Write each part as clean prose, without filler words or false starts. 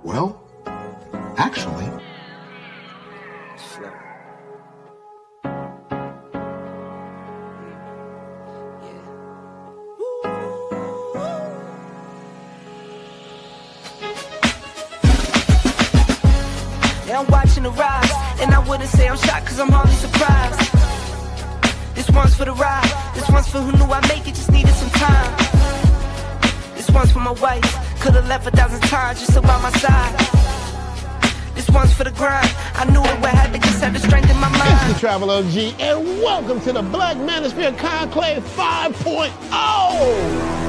Well, actually... Yeah, I'm watching the rise, and I wouldn't say I'm shocked cause I'm hardly surprised. This one's for the ride, this one's for who knew I'd make it, just needed some time. This one's for my wife, could've left 1,000 times just to by my side. This one's for the grind, I knew it would have to just have the strength in my mind. It's the Travel OG, and welcome to the Black Manosphere Conclave 5.0!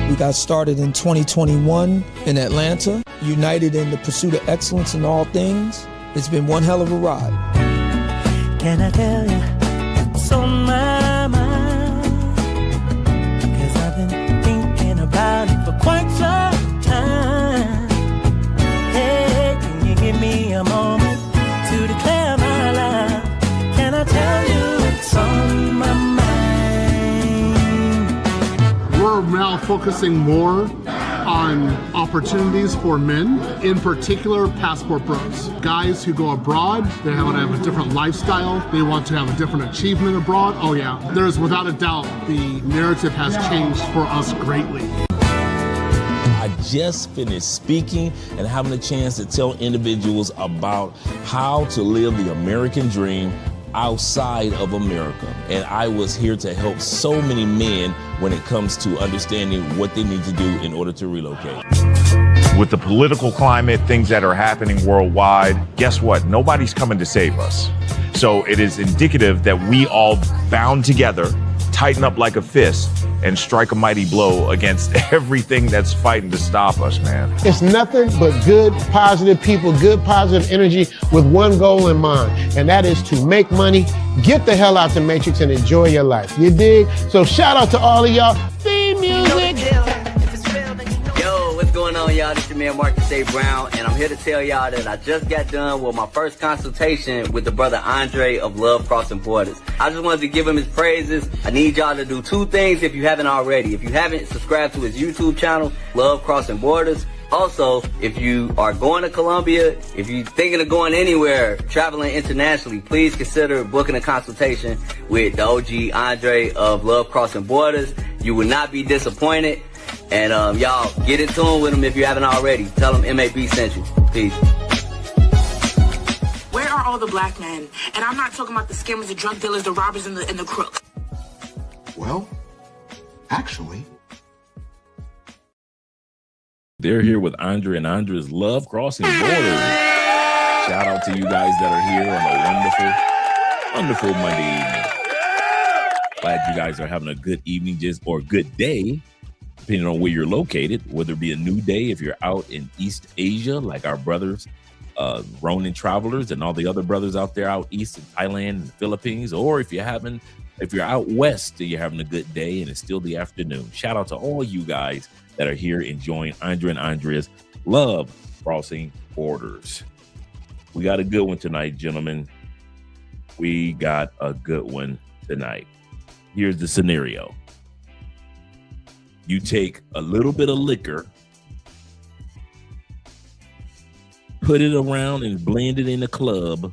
We got started in 2021 in Atlanta, united in the pursuit of excellence in all things. It's been one hell of a ride. Can I tell you what's on my mind? Cause I've been thinking about it for quite some time. Hey, can you give me a moment to declare my love? Can I tell you what's on my mind? We're now focusing more on opportunities for men, in particular passport bros. Guys who go abroad, they want to have a different lifestyle, they want to have a different achievement abroad. Oh yeah, there's without a doubt the narrative has changed for us greatly. I just finished speaking and having a chance to tell individuals about how to live the American dream outside of America. And I was here to help so many men when it comes to understanding what they need to do in order to relocate. With the political climate, things that are happening worldwide, guess what? Nobody's coming to save us. So it is indicative that we all bound together, tighten up like a fist, and strike a mighty blow against everything that's fighting to stop us, man. It's nothing but good, positive people, good, positive energy with one goal in mind, and that is to make money, get the hell out the Matrix, and enjoy your life. You dig? So shout out to all of y'all. Theme music. Yo, what's going on, y'all? This is your man Marcus A. Brown, and I'm here to tell y'all that I just got done with my first consultation with the brother Andre of Love Crossing Borders. I just wanted to give him his praises. I need y'all to do two things if you haven't already. If you haven't, subscribe to his YouTube channel, Love Crossing Borders. Also, if you are going to Colombia, if you're thinking of going anywhere, traveling internationally, please consider booking a consultation with the OG Andre of Love Crossing Borders. You will not be disappointed. And y'all, get in tune with him if you haven't already. Tell him MAB sent you. Peace. Where are all the black men? And I'm not talking about the scammers, the drug dealers, the robbers, and the crooks. Well, actually... They're here with Andre and Andre's Love Crossing Borders. Shout out to you guys that are here on a wonderful Monday evening. Glad you guys are having a good evening or good day, depending on where you're located, whether it be a new day if you're out in East Asia, like our brothers, Ronin Travelers and all the other brothers out there out east in Thailand and the Philippines, or if you're out west, you're having a good day and it's still the afternoon. Shout out to all you guys that are here enjoying Andre and Andrea's Love Crossing Borders. We got a good one tonight, gentlemen. We got a good one tonight. Here's the scenario. You take a little bit of liquor, put it around and blend it in a club,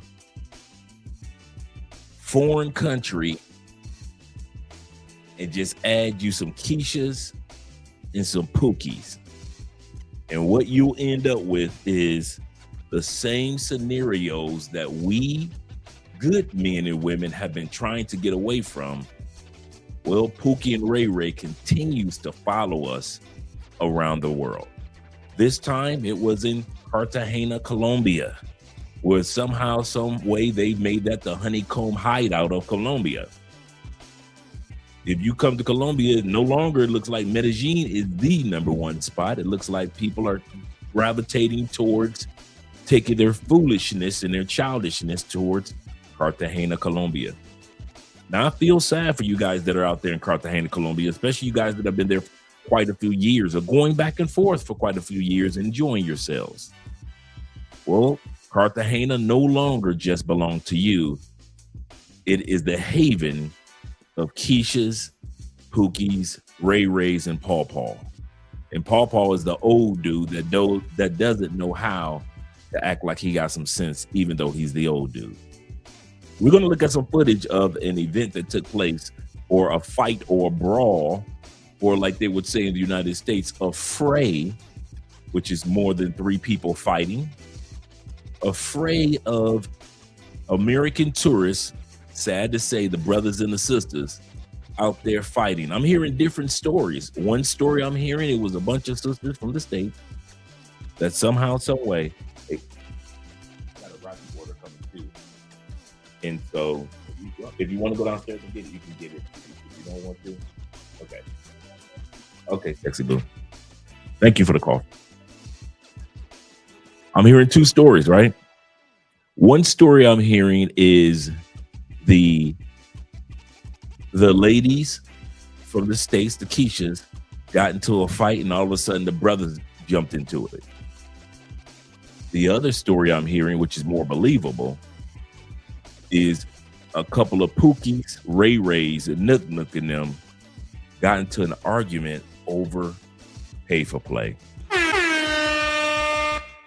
foreign country, and just add you some quiches and some Pookies. And what you'll end up with is the same scenarios that we good men and women have been trying to get away from. Well, Pookie and Ray Ray continues to follow us around the world. This time it was in Cartagena, Colombia, where somehow, some way they made that the honeycomb hideout of Colombia. If you come to Colombia, no longer it looks like Medellin is the number one spot. It looks like people are gravitating towards taking their foolishness and their childishness towards Cartagena, Colombia. Now, I feel sad for you guys that are out there in Cartagena, Colombia, especially you guys that have been there quite a few years, or going back and forth for quite a few years, enjoying yourselves. Well, Cartagena no longer just belongs to you. It is the haven of Keisha's, Pookies, Ray Rays, and Paw Paw. And Paw Paw is the old dude that doesn't know how to act like he got some sense, even though he's the old dude. We're going to look at some footage of an event that took place, or a fight or a brawl, or like they would say in the United States, a fray, which is more than 3 people fighting. A fray of American tourists, sad to say, the brothers and the sisters out there fighting. I'm hearing different stories. One story I'm hearing, it was a bunch of sisters from the States that somehow, some way, hey, got a rocky water coming too. And so if you want to go downstairs and get it, you can get it. If you don't want to, okay. Okay, sexy boo. Thank you for the call. I'm hearing 2 stories, right? One story I'm hearing is the ladies from the States, the Keishas, got into a fight, and all of a sudden the brothers jumped into it. The other story I'm hearing, which is more believable, is a couple of Pookies, Ray Rays, and Nook Nook and them got into an argument over pay for play.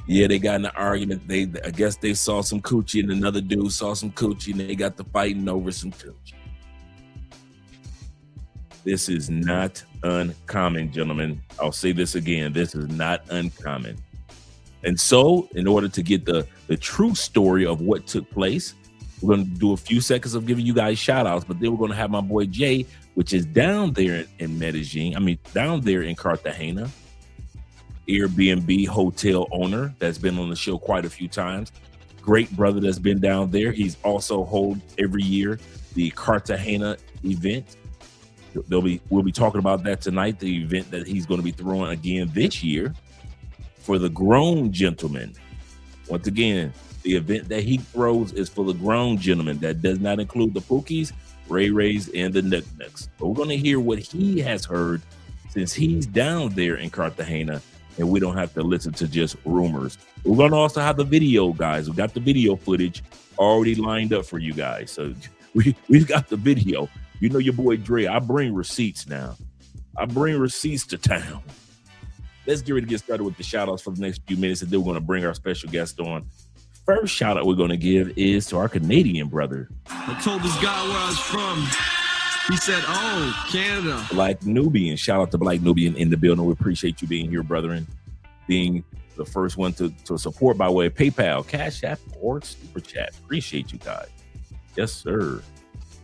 Yeah, they got in an argument. I guess they saw some coochie, and another dude saw some coochie, and they got to fighting over some coochie. This is not uncommon, gentlemen. I'll say this again. This is not uncommon. And so, in order to get the true story of what took place, we're going to do a few seconds of giving you guys shout outs, but then we're going to have my boy Jay, which is down there in Medellin. Down there in Cartagena. Airbnb hotel owner that's been on the show quite a few times. Great brother that's been down there. He's also hold every year the Cartagena event. We'll be talking about that tonight, the event that he's going to be throwing again this year for the grown gentlemen. Once again, the event that he throws is for the grown gentlemen. That does not include the Pookies, Ray Rays, and the Nook Nooks. But we're going to hear what he has heard since he's down there in Cartagena, and we don't have to listen to just rumors. We're going to also have the video, guys. We got the video footage already lined up for you guys. So we've got the video. You know your boy Dre, I bring receipts now. I bring receipts to town. Let's get ready to get started with the shout outs for the next few minutes, and then we're going to bring our special guest on. First shout out we're going to give is to our Canadian brother. I told this guy where I was from. He said, oh, Canada. Black Nubian. Shout out to Black Nubian in the building. We appreciate you being here, brethren. Being the first one to support by way of PayPal, Cash App, or Super Chat. Appreciate you guys. Yes, sir.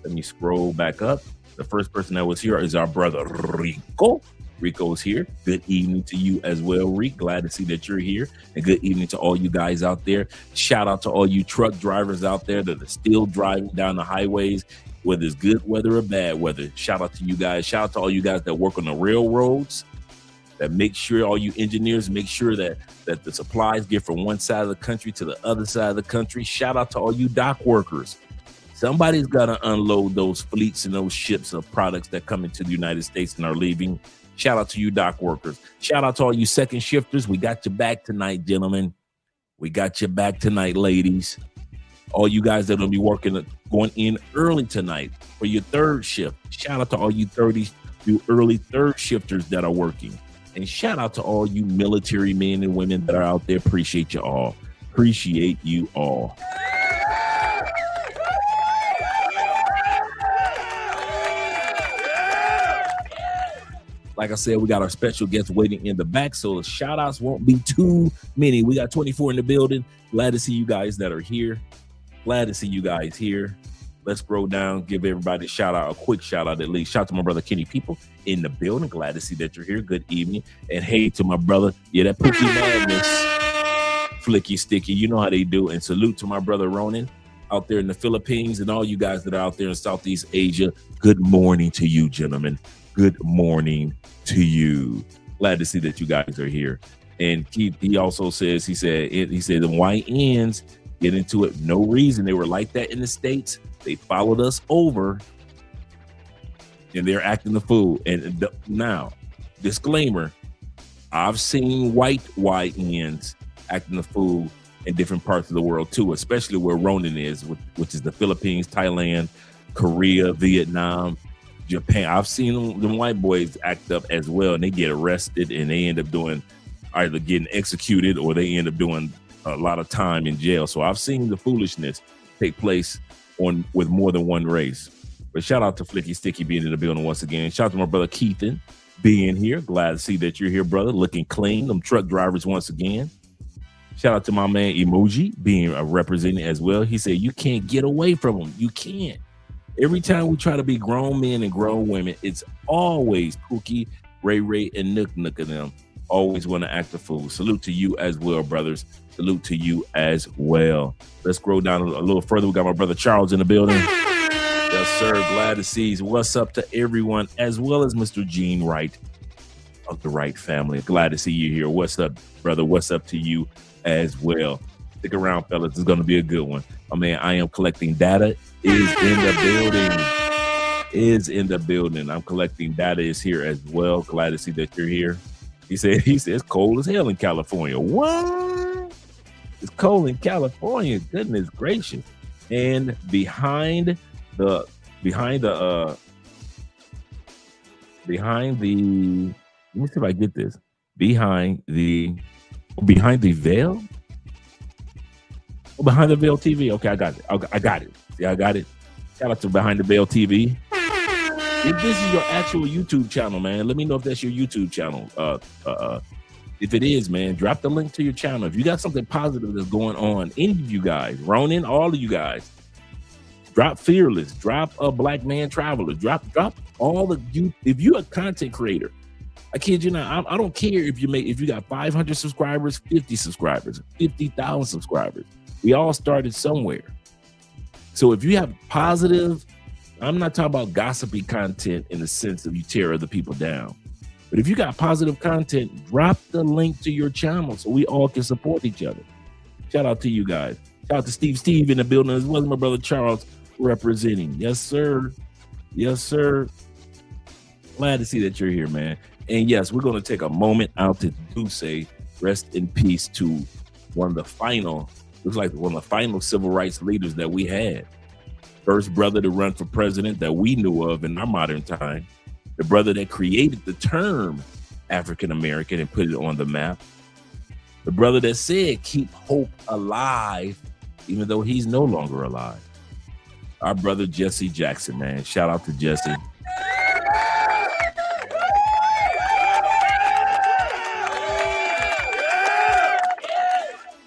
Let me scroll back up. The first person that was here is our brother Rico. Rico's here. Good evening to you as well, Rick. Glad to see that you're here. And good evening to all you guys out there. Shout out to all you truck drivers out there that are still driving down the highways, whether it's good weather or bad weather. Shout out to you guys. Shout out to all you guys that work on the railroads, that make sure, all you engineers, make sure that the supplies get from one side of the country to the other side of the country. Shout out to all you dock workers. Somebody's got to unload those fleets and those ships of products that come into the United States and are leaving. Shout out to you dock workers. Shout out to all you second shifters. We got your back tonight, gentlemen. We got your back tonight, ladies. All you guys that will be working, going in early tonight for your third shift. Shout out to all you early third shifters that are working. And shout out to all you military men and women that are out there. Appreciate you all. Appreciate you all. Like I said, we got our special guests waiting in the back, so the shout outs won't be too many. We got 24 in the building. Glad to see you guys that are here. Glad to see you guys here. Let's scroll down, give everybody a shout out, a quick shout out at least. Shout out to my brother Kenny People in the building. Glad to see that you're here. Good evening. And hey to my brother, that Pookie Madness, Flicky Sticky. You know how they do. And salute to my brother Ronan out there in the Philippines and all you guys that are out there in Southeast Asia. Good morning to you, gentlemen. Good morning to you. Glad to see that you guys are here. And he also says, he said the YNs get into it. No reason. They were like that in the States. They followed us over and they're acting the fool. And now disclaimer, I've seen white YNs acting a fool in different parts of the world too, especially where Ronan is, which is the Philippines, Thailand, Korea, Vietnam, Japan. I've seen them white boys act up as well, and they get arrested and they end up doing either getting executed or they end up doing a lot of time in jail. So I've seen the foolishness take place with more than one race. But shout out to Flicky Sticky being in the building once again. Shout out to my brother Keithan being here. Glad to see that you're here, brother. Looking clean. Them truck drivers once again. Shout out to my man Emoji being represented as well. He said you can't get away from them. You can't. Every time we try to be grown men and grown women, it's always Pookie, Ray Ray, and Nook Nook of them. Always want to act a fool. Salute to you as well, brothers. Salute to you as well. Let's scroll down a little further. We got my brother Charles in the building. Yes, sir. Glad to see you. What's up to everyone, as well as Mr. Gene Wright of the Wright family. Glad to see you here. What's up, brother? What's up to you as well? Stick around, fellas. It's going to be a good one. My man, I am collecting data is in the building. Is in the building. I'm collecting data is here as well. Glad to see that you're here. He said it's cold as hell in California. What? It's cold in California. Goodness gracious. And behind the let me see if I get this. Behind the veil? Oh, Behind the Veil TV. Okay, I got it. I got it. See, I got it. Shout out to Behind the Veil TV. If this is your actual YouTube channel, man, let me know if that's your YouTube channel. If it is, man, drop the link to your channel. If you got something positive that's going on, any of you guys, Ronan, all of you guys, drop Fearless, drop a Black Man Traveler, drop all of you. If you're a content creator, I kid you not, I don't care if you got 500 subscribers, 50 subscribers, 50,000 subscribers. We all started somewhere. So if you have positive, I'm not talking about gossipy content in the sense of you tear other people down. But if you got positive content, drop the link to your channel so we all can support each other. Shout out to you guys. Shout out to Steve in the building, as well as my brother Charles representing. Yes, sir. Yes, sir. Glad to see that you're here, man. And yes, we're going to take a moment out to do say rest in peace to one of the final civil rights leaders that we had. First brother to run for president that we knew of in our modern time. The brother that created the term African American and put it on the map. The brother that said keep hope alive, even though he's no longer alive. Our brother Jesse Jackson, man. Shout out to Jesse.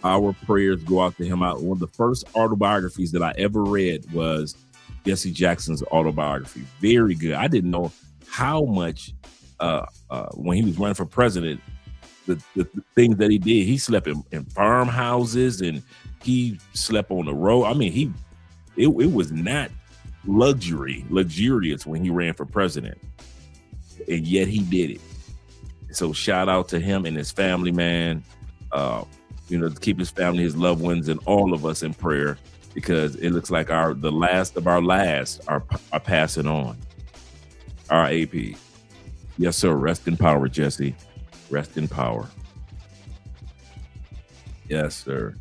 Our prayers go out to him. One of the first autobiographies that I ever read was Jesse Jackson's autobiography. Very good. I didn't know how much when he was running for president, the things that he did. He slept in farmhouses and he slept on the road. I mean, it was not luxurious when he ran for president, and yet he did it. So shout out to him and his family, man. To keep his family, his loved ones, and all of us in prayer, because it looks like the last of our last are passing on. RAP. Yes, sir. Rest in power, Jesse. Rest in power. Yes, sir.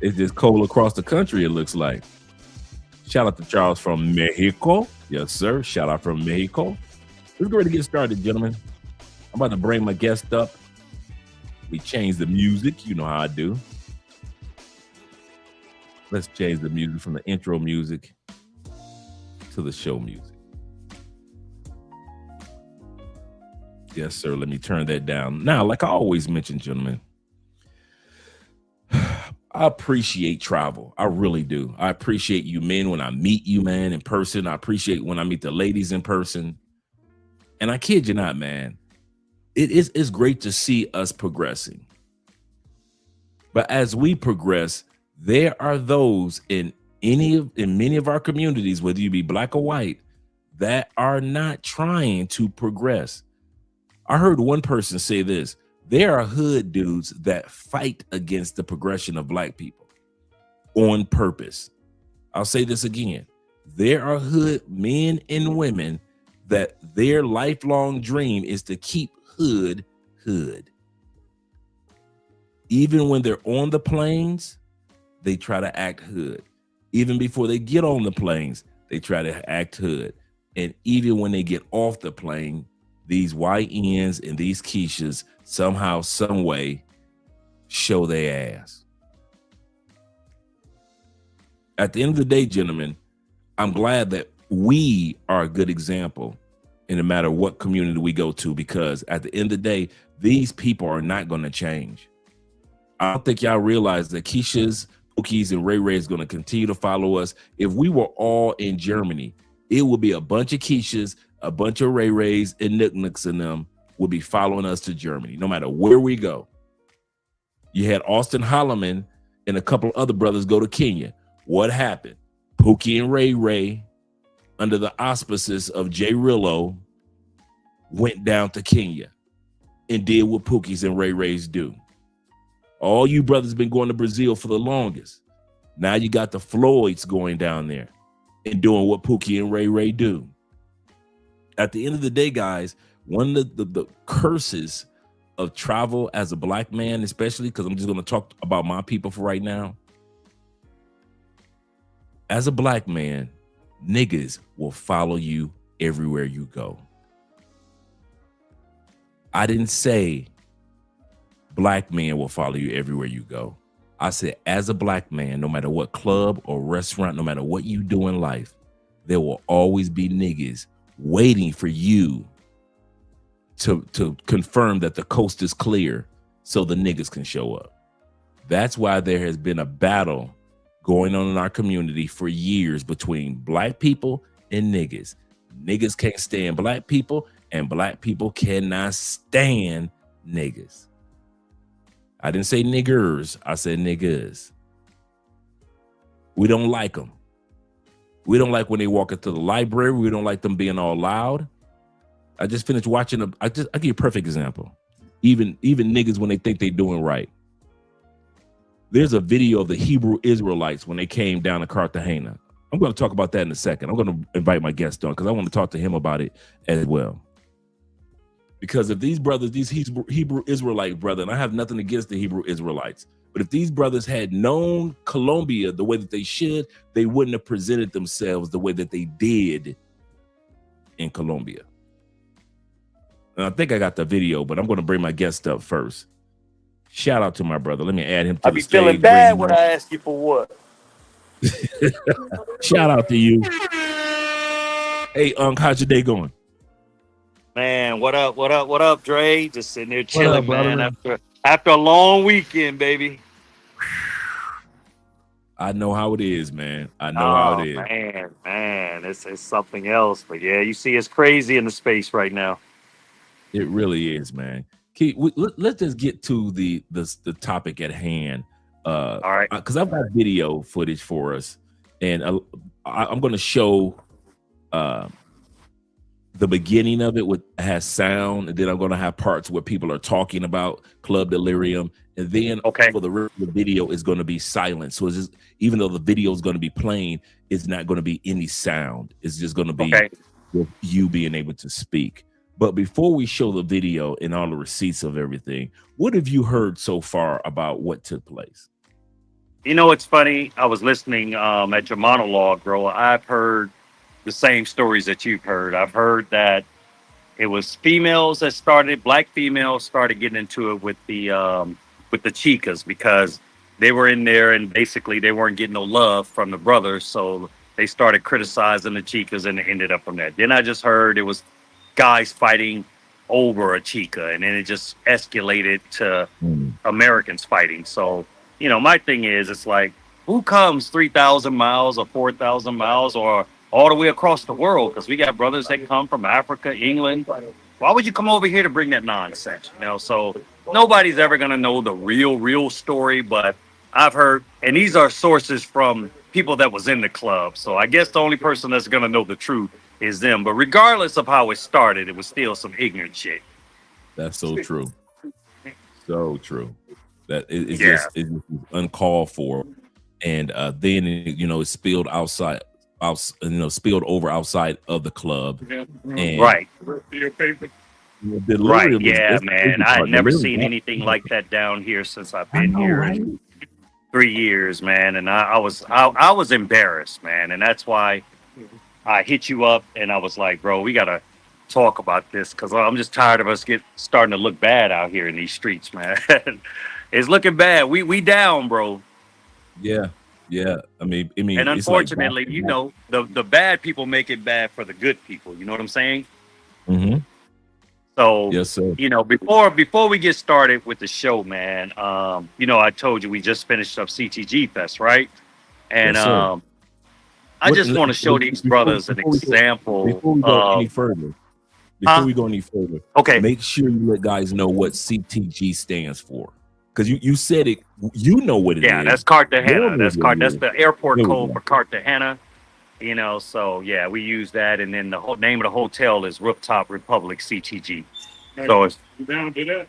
It's just cold across the country, it looks like. Shout out to Charles from Mexico. Yes, sir. Shout out from Mexico. Let's go ready to get started, gentlemen. I'm about to bring my guest up. We change the music. You know how I do. Let's change the music from the intro music to the show music. Yes, sir. Let me turn that down. Now, like I always mention, gentlemen, I appreciate travel. I really do. I appreciate you men when I meet you, man, in person. I appreciate when I meet the ladies in person. And I kid you not, man. It's great to see us progressing. But as we progress, there are those in many of our communities, whether you be black or white, that are not trying to progress. I heard one person say this: there are hood dudes that fight against the progression of black people on purpose. I'll say this again. There are hood men and women that their lifelong dream is to keep hood. Even when they're on the planes, they try to act hood. Even before they get on the planes, they try to act hood. And even when they get off the plane, these YNs and these Keishas somehow, some way show their ass. At the end of the day, gentlemen, I'm glad that we are a good example in no matter what community we go to, because at the end of the day, these people are not going to change. I don't think y'all realize that Keisha's, Pookies, and Ray Ray is going to continue to follow us. If we were all in Germany, it would be a bunch of Keishas, a bunch of Ray Rays, and Nick Nicks and them will be following us to Germany, no matter where we go. You had Austin Holloman and a couple of other brothers go to Kenya. What happened? Pookie and Ray Ray, under the auspices of Jay Rillo, went down to Kenya and did what Pookies and Ray Rays do. All you brothers been going to Brazil for the longest. Now you got the Floyds going down there and doing what Pookie and Ray Ray do. At the end of the day, guys, one of the curses of travel as a black man, especially because I'm just going to talk about my people for right now. As a black man, niggas will follow you everywhere you go. I didn't say black men will follow you everywhere you go. I said, as a black man, no matter what club or restaurant, no matter what you do in life, there will always be niggas waiting for you to confirm that the coast is clear so the niggas can show up. That's why there has been a battle going on in our community for years between black people and niggas. Niggas can't stand black people, and black people cannot stand niggas. I didn't say niggers, I said niggas. We don't like them. We don't like when they walk into the library. We don't like them being all loud. I just finished watching I'll give you a perfect example. Even niggas when they think they're doing right. There's a video of the Hebrew Israelites when they came down to Cartagena. I'm going to talk about that in a second. I'm going to invite my guest on because I want to talk to him about it as well. Because if these brothers, these Hebrew Israelite brother, and I have nothing against the Hebrew Israelites, but if these brothers had known Colombia the way that they should, they wouldn't have presented themselves the way that they did in Colombia. And I think I got the video, but I'm going to bring my guest up first. Shout out to my brother. Let me add him to I the be stage. feeling bad when I ask you for what. Shout out to you. Hey, how's your day going? Man, what up, Dre? Just sitting there chilling, up, brother? man. After a long weekend, baby. I know how it is, man. I know how it is. Man, it's something else. But yeah, you see, it's crazy in the space right now. It really is, man. Let's just get to the topic at hand. All right. Because I've got video footage for us, and I'm going to show the beginning of it has sound, and then I'm going to have parts where people are talking about Club Delirium, and then for the rest of the video is going to be silent. So it's just, even though the video is going to be playing, it's not going to be any sound. It's just going to be with you being able to speak. But before we show the video and all the receipts of everything, what have you heard so far about what took place? You know, it's funny. I was listening at your monologue, bro. I've heard the same stories that you've heard. I've heard that it was females that started, black females started getting into it with the chicas because they were in there and basically they weren't getting no love from the brothers. So they started criticizing the chicas and it ended up from that. Then I just heard it was guys fighting over a chica, and then it just escalated to Americans fighting. So, you know, my thing is, it's like, who comes 3,000 miles or 4,000 miles or all the way across the world? Because we got brothers that come from Africa, England. Why would you come over here to bring that nonsense? You know, so nobody's ever going to know the real story, but I've heard, and these are sources from people that was in the club. So I guess the only person that's going to know the truth is them. But regardless of how it started, it was still some ignorant shit. That's so true. So true. That it's just uncalled for. And then, you know, it spilled outside spilled over outside of the club. And Right. Delirium Right. was Yeah, this man. crazy I had part. never Delirium seen got- anything like that down here since I've I been know, here right? in 3 years, man. And I was embarrassed, man. And that's why I hit you up and I was like, bro, we gotta talk about this because I'm just tired of us starting to look bad out here in these streets, man. It's looking bad. We down, bro. Yeah, yeah. I mean, And it's like unfortunately, the bad people make it bad for the good people. You know what I'm saying? Mm-hmm. So, Yes, sir. before we get started with the show, man, I told you we just finished up CTG Fest, right? And Yes, sir. I just want to show these brothers an example. Before we go any further, Okay. make sure you let guys know what CTG stands for. Because you said it, you know what it is. Yeah, that's Cartagena. They'll know That's what it that's is. the airport There we code go. for Cartagena. So yeah, we use that, and then the whole name of the hotel is Rooftop Republic CTG. So it's You down to that?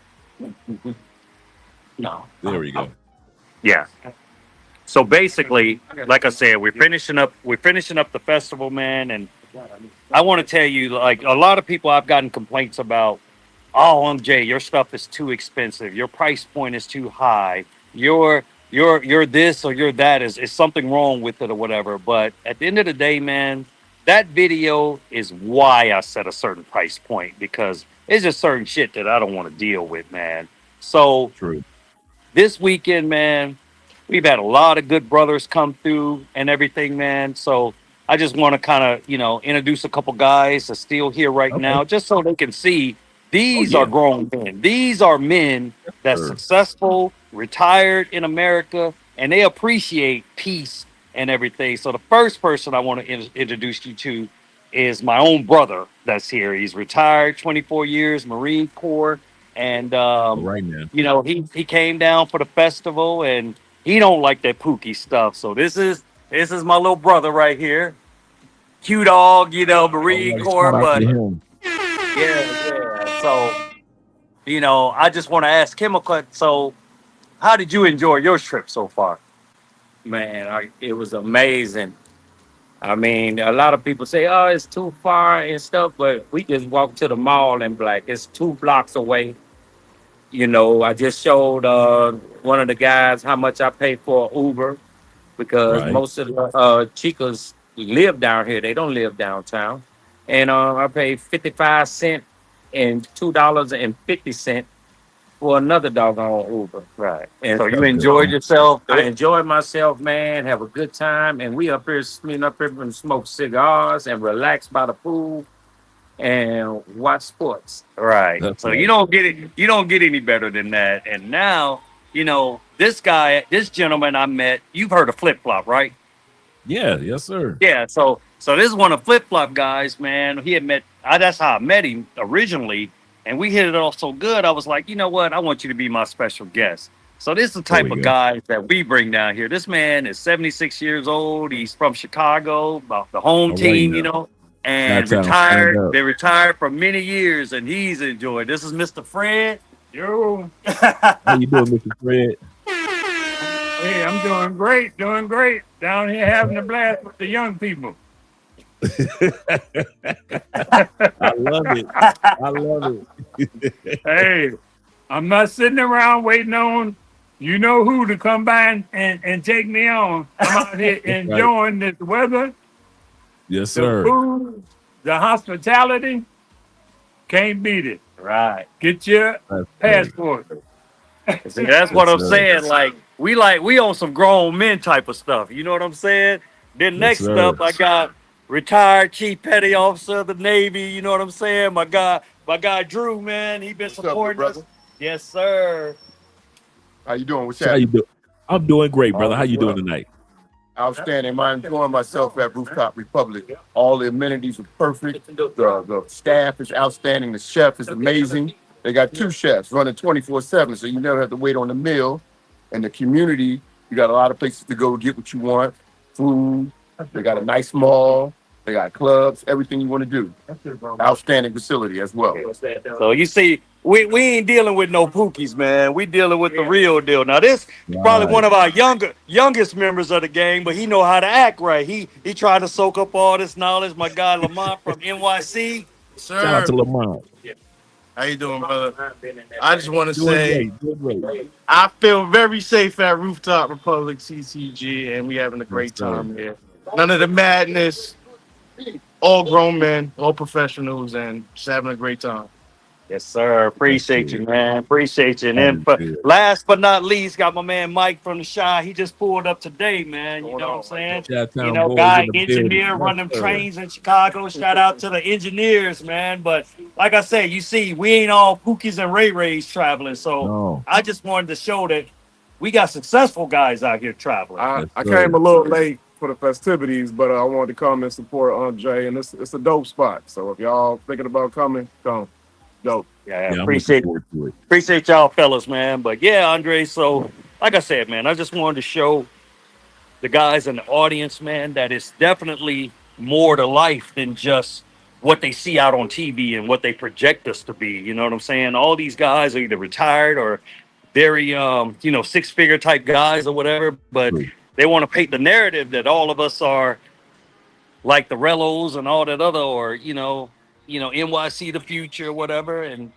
no. There we go. Yeah. So basically, like I said, we're finishing up the festival, man, and I want to tell you, like a lot of people I've gotten complaints about, oh, MJ, your stuff is too expensive, your price point is too high, you're this or you're that, is something wrong with it or whatever. But at the end of the day, man, that video is why I set a certain price point, because it's just certain shit that I don't want to deal with, man. So True. this weekend, man, we've had a lot of good brothers come through and everything, man. So I just want to kind of, introduce a couple guys that's still here right Okay. now, just so they can see these Oh, yeah. are grown men. These are men that's Sure. successful, retired in America, and they appreciate peace and everything. So the first person I want to introduce you to is my own brother that's here. He's retired, 24 years, Marine Corps. And, Right now. he came down for the festival, and he don't like that Pookie stuff. So this is my little brother right here. Q Dog, Marine Corps, Shout out but to him. yeah. So, I just want to ask him a question. So, how did you enjoy your trip so far? Man, it was amazing. I mean, a lot of people say, "Oh, it's too far and stuff," but we just walked to the mall in Black. It's 2 blocks away. I just showed one of the guys how much I pay for Uber, because Right. most of the chicas live down here. They don't live downtown, and I paid 55 cents and $2.50 for another doggone Uber. Right. And So you enjoyed yourself. I enjoyed myself, man. Have a good time, and we up here and smoke cigars and relax by the pool and watch sports. Right. That's So right. you don't get it. You don't get any better than that. And now, this gentleman I met. You've heard of Flip Flop, right? Yeah, yes, sir. Yeah. So this is one of Flip Flop guys, man. He had met. That's how I met him originally, and we hit it off so good. I was like, you know what? I want you to be my special guest. So this is the type There we of go. guys that we bring down here. This man is 76 years old. He's from Chicago, about the home All right team, now. and Stand retired. up. They retired for many years, and he's enjoyed. This is Mr. Fred. Yo, How you doing, Mr. Fred? hey, I'm doing great. Down here having a blast with the young people. I love it. I love it. Hey, I'm not sitting around waiting on you know who to come by and take me on. I'm out here enjoying this weather, Yes, the sir. food, the hospitality. Can't beat it. Right. Get your That's great. passport. See, that's what I'm Yes, sir. saying. Like we on some grown men type of stuff. You know what I'm saying? Then Yes, next sir. up, I got retired Chief Petty Officer of the Navy. You know what I'm saying? My guy Drew, man, he been What's up, supporting big us. brother? Yes, sir. How you doing? What's So how happening? you doing? I'm doing great, brother. All How is you doing well. tonight? Outstanding. I'm enjoying myself at Rooftop Republic. All the amenities are perfect. The staff is outstanding. The chef is amazing. They got 2 chefs running 24/7, so you never have to wait on the meal. And the community, you got a lot of places to go get what you want. Food. They got a nice mall. They got clubs. Everything you want to do. Outstanding facility as well. So you see, we ain't dealing with no Pookies, man. We dealing with the real deal. Now this probably one Right. of our youngest members of the gang, but he know how to act right. He tried to soak up all this knowledge. My guy Lamont from NYC. Shout out Sir, to Lamont. how you doing, brother? I just want to Doing say great. Doing great. I feel very safe at Rooftop Republic CCG, and we having a Yes, great sir. time here. None of the madness. All grown men, all professionals, and just having a great time. Yes, sir. Appreciate you, man. Appreciate you. And That then, is but good. last but not least, got my man Mike from the Shy. He just pulled up today, man. You know what I'm saying? You Chi-Town know, boys guy, in the building. engineer, Yes, run them sir. trains in Chicago. Shout out to the engineers, man. But like I said, you see, we ain't all Pookies and Ray Rays traveling. So No. I just wanted to show that we got successful guys out here traveling. Yes, I sir. came a little late for the festivities, but I wanted to come and support Andre, and it's a dope spot. So if y'all thinking about coming, come. Dope. Yeah, Yeah, I'm looking appreciate forward to it. appreciate y'all fellas, man. But yeah, Andre, so like I said, man, I just wanted to show the guys in the audience, man, that it's definitely more to life than just what they see out on TV and what they project us to be. You know what I'm saying? All these guys are either retired or very six-figure type guys or whatever, but True. they want to paint the narrative that all of us are like the Rellos and all that other, or NYC the future, whatever. And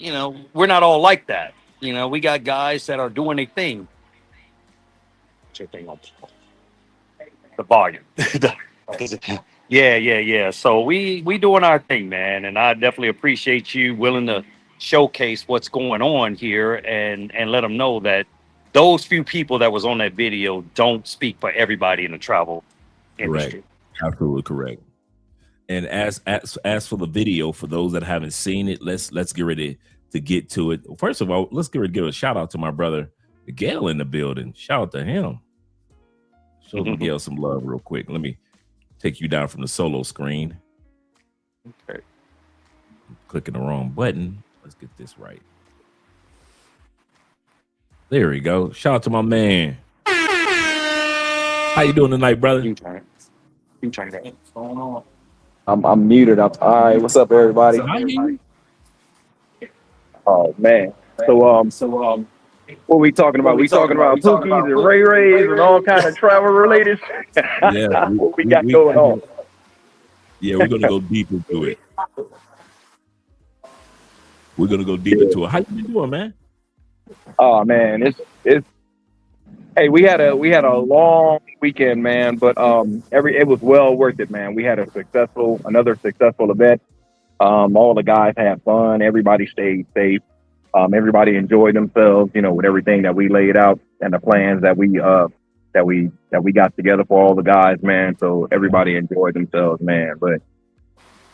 we're not all like that. We got guys that are doing their thing. What's your thing on the volume? Yeah. So we doing our thing, man. And I definitely appreciate you willing to showcase what's going on here and let them know that those few people that was on that video don't speak for everybody in the travel industry. Correct. Absolutely correct. And as for the video, for those that haven't seen it, let's get ready to get to it. First of all, let's give a shout out to my brother Miguel in the building. Shout out to him. Show Miguel some love real quick. Let me take you down from the solo screen. Okay. I'm clicking the wrong button. Let's get this right. There we go. Shout out to my man. How you doing tonight, brother? You trying that. What's going on? I'm muted. All right. What's up, everybody? Oh man. So what we talking about? We talking about Pookies and Ray Rays and all kind of travel related. Yeah. What we got going on? Yeah, we're gonna go deep into it. We're gonna go deep into it. How you been doing, man? Oh man, it's. Hey, we had a long weekend, man, but it was well worth it, man. We had another successful event. All the guys had fun. Everybody stayed safe. Everybody enjoyed themselves, with everything that we laid out and the plans that we got together for all the guys, man. So everybody enjoyed themselves, man. But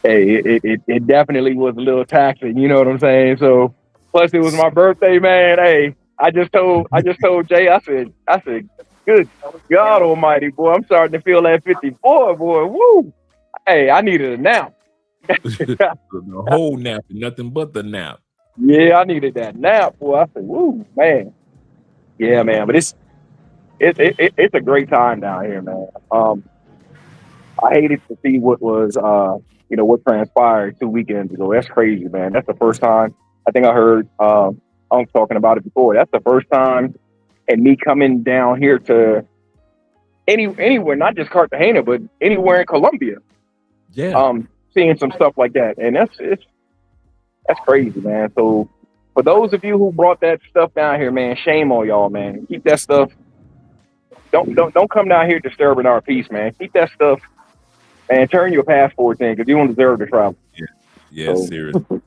hey, it definitely was a little taxing, you know what I'm saying? So plus it was my birthday, man. Hey, I just told Jay, I said, good God Almighty, boy, I'm starting to feel that 54, boy. Woo! Hey, I needed a nap. The whole nap, nothing but the nap. Yeah, I needed that nap, boy. I said, woo, man. Yeah, man, but it's a great time down here, man. I hated to see what was, what transpired 2 weekends ago. That's crazy, man. That's the first time. I think I heard I was talking about it before. That's the first time, and me coming down here to anywhere, not just Cartagena, but anywhere in Colombia. Yeah. Seeing some stuff like that, and that's crazy, man. So for those of you who brought that stuff down here, man, shame on y'all, man. Keep that stuff. Don't come down here disturbing our peace, man. Keep that stuff, and turn your passports in because you don't deserve to travel. Yeah, So- seriously.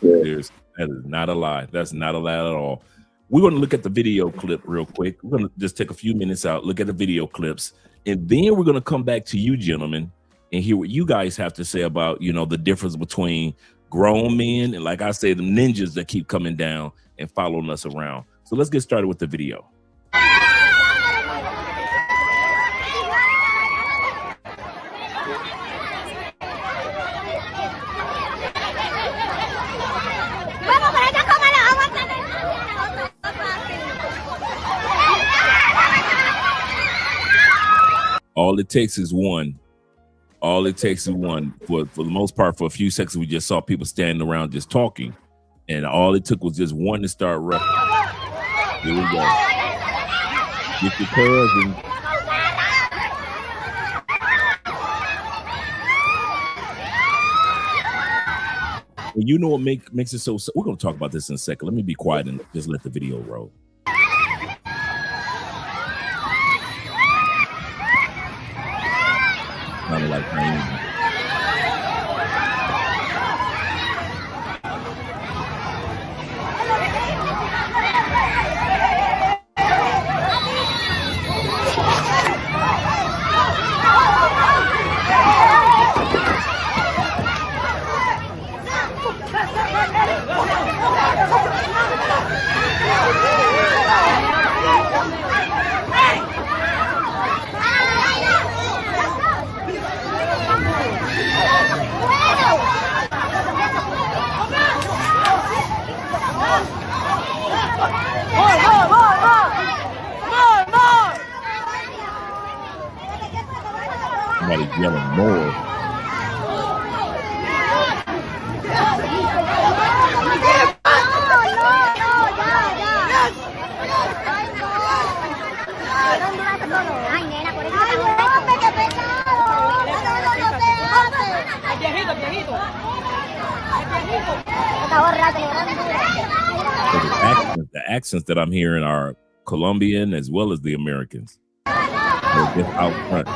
Seriously. That is not a lie. That's not a lie at all. We're going to look at the video clip real quick. We're going to just take a few minutes out, look at the video clips, and then we're going to come back to you, gentlemen, and hear what you guys have to say about, the difference between grown men and, like I said, the ninjas that keep coming down and following us around. So let's get started with the video. All it takes is one. All it takes is one. For the most part, for a few seconds, we just saw people standing around just talking. And all it took was just one to start running. Here we go. Get your cousin. And you know what makes it so. We're going to talk about this in a second. Let me be quiet and just let the video roll. Sounded like Miami. Somebody's yelling more. So the accents that I'm hearing are Colombian as well as the Americans. They're just out front.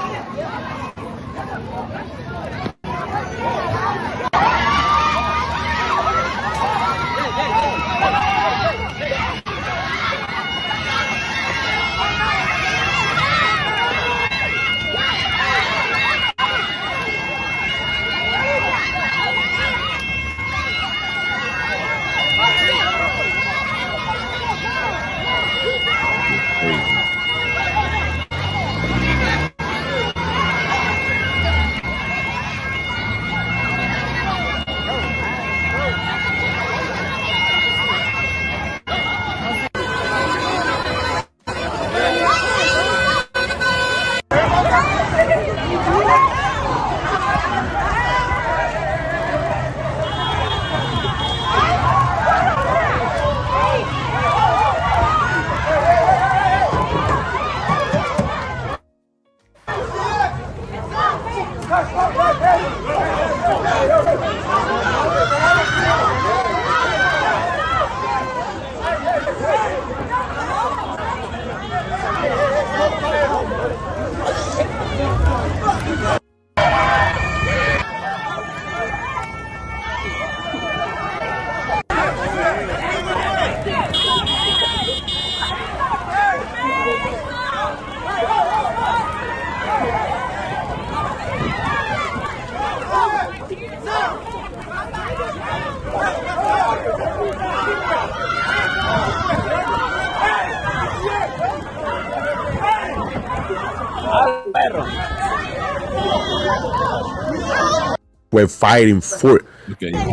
We're fighting for. Okay. We're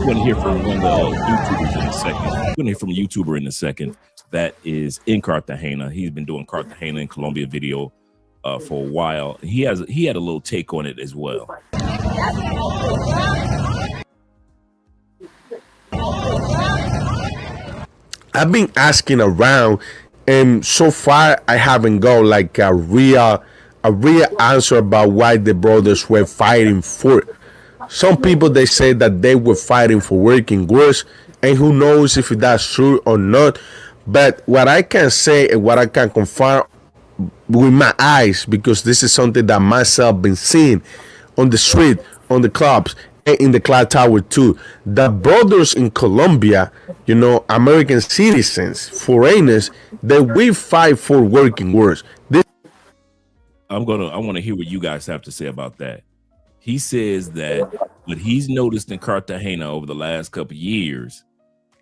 going to hear from one of the YouTubers in a second. We're going to hear from a YouTuber in a second that is in Cartagena. He's been doing Cartagena and Colombia video for a while. He had a little take on it as well. I've been asking around, and so far I haven't got like a real answer about why the brothers were fighting for. Some people, they say that they were fighting for working girls, and who knows if that's true or not. But what I can say and what I can confirm with my eyes, because this is something that myself been seeing on the street, on the clubs, and in the clock tower too. The brothers in Colombia, you know, American citizens, foreigners, that we fight for working girls. I want to hear what you guys have to say about that. He says that what he's noticed in Cartagena over the last couple of years,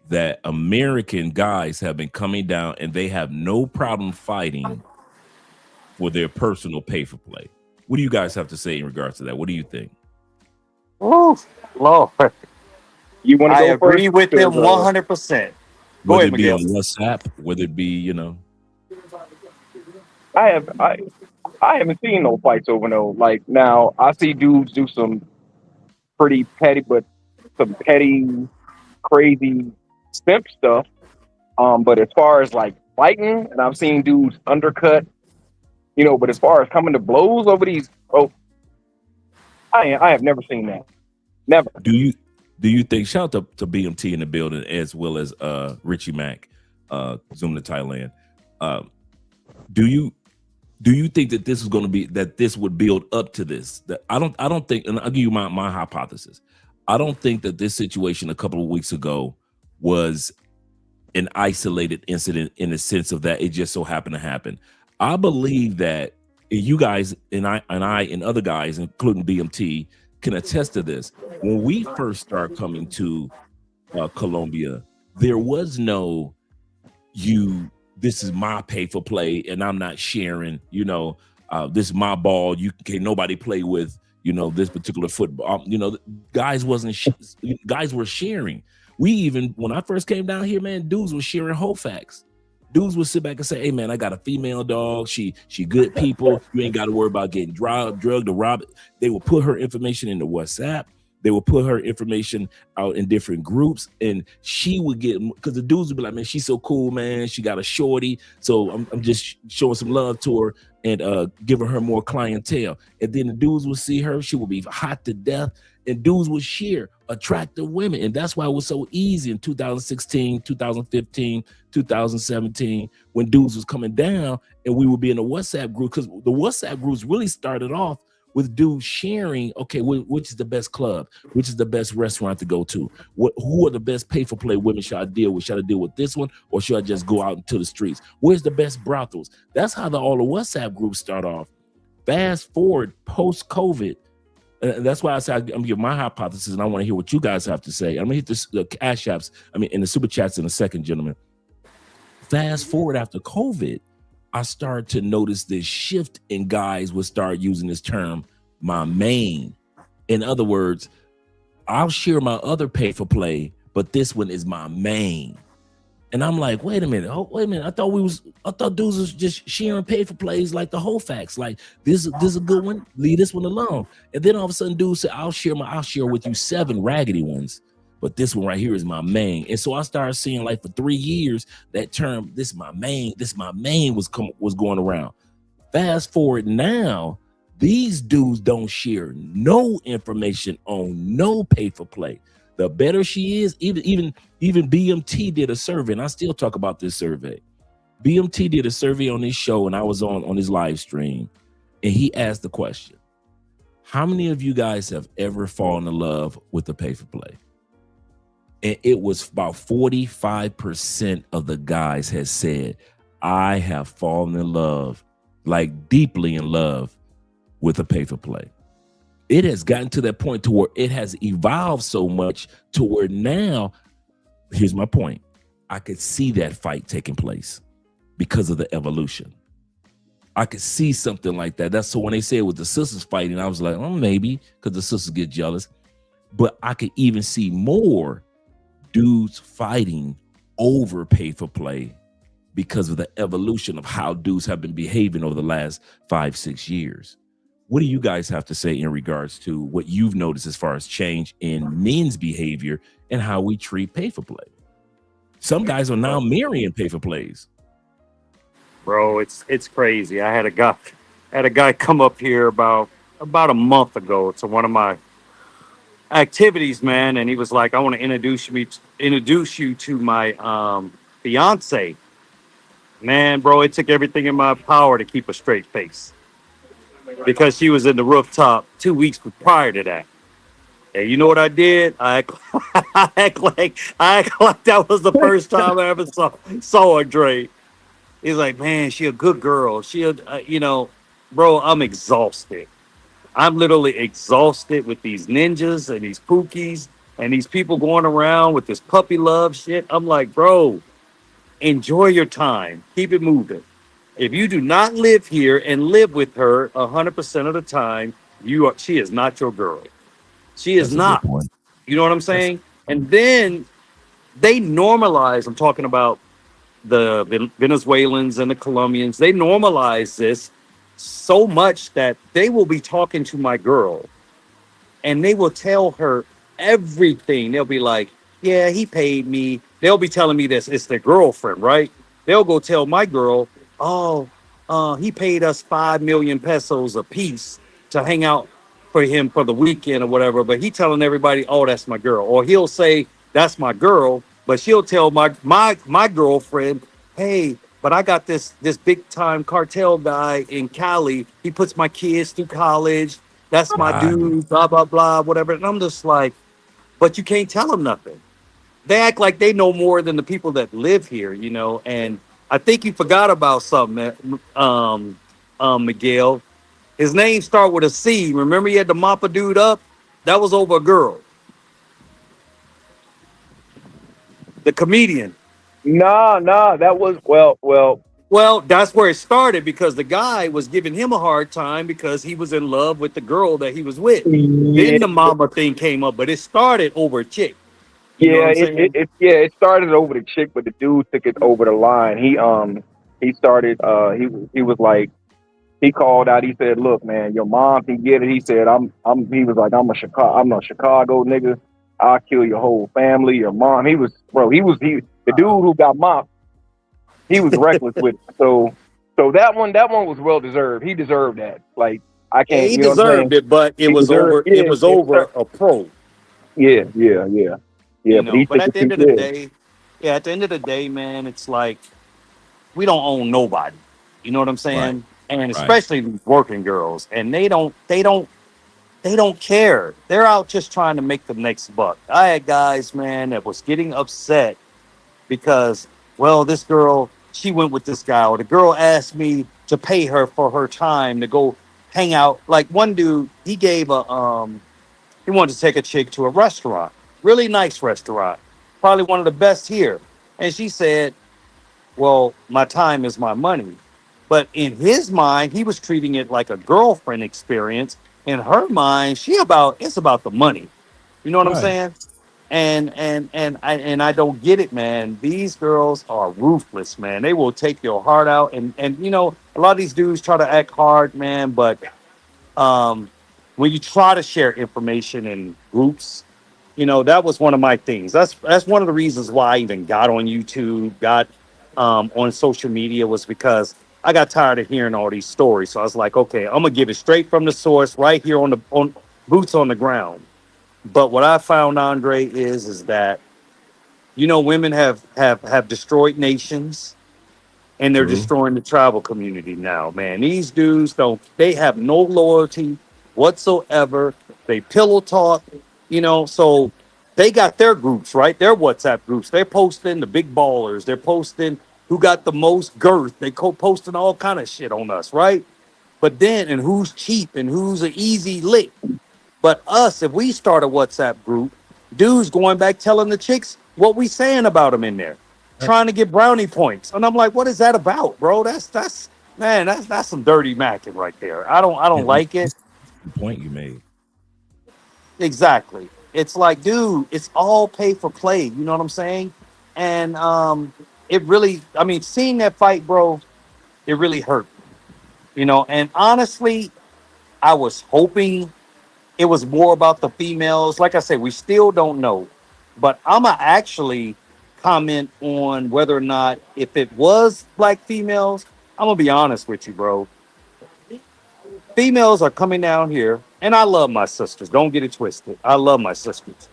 that American guys have been coming down and they have no problem fighting for their personal pay for play. What do you guys have to say in regards to that? What do you think? Oh, Lord. You want to go I agree first? with them 100%. Go Whether ahead, it be on Miguel. WhatsApp, whether it be, you know. I haven't seen no fights over no. Like now, I see dudes do some pretty petty, but some petty crazy simp stuff. But as far as like fighting, and I've seen dudes undercut, but as far as coming to blows over these, I have never seen that. Never. Do you think, shout out to BMT in the building as well as Richie Mack, Zoom to Thailand. Do you think that this is going to be, that this would build up to this? That I don't think, and I'll give you my hypothesis. I don't think that this situation a couple of weeks ago was an isolated incident in the sense of that it just so happened to happen. I believe that you guys and I and other guys, including BMT, can attest to this. When we first started coming to Colombia, there was no this is my pay for play and I'm not sharing, this is my ball, you can't nobody play with, this particular football. Guys were sharing. We even, when I first came down here, man, dudes were sharing whole facts. Dudes would sit back and say, hey man, I got a female dog, she good people, you ain't got to worry about getting drugged or robbed. They will put her information in the WhatsApp. They will put her information out in different groups, and she would get, because the dudes would be like, man, she's so cool, man. She got a shorty, so I'm just showing some love to her and giving her more clientele. And then the dudes would see her, she would be hot to death, and dudes would share attractive women. And that's why it was so easy in 2016, 2015, 2017, when dudes was coming down and we would be in a WhatsApp group, because the WhatsApp groups really started off with dudes sharing, okay, which is the best club, which is the best restaurant to go to, who are the best pay-for-play women should I deal with? Should I deal with this one, or should I just go out into the streets? Where's the best brothels? That's how all the WhatsApp groups start off. Fast forward post-COVID, and that's why I say I'm gonna give my hypothesis, and I want to hear what you guys have to say. I'm gonna hit the cash apps, in the super chats in a second, gentlemen. Fast forward after COVID, I started to notice this shift in guys would start using this term, my main. In other words, I'll share my other pay for play, but this one is my main. And I'm like, wait a minute. I thought dudes was just sharing pay for plays like the whole facts. Like this is a good one. Leave this one alone. And then all of a sudden, dudes say, I'll share with you 7 raggedy ones, but this one right here is my main. And so I started seeing, like, for 3 years, that term, this is my main was going around. Fast forward now, these dudes don't share no information on no pay for play. The better she is, even BMT did a survey, and I still talk about this survey. BMT did a survey on his show, and I was on his live stream, and he asked the question, how many of you guys have ever fallen in love with the pay for play? And it was about 45% of the guys had said, I have fallen in love, like deeply in love with a pay for play. It has gotten to that point to where it has evolved so much to where now, here's my point. I could see that fight taking place because of the evolution. I could see something like that. That's so when they say it was the sisters fighting, I was like, oh, maybe because the sisters get jealous. But I could even see more dudes fighting over pay for play because of the evolution of how dudes have been behaving over the last 5-6 years. What do you guys have to say in regards to what you've noticed as far as change in men's behavior and how we treat pay for play? Some guys are now marrying pay for plays. Bro, it's crazy. I had a guy come up here about a month ago to one of my activities, man, and he was like, I want to introduce you to my fiance. Man, bro, it took everything in my power to keep a straight face because she was in the rooftop 2 weeks prior to that. And you know what I did? I act like that was the first time I ever saw her, Dre. He's like, man, she a good girl. Bro, I'm exhausted. I'm literally exhausted with these ninjas and these Pookies and these people going around with this puppy love shit. I'm like, bro, enjoy your time. Keep it moving. If you do not live here and live with her 100% of the time, she is not your girl. She is not. You know what I'm saying? And then they normalize, I'm talking about the Venezuelans and the Colombians, they normalize this so much that they will be talking to my girl and they will tell her everything. They'll be like, yeah, he paid me. They'll be telling me this. It's their girlfriend, right? They'll go tell my girl, oh, he paid us 5 million pesos a piece to hang out for him for the weekend or whatever. But he telling everybody, oh, that's my girl. Or he'll say, that's my girl, but she'll tell my girlfriend, hey, but I got this big time cartel guy in Cali. He puts my kids through college. That's my Wow. dude, blah, blah, blah, whatever. And I'm just like, but you can't tell them nothing. They act like they know more than the people that live here, you know. And I think you forgot about something, Miguel. His name start with a C. Remember he had to mop a dude up? That was over a girl. The comedian. Nah, that was Well, that's where it started because the guy was giving him a hard time because he was in love with the girl that he was with. yeah, Then the mama thing came up, but it started over a chick. You know what yeah. I'm saying? It started over the chick, but the dude took it over the line. He started. He was like, he called out. He said, "Look, man, your mom can get it." He said, He was like, I'm a Chicago nigga. I'll kill your whole family, your mom." He was, bro. The dude who got mopped. He was reckless with it. So that one was well deserved. He deserved that. Like, I Yeah, can't, he you know what I'm saying? deserved it, but it He was deserved, over. It was over sir. a pro. Yeah. You But know, he but took at it the end too. of the Yeah. day, at the end of the day, man, it's like we don't own nobody. You know what I'm Right. saying? And Right. especially these working girls, and they don't care. They're out just trying to make the next buck. I had guys, man, that was getting upset because, well, this girl, she went with this guy, or the girl asked me to pay her for her time to go hang out. Like one dude, he wanted to take a chick to a restaurant, really nice restaurant, probably one of the best here. And she said, well, my time is my money. But in his mind, he was treating it like a girlfriend experience. In her mind, it's about the money. You know what I'm Right. saying? And I don't get it, man. These girls are ruthless, man. They will take your heart out. And you know, a lot of these dudes try to act hard, man, but um when you try to share information in groups, you know, that was one of my things. That's one of the reasons why I even got on YouTube, got on social media, was because I got tired of hearing all these stories. So I was like, okay, I'm gonna give it straight from the source, right here on boots on the ground. But what I found, Andre, is that, you know, women have destroyed nations, and they're True. destroying the tribal community now, man. These dudes they have no loyalty whatsoever. They pillow talk, you know, so they got their groups, right? Their WhatsApp groups. They're posting the big ballers. They're posting who got the most girth. They posting all kind of shit on us, right? But then, and who's cheap and who's an easy lick. But us, if we start a WhatsApp group, dudes going back telling the chicks what we saying about them in there, trying to get brownie points. And I'm like, what is that about, bro? That's man, that's some dirty macking right there. I don't like it. That's the point you made. Exactly. It's like, dude, it's all pay for play. You know what I'm saying? And it really, I mean, seeing that fight, bro, it really hurt. You know, and honestly, I was hoping it was more about the females. Like I said, we still don't know. But I'ma actually comment on whether or not, if it was black females, I'm gonna be honest with you, bro. Females are coming down here, and I love my sisters. Don't get it twisted. I love my sisters.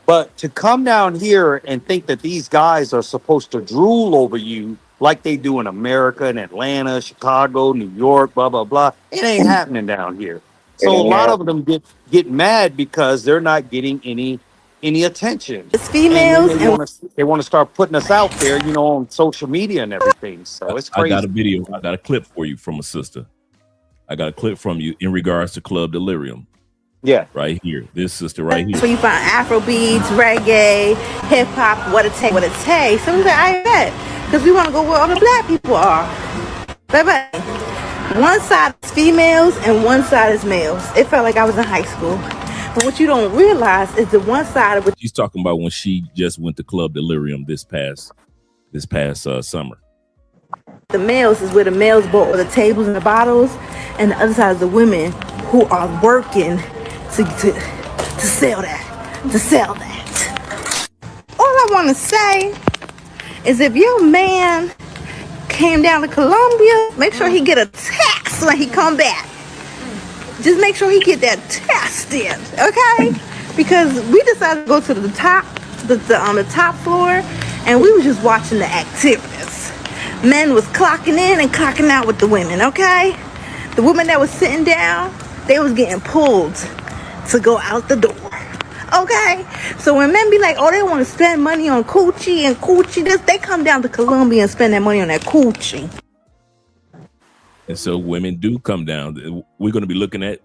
But to come down here and think that these guys are supposed to drool over you like they do in America, in Atlanta, Chicago, New York, blah, blah, blah, it ain't happening down here. It So a ain't lot of happening. them get mad because they're not getting any attention. It's And then females and they want to start putting us out there, you know, on social media and everything. So it's I got a crazy. video. I got a clip for you from a sister. I got a clip from you in regards to Club Delirium. Yeah. Right here. This sister right that's here. where you find Afro beats, reggae, hip hop, what it takes. So we like, I bet, because we want to go where all the black people are. Baby, one side is females and one side is males. It felt like I was in high school. But what you don't realize is the one side of She's talking about when she just went to Club Delirium this past summer. the males is where the males bought the tables and the bottles, and the other side is the women who are working to sell that. want to say is if your man came down to Colombia, make sure he get a test when he come back. Just make sure he get that tested, okay? Because we decided to go to the top, the top floor, and we were just watching the activities. Men was clocking in and clocking out with the women, okay? The women that was sitting down, they was getting pulled to go out the door. Okay, so when men be like, oh, they want to spend money on coochie and coochie this, they come down to Colombia and spend that money on that coochie. And so women do come down. We're going to be looking at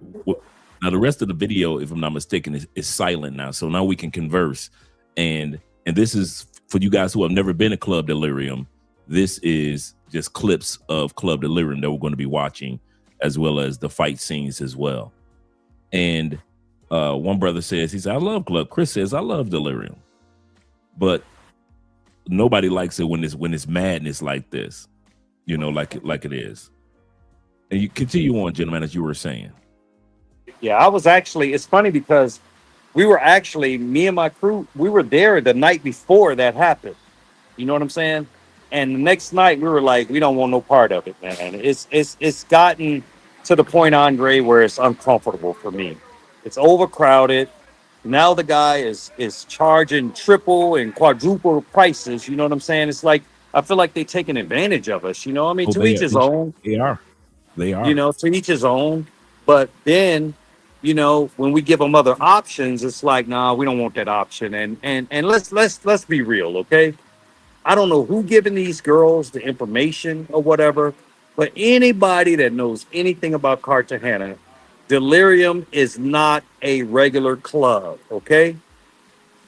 now the rest of the video, if I'm not mistaken, is silent now. So now we can converse. And this is for you guys who have never been to Club Delirium. This is just clips of Club Delirium that we're going to be watching, as well as the fight scenes as well. And one brother says, he said, I love Club. Chris says, I love Delirium. But nobody likes it when it's madness like this, you know, like it is. And you continue on, gentlemen, as you were saying. Yeah, I was actually, it's funny because we were actually, me and my crew, we were there the night before that happened. You know what I'm saying? And the next night we were like, we don't want no part of it, man. It's gotten to the point, Andre, where it's uncomfortable for me. It's overcrowded. Now the guy is charging triple and quadruple prices. You know what I'm saying? It's like, I feel like they're taking advantage of us. You know what I mean? To each his own. They are. You know, to each his own. But then, you know, when we give them other options, it's like, nah, we don't want that option. And let's be real, okay? I don't know who giving these girls the information or whatever, but anybody that knows anything about Cartagena, Delirium is not a regular club, okay?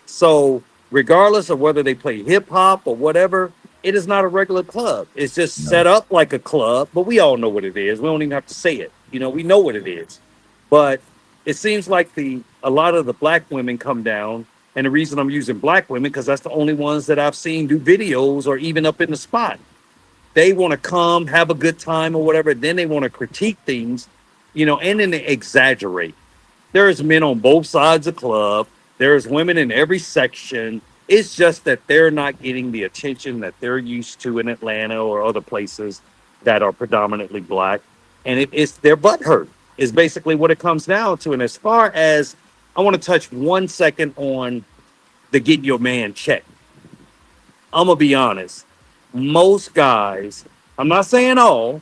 So regardless of whether they play hip hop or whatever, it is not a regular club. It's just set up like a club, but we all know what it is. We don't even have to say it. You know, we know what it is. But it seems like a lot of the black women come down, and the reason I'm using black women, because that's the only ones that I've seen do videos or even up in the spot. They want to come, have a good time or whatever, then they want to critique things, you know, and then they exaggerate. There's men on both sides of the club. There's women in every section. It's just that they're not getting the attention that they're used to in Atlanta or other places that are predominantly black. And it's their butt hurt is basically what it comes down to. And as far as, I want to touch 1 second on the get your man check. I'm going to be honest. Most guys, I'm not saying all,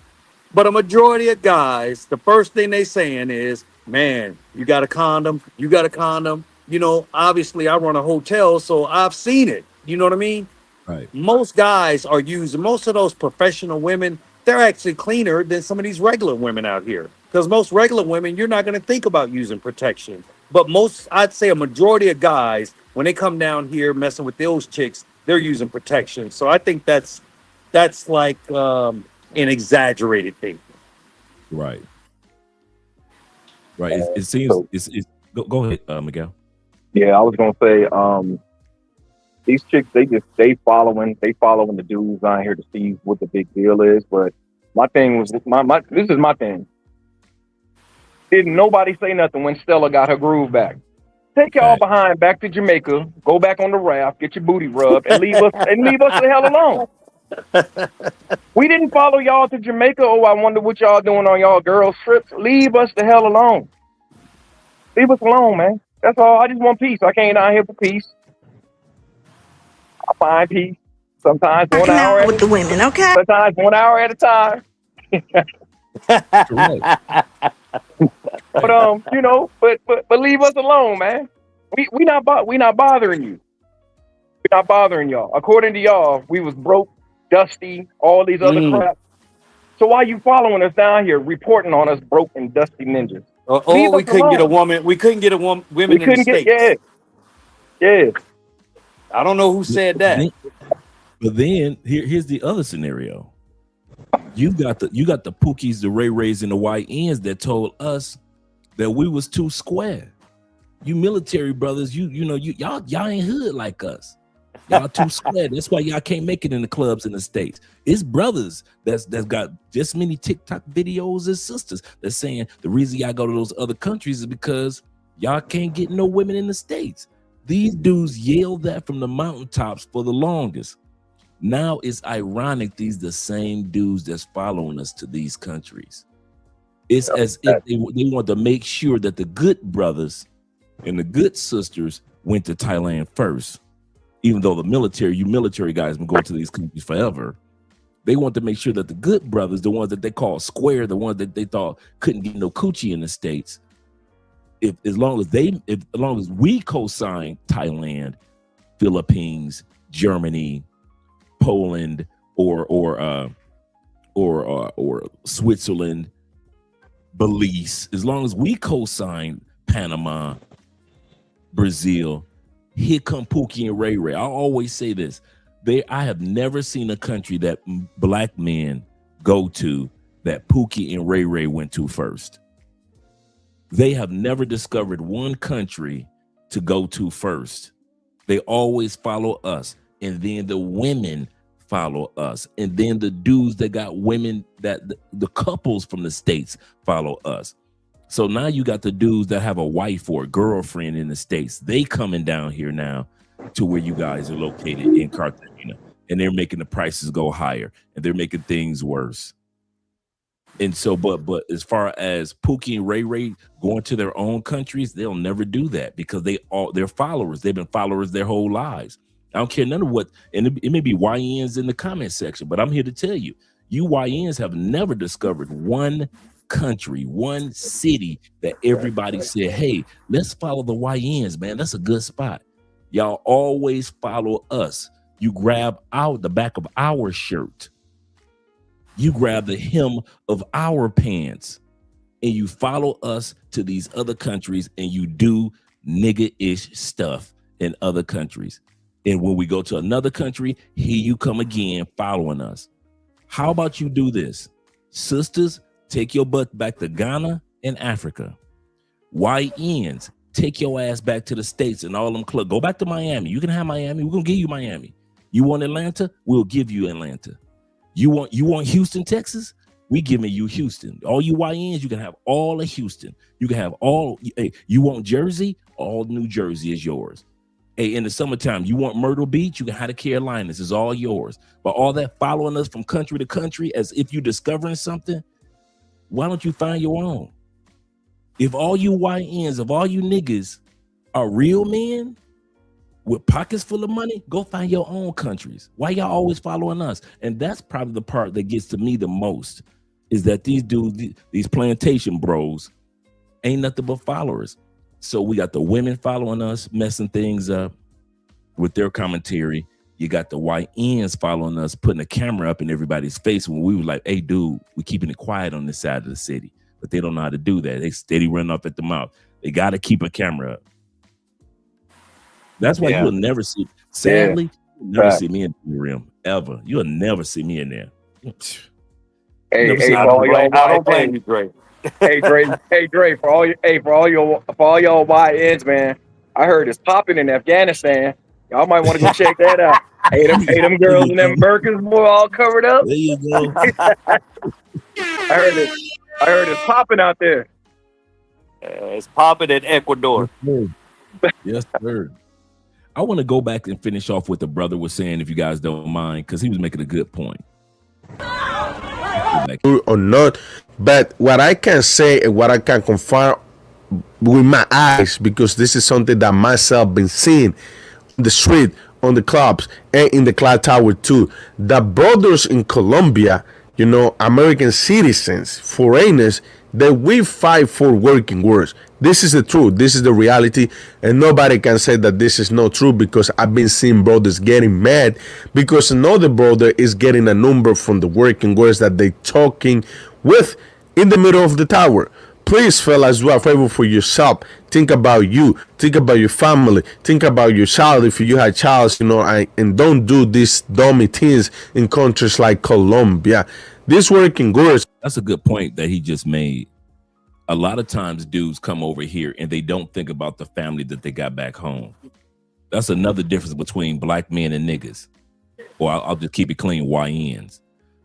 but a majority of guys, the first thing they saying is, man, you got a condom? You got a condom? You know, obviously I run a hotel, so I've seen it. You know what I mean? Right. Most guys are using, most of those professional women, they're actually cleaner than some of these regular women out here. Because most regular women, you're not going to think about using protection. But most, I'd say a majority of guys, when they come down here messing with those chicks, they're using protection. So I think that's like an exaggerated thing. Right. Right. It seems it's go ahead, Miguel. Yeah, I was gonna say, these chicks, they following the dudes on here to see what the big deal is. But my thing was this is my thing. Didn't nobody say nothing when Stella got her groove back? Take y'all behind back to Jamaica, go back on the raft, get your booty rubbed, and leave us the hell alone. We didn't follow y'all to Jamaica. Oh, I wonder what y'all doing on y'all girls' trips. Leave us the hell alone. Leave us alone, man. That's all. I just want peace. I came down here for peace. I find peace. Sometimes 1 hour with the women, okay? Sometimes 1 hour at a time. But you know, but leave us alone, man. We not bothering you. We're not bothering y'all. According to y'all, we was broke, dusty, all these other crap. So why you following us down here, reporting on us broke and dusty ninjas? We couldn't get a woman. We couldn't get a woman. Women in the States. Yeah. I don't know who said that. But then here's the other scenario. You got the Pookies, the Ray Rays, and the YNs that told us that we was too square. You military brothers, y'all ain't hood like us. Y'all too square. That's why y'all can't make it in the clubs in the States. It's brothers that's got just many TikTok videos as sisters that's saying the reason y'all go to those other countries is because y'all can't get no women in the States. These dudes yelled that from the mountaintops for the longest. Now it's ironic these the same dudes that's following us to these countries. It's as if they want to make sure that the good brothers and the good sisters went to Thailand first, even though you military guys been going to these countries forever. They want to make sure that the good brothers, the ones that they call square, the ones that they thought couldn't get no coochie in the States, as long as we co-sign Thailand, Philippines, Germany, Poland, or Switzerland, Belize, as long as we co-sign Panama, Brazil, here come Pookie and Ray Ray. I always say this. I have never seen a country that black men go to that Pookie and Ray Ray went to first. They have never discovered one country to go to first. They always follow us, and then the women follow us, and then the dudes that got women, that the couples from the States follow us. So now you got the dudes that have a wife or a girlfriend in the States. They coming down here now to where you guys are located in Cartagena, and they're making the prices go higher, and they're making things worse. And so, but as far as Pookie and Ray Ray going to their own countries, they'll never do that because they're followers. They've been followers their whole lives. I don't care none of what, and it may be YNs in the comment section, but I'm here to tell you, you YNs have never discovered one country, one city that everybody said, hey, let's follow the YNs, man. That's a good spot. Y'all always follow us. You grab out the back of our shirt. You grab the hem of our pants, and you follow us to these other countries, and you do nigga-ish stuff in other countries. And when we go to another country, here you come again following us. How about you do this? Sisters, take your butt back to Ghana and Africa. YNs, take your ass back to the States and all them clubs. Go back to Miami. You can have Miami. We're going to give you Miami. You want Atlanta? We'll give you Atlanta. You want Houston, Texas? We giving you Houston. All you YNs, you can have all of Houston. You can have all. Hey, you want Jersey? All New Jersey is yours. Hey, in the summertime, you want Myrtle Beach? You can have the Carolinas. It's all yours. But all that following us from country to country as if you're discovering something, why don't you find your own? If all you YNs, if all you niggas are real men with pockets full of money, go find your own countries. Why y'all always following us? And that's probably the part that gets to me the most, is that these dudes, these plantation bros, ain't nothing but followers. So we got the women following us, messing things up with their commentary. You got the YNs following us, putting a camera up in everybody's face when we were like, hey, dude, we keeping it quiet on this side of the city. But they don't know how to do that. They steady running off at the mouth. They got to keep a camera up. That's why you'll never see, sadly, you'll never see me in Delirium, ever. You'll never see me in there. Hey, for all y'all, I don't blame you, Dre. Hey, Dre, for all y'all YNs, man. I heard it's popping in Afghanistan. Y'all might want to go check that out. Hey, them girls in them burkas, boy, all covered up. There you go. I heard it's popping out there. It's popping in Ecuador. Yes, sir. I want to go back and finish off what the brother was saying, if you guys don't mind, because he was making a good point. Or not, but what I can say and what I can confirm with my eyes, because this is something that myself been seeing on the street, on the clubs, and in the cloud tower too. The brothers in Colombia, you know, American citizens, foreigners, that we fight for working words. This is the truth. This is the reality, and nobody can say that this is not true, because I've been seeing brothers getting mad because another brother is getting a number from the working words that they talking with in the middle of the tower. Please, fellas, do a favor for yourself. Think about you. Think about your family. Think about your child if you have child, you know, and don't do these dummy things in countries like Colombia. This working words. That's a good point that he just made. A lot of times dudes come over here and they don't think about the family that they got back home. That's another difference between black men and niggas. Or I'll just keep it clean, YNs.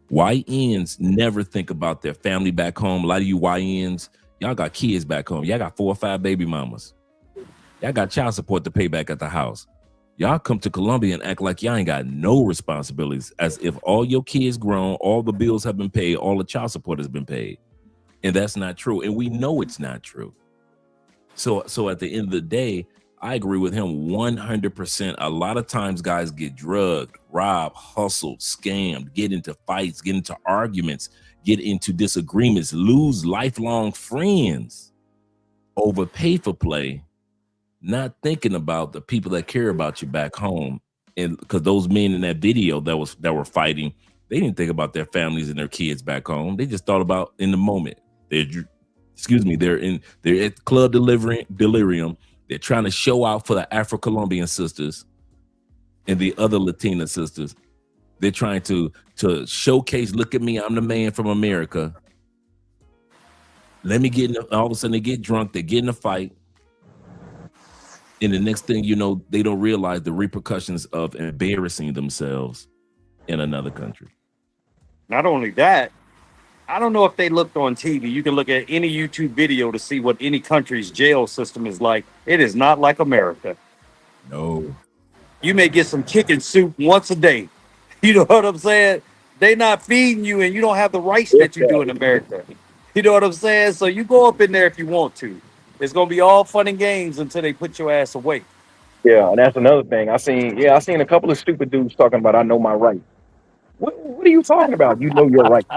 YNs never think about their family back home. A lot of you YNs, y'all got kids back home. Y'all got 4 or 5 baby mamas. Y'all got child support to pay back at the house. Y'all come to Colombia and act like y'all ain't got no responsibilities, as if all your kids grown, all the bills have been paid, all the child support has been paid. And that's not true. And we know it's not true. So at the end of the day, I agree with him 100%. A lot of times guys get drugged, robbed, hustled, scammed, get into fights, get into arguments, get into disagreements, lose lifelong friends over pay for play, not thinking about the people that care about you back home. And because those men in that video that were fighting, they didn't think about their families and their kids back home. They just thought about in the moment. They're at Club Delirium. They're trying to show out for the Afro-Colombian sisters and the other Latina sisters. They're trying to showcase, look at me, I'm the man from America. Let me get in all of a sudden they get drunk, they get in a fight. And the next thing you know, they don't realize the repercussions of embarrassing themselves in another country. Not only that, I don't know if they looked on TV. You can look at any YouTube video to see what any country's jail system is like. It is not like America. No. You may get some chicken soup once a day. You know what I'm saying? They not feeding you and you don't have the rights that you do in America. You know what I'm saying? So you go up in there if you want to. It's going to be all fun and games until they put your ass away. Yeah, and that's another thing. I seen a couple of stupid dudes talking about I know my rights. What are you talking about? You know your rights.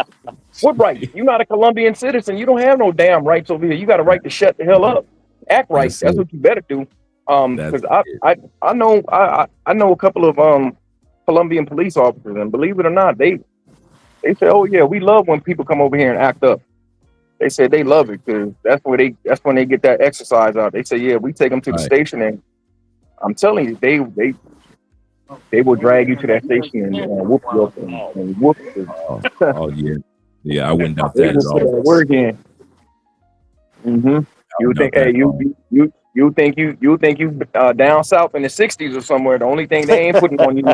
What right? You're not a Colombian citizen. You don't have no damn rights over here. You got a right to shut the hell up. Act right. That's what you better do. Because I know a couple of Colombian police officers, and believe it or not, they say, oh yeah, we love when people come over here and act up. They said they love it because that's when they get that exercise out. They say, yeah, we take them to the station, and I'm telling you, they will drag you to that station and whoop you up and whoop you. Oh yeah, yeah. I wouldn't doubt that at all. Word again. Mm-hmm. You would think, hey, you think you down south in the '60s or somewhere. The only thing they ain't putting on you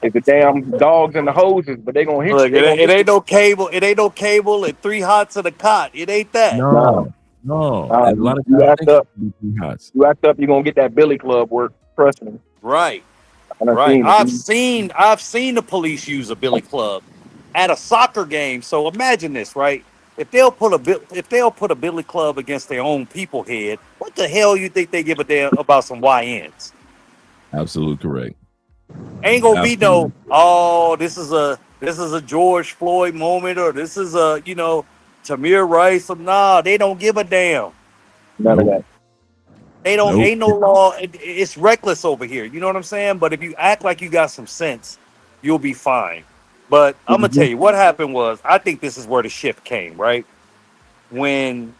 is the damn dogs and the hoses, but they gonna hit Look, you. it ain't no cable. It ain't no cable and 3 hots in a cot. It ain't that. No. A lot of you act up. hots. You act up, you're gonna get that billy club work. Trust me. Right. Right. I've seen the police use a billy club at a soccer game. So imagine this, right? If they'll put a billy club against their own people head, what the hell you think they give a damn about some YNs? Absolutely correct. Ain't gonna be no, oh, this is a George Floyd moment, or this is a, Tamir Rice. Nah, they don't give a damn. None of that. They don't, ain't no law. It's reckless over here. You know what I'm saying? But if you act like you got some sense, you'll be fine. But I'm going to tell you what happened was, I think this is where the shift came, right? When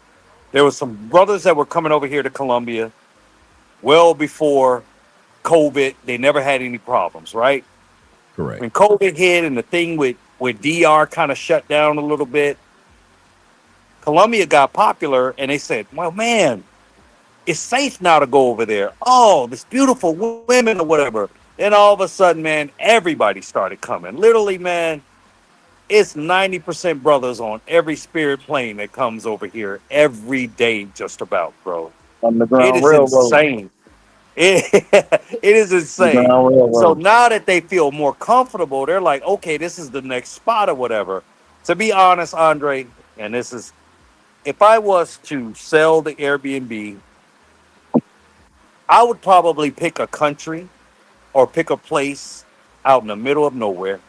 there was some brothers that were coming over here to Colombia well before COVID, they never had any problems, right? Correct. When COVID hit and the thing with DR kind of shut down a little bit, Colombia got popular and they said, well, man, it's safe now to go over there. Oh, this beautiful women or whatever. Then all of a sudden, man, everybody started coming. Literally, man, it's 90% brothers on every Spirit plane that comes over here every day, just about, bro. Underground It is railroad. insane. It is insane. So now that they feel more comfortable, they're like, okay, this is the next spot or whatever. To be honest, Andre, and this is, if I was to sell the Airbnb, I would probably pick a country or pick a place out in the middle of nowhere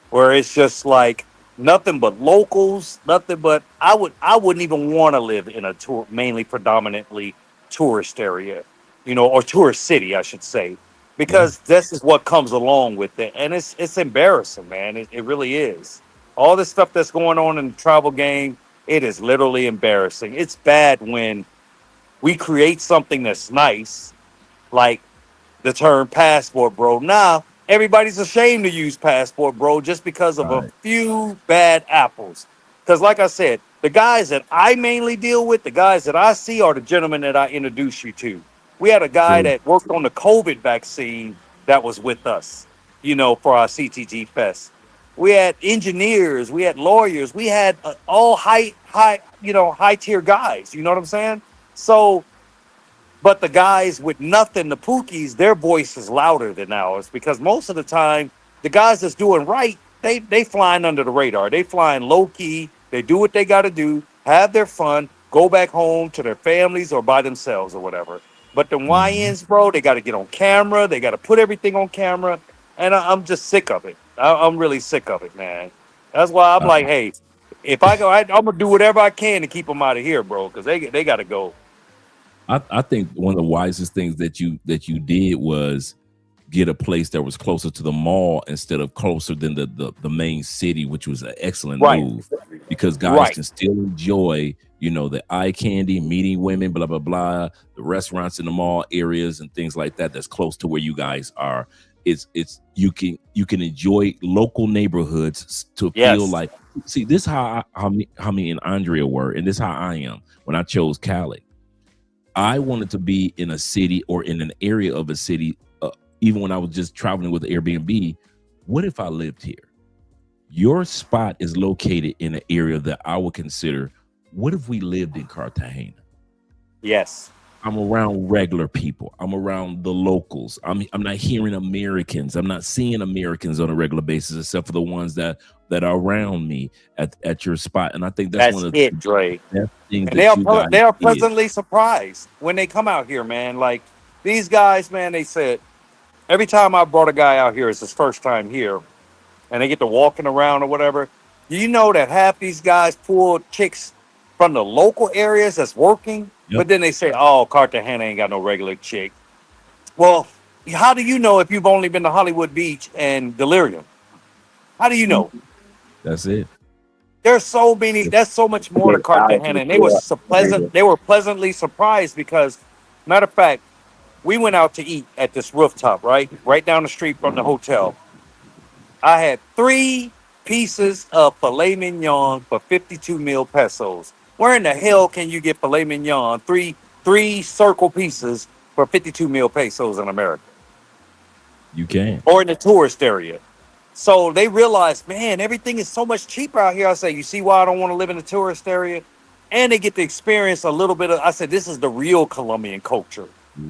where it's just like nothing but locals, nothing but I wouldn't even want to live in a mainly predominantly tourist area, or tourist city, I should say, because this is what comes along with it. And it's embarrassing, man. It really is. All this stuff that's going on in the travel game, it is literally embarrassing. It's bad when we create something that's nice, like the term passport, bro. Now, everybody's ashamed to use passport, bro, just because of a few bad apples. Because like I said, the guys that I mainly deal with, the guys that I see are the gentlemen that I introduced you to. We had a guy that worked on the COVID vaccine that was with us, for our CTG Fest. We had engineers, we had lawyers, we had all high tier guys. You know what I'm saying? So But the guys with nothing, the Pookies, their voice is louder than ours because most of the time, the guys that's doing right, they flying under the radar. They flying low key. They do what they got to do, have their fun, go back home to their families or by themselves or whatever. But the YNs, bro, they got to get on camera. They got to put everything on camera. And I'm just sick of it. I'm really sick of it, man. That's why I'm like, hey, if I go, I'm going to do whatever I can to keep them out of here, bro, because they got to go. I think one of the wisest things that you did was get a place that was closer to the mall instead of closer than the main city, which was an excellent move because guys can still enjoy, the eye candy, meeting women, blah blah blah, the restaurants in the mall areas and things like that. That's close to where you guys are. It's you can enjoy local neighborhoods to feel like. See, this how me and Andrea were, and this how I am when I chose Cali. I wanted to be in a city or in an area of a city, even when I was just traveling with Airbnb. What if I lived here? Your spot is located in an area that I would consider. What if we lived in Cartagena? Yes. I'm around regular people. I'm around the locals. I'm not hearing Americans. I'm not seeing Americans on a regular basis, except for the ones that are around me at your spot. And I think that's one of the Dre. best things And that they are pleasantly surprised when they come out here, man. Like these guys, man, they said every time I brought a guy out here, it's his first time here, and they get to walking around or whatever. Do you know that half these guys pull chicks from the local areas that's working? But then they say, oh, Cartagena ain't got no regular chick. Well, how do you know if you've only been to Hollywood Beach and Delirium? How do you know? That's it. There's so many. That's so much more to Cartagena, and they were pleasantly surprised because, matter of fact, we went out to eat at this rooftop, right down the street from the hotel. I had 3 pieces of filet mignon for 52 mil pesos. Where in the hell can you get filet mignon, three circle pieces for 52 mil pesos in America? You can. Or in the tourist area. So they realized, man, everything is so much cheaper out here. I say, you see why I don't want to live in the tourist area? And they get to experience a little bit of, I said, this is the real Colombian culture.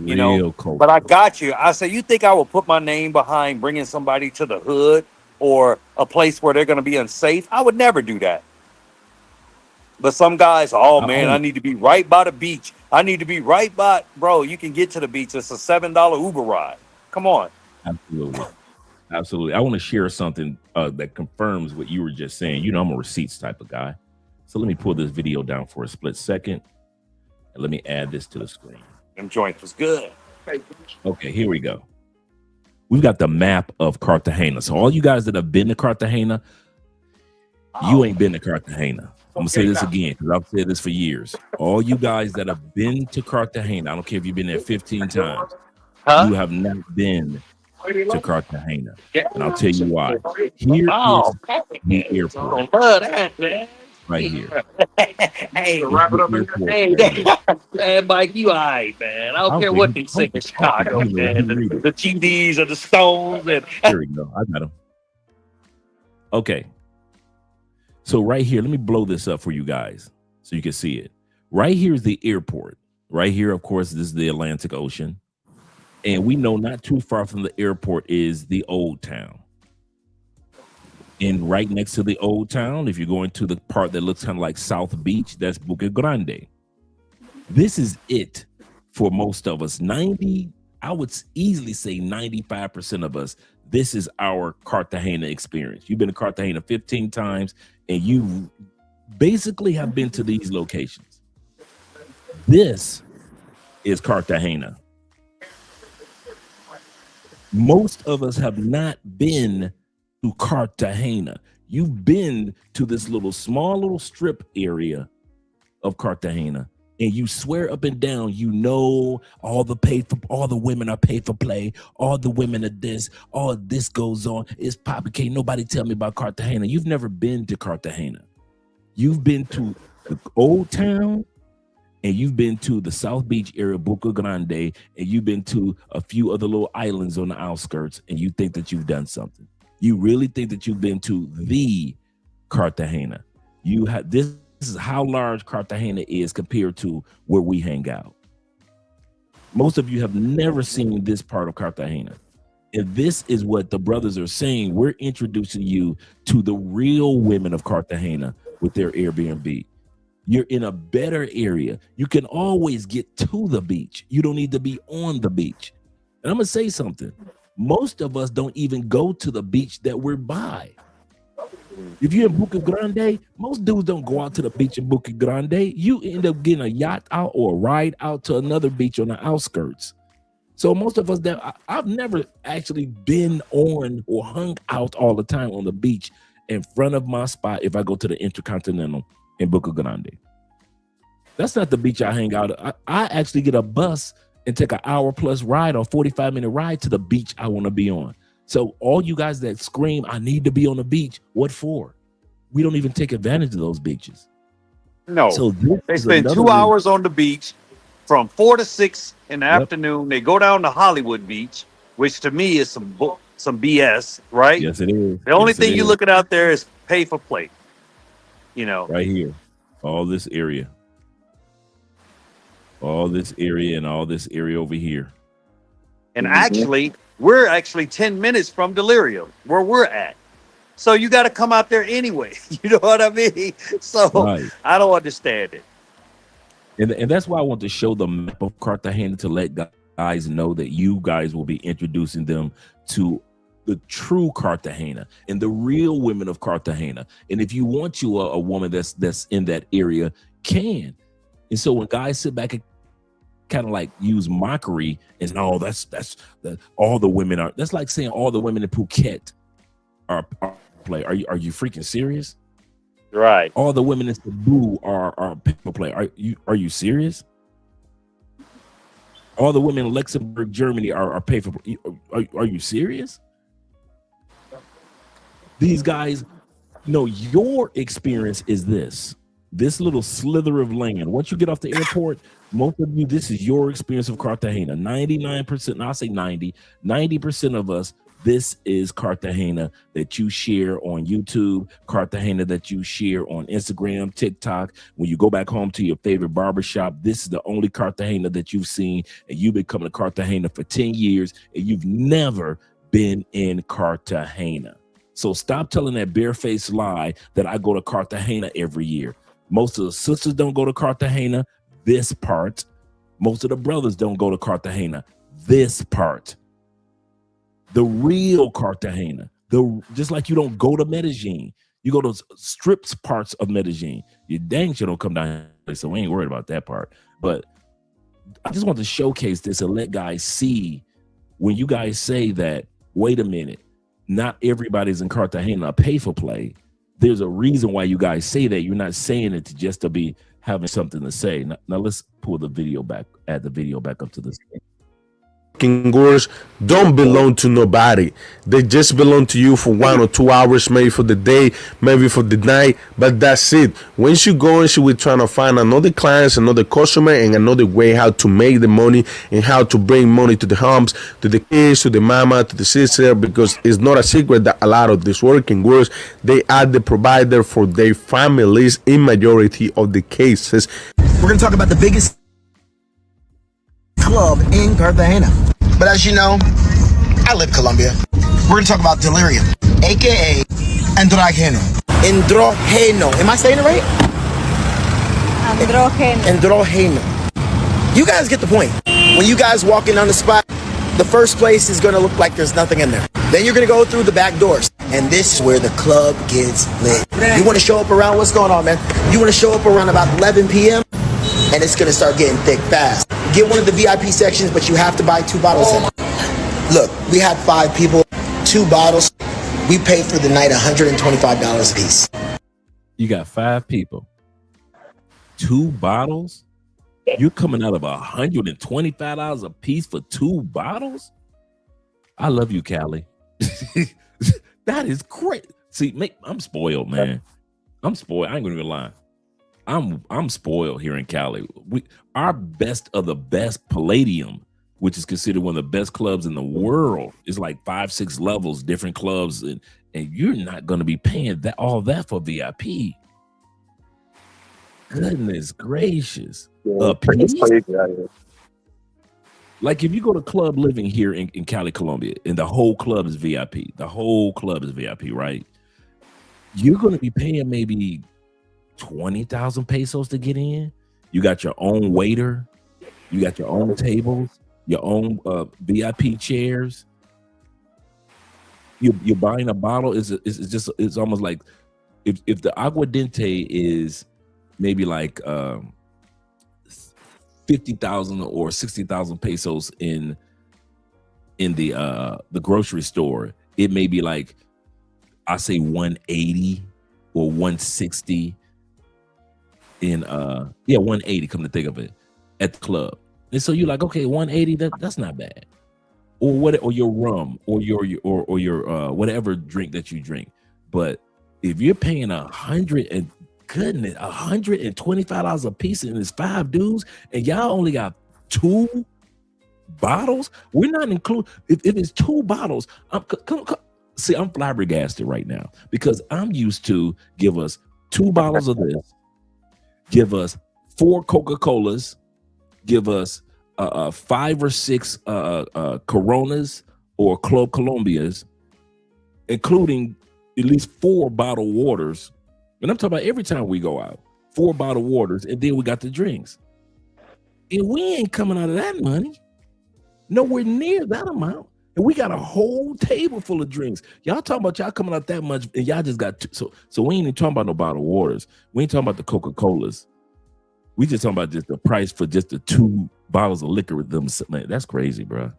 Culture. But I got you. I said, you think I will put my name behind bringing somebody to the hood or a place where they're going to be unsafe? I would never do that. But some guys, oh man, I need to be right by the beach. I need to be right by, bro, you can get to the beach. It's a $7 Uber ride. Come on. Absolutely. I want to share something that confirms what you were just saying. I'm a receipts type of guy. So let me pull this video down for a split second. And let me add this to the screen. Them joints was good. Okay, here we go. We've got the map of Cartagena. So all you guys that have been to Cartagena, you ain't been to Cartagena. I'm gonna say this again because I've said this for years. All you guys that have been to Cartagena, I don't care if you've been there 15 times, you have not been to Cartagena. And I'll tell you why. Here is the airport. Right here. Hey, wrap it up in hey, Mike, you all right, man. I don't care what they say in Chicago, man. The TDs or the Stones. And here we go. I got them. Okay. So right here, let me blow this up for you guys so you can see it. Right here is the airport. Right here, of course, this is the Atlantic Ocean. And we know not too far from the airport is the Old Town. And right next to the Old Town, if you're going to the part that looks kind of like South Beach, that's Boca Grande. This is it for most of us. I would easily say 95% of us, this is our Cartagena experience. You've been to Cartagena 15 times, and you basically have been to these locations. This is Cartagena. Most of us have not been to Cartagena. You've been to this small little strip area of Cartagena, and you swear up and down, all the women are paid for play, all the women are this, all this goes on. It's poppy. Can't nobody tell me about Cartagena. You've never been to Cartagena. You've been to the Old Town, and you've been to the South Beach area, Boca Grande, and you've been to a few other little islands on the outskirts, and you think that you've done something. You really think that you've been to the Cartagena. This is how large Cartagena is compared to where we hang out. Most of you have never seen this part of Cartagena. And this is what the brothers are saying. We're introducing you to the real women of Cartagena with their Airbnb. You're in a better area. You can always get to the beach. You don't need to be on the beach. And I'm going to say something. Most of us don't even go to the beach that we're by. If you're in Buca Grande, most dudes don't go out to the beach in Buca Grande. You end up getting a yacht out or a ride out to another beach on the outskirts. So most of us that I've never actually been on or hung out all the time on the beach in front of my spot if I go to the Intercontinental in Buca Grande. That's not the beach I hang out at. I actually get a bus and take an hour plus ride or 45-minute ride to the beach I want to be on. So all you guys that scream, I need to be on the beach, what for? We don't even take advantage of those beaches. No, so they spend 2 hours on the beach from 4 to 6 in the afternoon. They go down to Hollywood Beach, which to me is some BS, right? Yes, it is. The only thing you're looking out there is pay for play. You know, right here, all this area and all this area over here. And actually, we're actually 10 minutes from Delirium, where we're at. So you got to come out there anyway. You know what I mean? So Right. I don't understand it. And that's why I want to show the map of Cartagena to let guys know that you guys will be introducing them to the true Cartagena and the real women of Cartagena. And if you want you a woman that's in that area, can. And so when guys sit back and kind of like use mockery and that's all the women are, that's like saying all the women in Phuket are play. Are you freaking serious? Right. All the women in Cebu are people play. Are you serious? All the women in Luxembourg, Germany are paid for. Are you serious? These guys, no, your experience is this little slither of land. Once you get off the airport, most of you, this is your experience of Cartagena. 99%, I'll say 90% of us, this is Cartagena that you share on YouTube, Cartagena that you share on Instagram, TikTok. When you go back home to your favorite barbershop, this is the only Cartagena that you've seen, and you've been coming to Cartagena for 10 years, and you've never been in Cartagena. So stop telling that barefaced lie that I go to Cartagena every year. Most of the sisters don't go to Cartagena, this part. Most of the brothers don't go to Cartagena, this part. The real Cartagena, just like you don't go to Medellin, you go to strips parts of Medellin. You dang sure don't come down here, so we ain't worried about that part. But I just want to showcase this and let guys see when you guys say that, wait a minute, not everybody's in Cartagena pay for play. There's a reason why you guys say that. You're not saying it just to be having something to say. Now let's pull the video back, add the video back up to this. Gurus don't belong to nobody. They just belong to you for 1 or 2 hours, maybe for the day, maybe for the night, but that's it. Once you go and we're trying to find another clients, another customer, and another way how to make the money and how to bring money to the homes, to the kids, to the mama, to the sister, because it's not a secret that a lot of these working gurus, they are the provider for their families in majority of the cases. We're going to talk about the biggest club in Cartagena. But as you know, I live Colombia. We're going to talk about Delirium, aka Androgeno. Androgeno. Am I saying it right? Androgeno. You guys get the point. When you guys walk in on the spot, the first place is going to look like there's nothing in there. Then you're going to go through the back doors. And this is where the club gets lit. You want to show up around, what's going on, man? You want to show up around about 11 p.m. and it's going to start getting thick fast. Get one of the VIP sections, but you have to buy 2 bottles in. Look, we had 5 people, 2 bottles. We paid for the night $125 a piece. You got 5 people, 2 bottles. You're coming out of $125 a piece for 2 bottles. I love you, Cali. That is great. See, I'm spoiled, man. I'm spoiled. I ain't gonna even lie. I'm spoiled here in Cali. Our best of the best Palladium, which is considered one of the best clubs in the world, is like 5-6 levels, different clubs, and you're not going to be paying all that for VIP. Goodness gracious. Like if you go to Club Living here in Cali, Colombia, and the whole club is VIP, right? You're going to be paying maybe 20,000 pesos to get in. You got your own waiter, you got your own tables, your own VIP chairs. You're buying a bottle. It's almost like if the aguardiente is maybe like 50,000 or 60,000 pesos in the grocery store, it may be like, I say 180 or 160 in 180, come to think of it, at the club. And so you're like, okay, 180, that's not bad. Or your rum or your whatever drink that you drink. But if you're paying $125 a piece and it's 5 dudes and y'all only got 2 bottles, we're not including, if it's 2 bottles, see, I'm flabbergasted right now because I'm used to give us 2 bottles of this, give us 4 Coca-Colas, give us 5 or 6 Coronas or Club Colombias, including at least 4 bottled waters. And I'm talking about every time we go out, 4 bottled waters, and then we got the drinks. And we ain't coming out of that money. Nowhere near that amount. And we got a whole table full of drinks. Y'all talking about y'all coming out that much, and y'all just got so we ain't even talking about no bottled waters. We ain't talking about the Coca-Colas. We just talking about just the price for just the 2 bottles of liquor with them. Man, that's crazy, bro.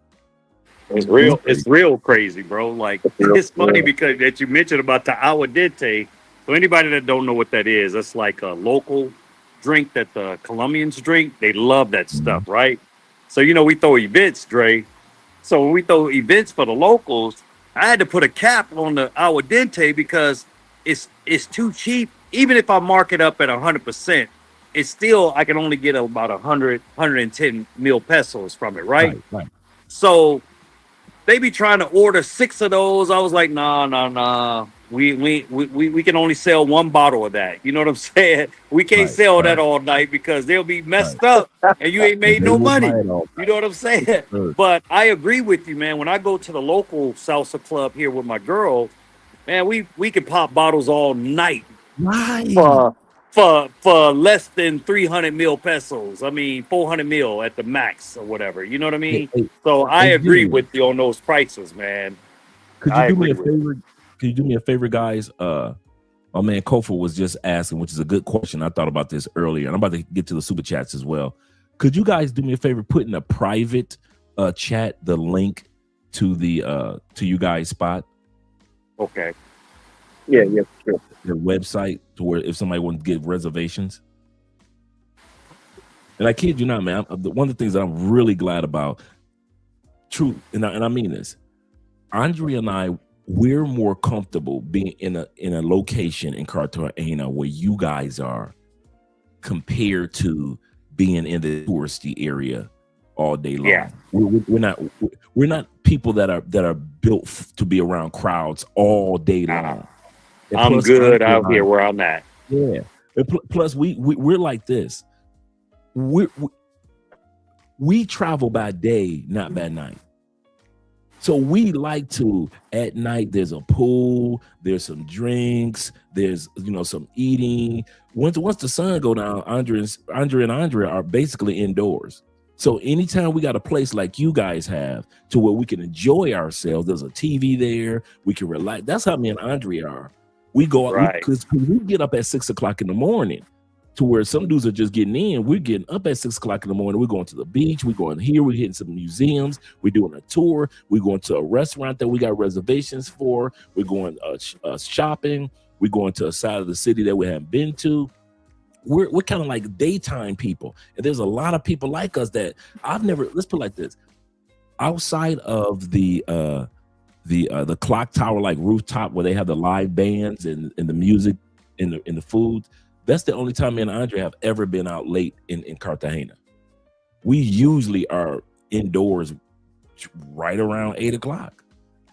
It's real crazy, bro. Like, it's funny because that you mentioned about the aguardiente. So anybody that don't know what that is, that's like a local drink that the Colombians drink. They love that stuff, right? So, we throw events, Dre. So when we throw events for the locals, I had to put a cap on the aguardiente because it's too cheap. Even if I mark it up at 100%, it's still, I can only get about 110 mil pesos from it, right? Right. So they be trying to order 6 of those. I was like, nah. We can only sell 1 bottle of that. You know what I'm saying? We can't sell that all night because they'll be messed up and you ain't made no money. You know what I'm saying? But I agree with you, man. When I go to the local salsa club here with my girl, man, we can pop bottles all night. Right. For less than 300 mil pesos. I mean, 400 mil at the max or whatever. You know what I mean? So I agree with you on those prices, man. Could you do me a favor? Could you do me a favor, guys? My man Kofa was just asking, which is a good question. I thought about this earlier, and I'm about to get to the super chats as well. Could you guys do me a favor, put in a private chat the link to the to you guys spot? Okay. Yeah, sure. The website to where if somebody wants to get reservations. And I kid you not, man. One of the things that I'm really glad about, true, and I mean this, Andre and I, we're more comfortable being in a location in Cartagena where you guys are compared to being in the touristy area all day long. Yeah. We're not people that are built to be around crowds all day long. I'm good out here where I'm at. Yeah. And plus, we're like this. We travel by day, not by night. So we like to, at night, there's a pool, there's some drinks, there's some eating. Once the sun go down, Andre and Andre are basically indoors. So anytime we got a place like you guys have to where we can enjoy ourselves, there's a TV there, we can relax. That's how me and Andre are. We go out because we get up at 6 o'clock in the morning to where some dudes are just getting in. We're getting up at 6 o'clock in the morning. We're going to the beach. We're going here. We're hitting some museums. We're doing a tour. We're going to a restaurant that we got reservations for. We're going shopping. We're going to a side of the city that we haven't been to. We're kind of like daytime people. And there's a lot of people like us that let's put it like this. Outside of the clock tower, like rooftop where they have the live bands and the music and the food, that's the only time me and Andre have ever been out late in Cartagena. We usually are indoors right around 8 o'clock.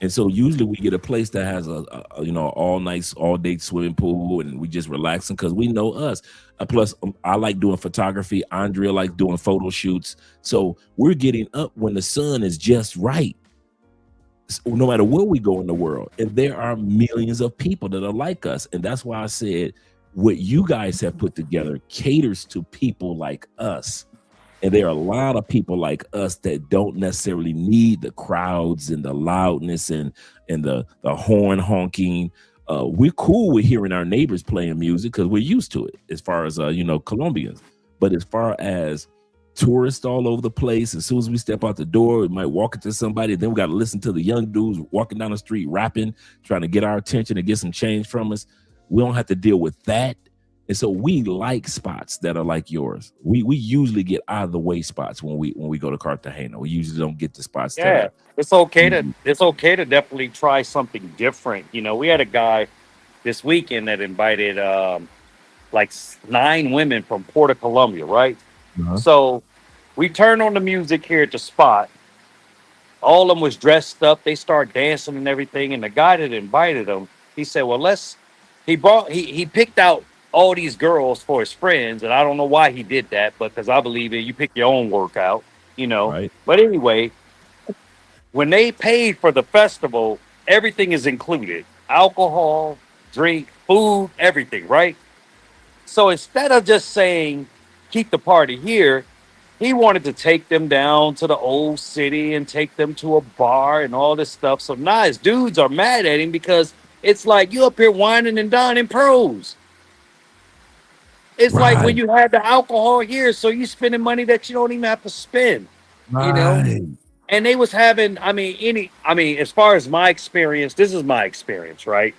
And so usually we get a place that has a all nice, all day swimming pool, and we just relaxing because we know us. Plus, I like doing photography. Andrea like doing photo shoots. So we're getting up when the sun is just right. So no matter where we go in the world, and there are millions of people that are like us, and that's why I said what you guys have put together caters to people like us. And there are a lot of people like us that don't necessarily need the crowds and the loudness and the horn honking. We're cool with hearing our neighbors playing music because we're used to it as far as Colombians. But as far as tourists all over the place, as soon as we step out the door, we might walk into somebody, then we got to listen to the young dudes walking down the street rapping, trying to get our attention and get some change from us. We don't have to deal with that. And so we like spots that are like yours. We usually get out of the way spots when we go to Cartagena. We usually don't get the spots. Yeah, it's okay to definitely try something different. We had a guy this weekend that invited like 9 women from Port of Columbia, right? So we turned on the music here at the spot. All of them was dressed up. They start dancing and everything. And the guy that invited them, he said, well, he picked out all these girls for his friends. And I don't know why he did that, but because I believe you pick your own workout, Right. But anyway, when they paid for the festival, everything is included. Alcohol, drink, food, everything, right? So instead of just saying, keep the party here, he wanted to take them down to the old city and take them to a bar and all this stuff. So now his dudes are mad at him because it's like you up here whining and dining pros. It's like when you had the alcohol here, so you spending money that you don't even have to spend, And they was having, as far as my experience, this is my experience, right?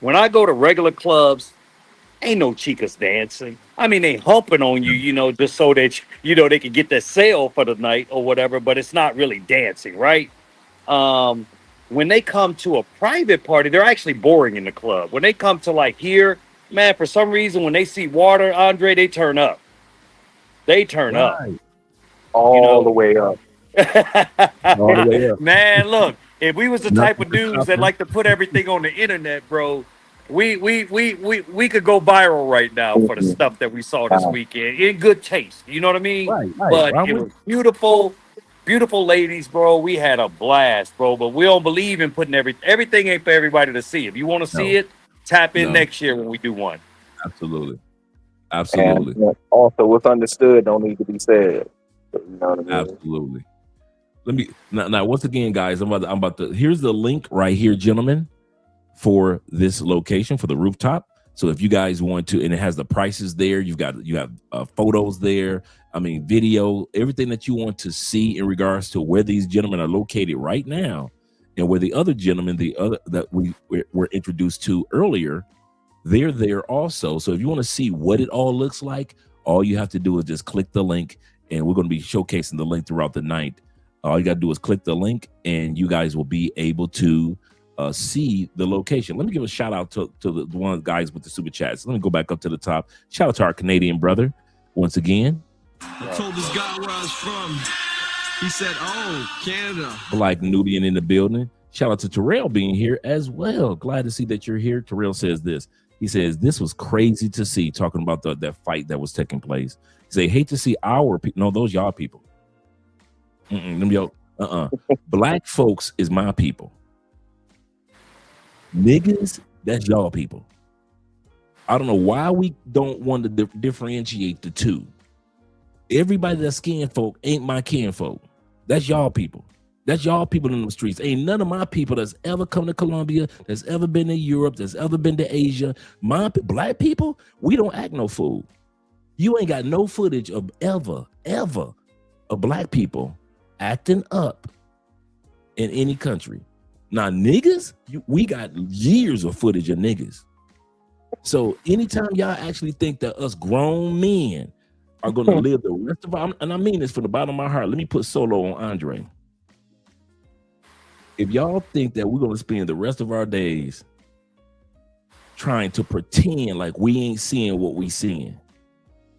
When I go to regular clubs, ain't no chicas dancing. They humping on you, just so that, they can get that sale for the night or whatever, but it's not really dancing, right? When they come to a private party, they're actually boring in the club. When they come to like here, man, for some reason, when they see water, Andre, they turn up. They turn up. All the way up. All the way up. Man, look, if we was the type of dudes that like to put everything on the internet, bro, we could go viral right now for the stuff that we saw this weekend in good taste. You know what I mean? Right. But it was beautiful ladies, bro. We had a blast, bro. But we don't believe in putting everything ain't for everybody to see. If you want to see it, tap in next year when we do one. Absolutely. And also, what's understood don't need to be said. You know what I mean? Absolutely. Let me now once again, guys, I'm about to here's the link right here, gentlemen, for this location for the rooftop. So if you guys want to, and it has the prices there, you have photos there. Video, everything that you want to see in regards to where these gentlemen are located right now, and where the other gentlemen, that we were introduced to earlier, they're there also. So if you want to see what it all looks like, all you have to do is just click the link, and we're going to be showcasing the link throughout the night. All you got to do is click the link, and you guys will be able to see the location. Let me give a shout out to the one of the guys with the super chats. Let me go back up to the top. Shout out to our Canadian brother once again. I told this guy where I was from. He said, "Oh, Canada." Black Nubian in the building. Shout out to Terrell being here as well. Glad to see that you're here. Terrell says this. He says, this was crazy to see, talking about that fight that was taking place. He said, hate to see our people. No, those y'all people. Black folks is my people. Niggas, that's y'all people. I don't know why we don't want to differentiate the two. Everybody that's kinfolk ain't my kinfolk. That's y'all people. That's y'all people in the streets. Ain't none of my people that's ever come to Colombia, that's ever been to Europe, that's ever been to Asia. My black people, we don't act no fool. You ain't got no footage of ever of black people acting up in any country. Now niggas, we got years of footage of niggas. So anytime y'all actually think that us grown men are going to live the rest of our, and I mean this from the bottom of my heart, let me put solo on Andre. If y'all think that we're going to spend the rest of our days trying to pretend like we ain't seeing what we seeing,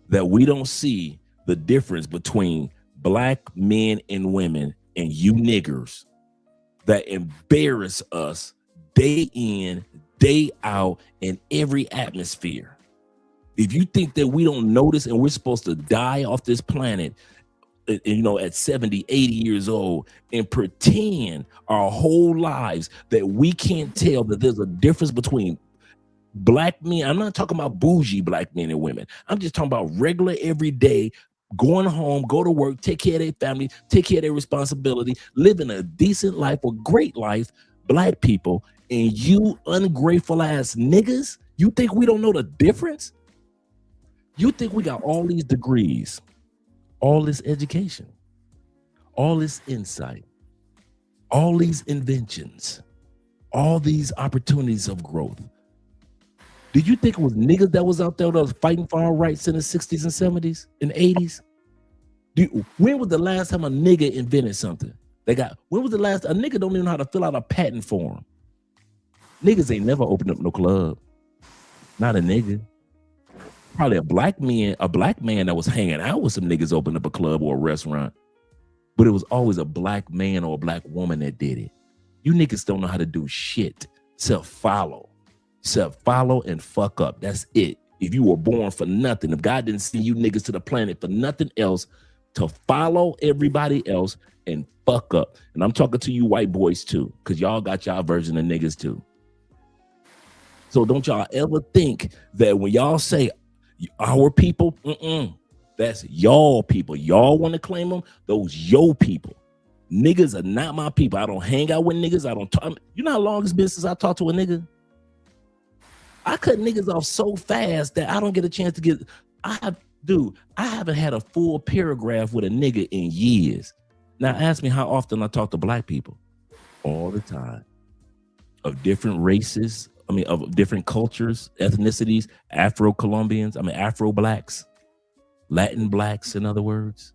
that we don't see the difference between black men and women and you niggers, that embarrass us day in, day out, in every atmosphere. If you think that we don't notice and we're supposed to die off this planet, you know, at 70, 80 years old and pretend our whole lives that we can't tell that there's a difference between black men. I'm not talking about bougie black men and women. I'm just talking about regular, everyday, going home, go to work, take care of their family, take care of their responsibility, living a decent life, a great life, black people. And you ungrateful ass niggas, you think we don't know the difference? You think we got all these degrees, all this education, all this insight, all these inventions, all these opportunities of growth. Did you think it was niggas that was out there that was fighting for our rights in the 60s and 70s and 80s? When was the last time a nigga invented something? When was the last, a nigga don't even know how to fill out a patent form. Niggas ain't never opened up no club. Not a nigga. Probably a black man that was hanging out with some niggas opened up a club or a restaurant. But it was always a black man or a black woman that did it. You niggas don't know how to do shit. Self-follow and fuck up. That's it. If you were born for nothing, if God didn't send you niggas to the planet for nothing else, to follow everybody else and fuck up. And I'm talking to you white boys too, because y'all got y'all version of niggas too. So don't y'all ever think that when y'all say our people, that's y'all people. Y'all want to claim them? Those yo people. Niggas are not my people. I don't hang out with niggas. I don't talk. You know how long it's been since I talked to a nigga? I cut niggas off so fast that I don't get a chance to get. I haven't had a full paragraph with a nigga in years. Now ask me how often I talk to black people. All the time. Of different races. Of different cultures, ethnicities, Afro-Colombians, Afro-Blacks, Latin blacks, in other words.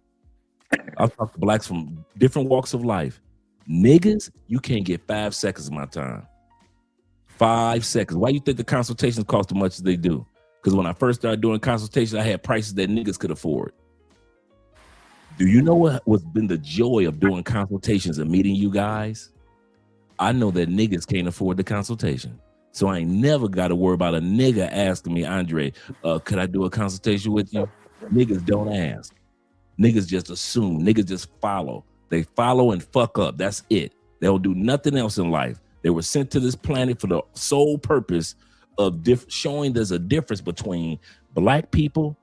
I've talked to blacks from different walks of life. Niggas, you can't get 5 seconds of my time. 5 seconds. Why you think the consultations cost as much as they do? Because when I first started doing consultations, I had prices that niggas could afford. Do you know what's been the joy of doing consultations and meeting you guys? I know that niggas can't afford the consultation. So I ain't never got to worry about a nigga asking me, Andre, could I do a consultation with you? Niggas don't ask. Niggas just assume. Niggas just follow. They follow and fuck up. That's it. They'll do nothing else in life. They were sent to this planet for the sole purpose of showing there's a difference between black people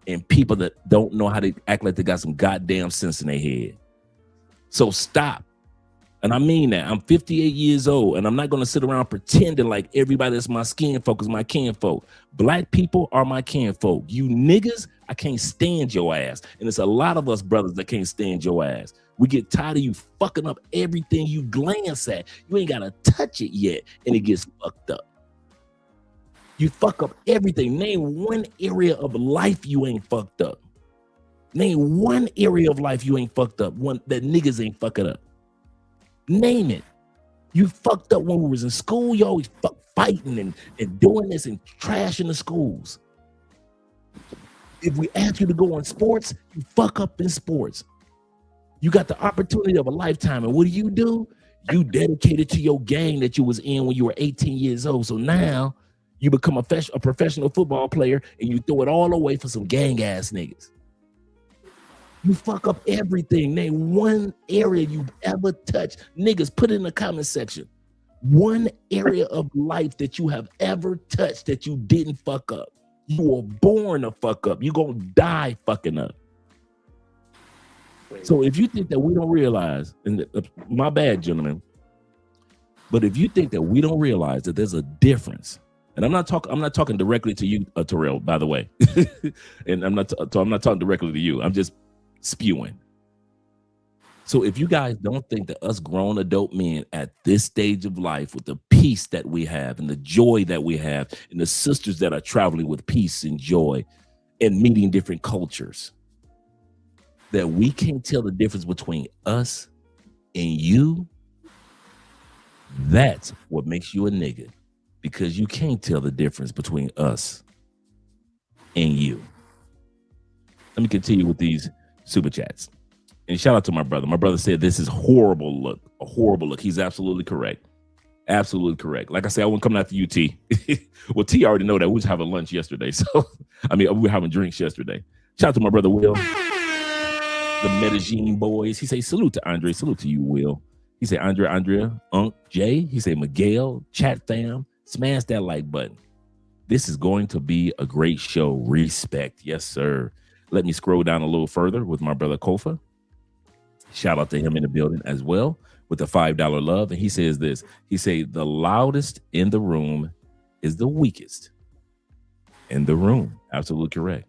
and people that don't know how to act like they got some goddamn sense in their head. So stop. And I mean that. I'm 58 years old, and I'm not going to sit around pretending like everybody that's my skin folk is my kin folk. Black people are my kin folk. You niggas, I can't stand your ass. And it's a lot of us brothers that can't stand your ass. We get tired of you fucking up everything you glance at. You ain't got to touch it yet, and it gets fucked up. You fuck up everything. Name one area of life you ain't fucked up. Name one area of life you ain't fucked up. One that niggas ain't fucking up. Name it. You fucked up when we was in school. You always fighting and doing this and trashing the schools. If we ask you to go on sports, you fuck up in sports. You got the opportunity of a lifetime, and what do? You dedicated to your gang that you was in when you were 18 years old. So now you become a professional football player, and you throw it all away for some gang ass niggas. You fuck up everything. Name one area you've ever touched. Niggas, put it in the comment section. One area of life that you have ever touched that you didn't fuck up. You were born to fuck up. You're going to die fucking up. So if you think that we don't realize, and my bad, gentlemen, but if you think that we don't realize that there's a difference, and I'm not talking directly to you, Terrell, by the way, and I'm not talking directly to you. I'm just spewing. So if you guys don't think that us grown adult men at this stage of life, with the peace that we have and the joy that we have and the sisters that are traveling with peace and joy and meeting different cultures, that we can't tell the difference between us and you, that's what makes you a nigga, because you can't tell the difference between us and you. Let me continue with these super chats. And shout out to my brother. My brother said this is horrible look, a horrible look. He's absolutely correct. Absolutely correct. Like I said, I wasn't coming after you, T. Well, T already know that. We was having lunch yesterday. So, I mean, we were having drinks yesterday. Shout out to my brother, Will. The Medellin boys. He say, salute to Andre. Salute to you, Will. He say, Andrea, Unc, Jay. He say, Miguel, chat fam. Smash that like button. This is going to be a great show. Respect. Yes, sir. Let me scroll down a little further with my brother Kofa. Shout out to him in the building as well with the $5 love. And he says this. He say, the loudest in the room is the weakest in the room. Absolutely correct.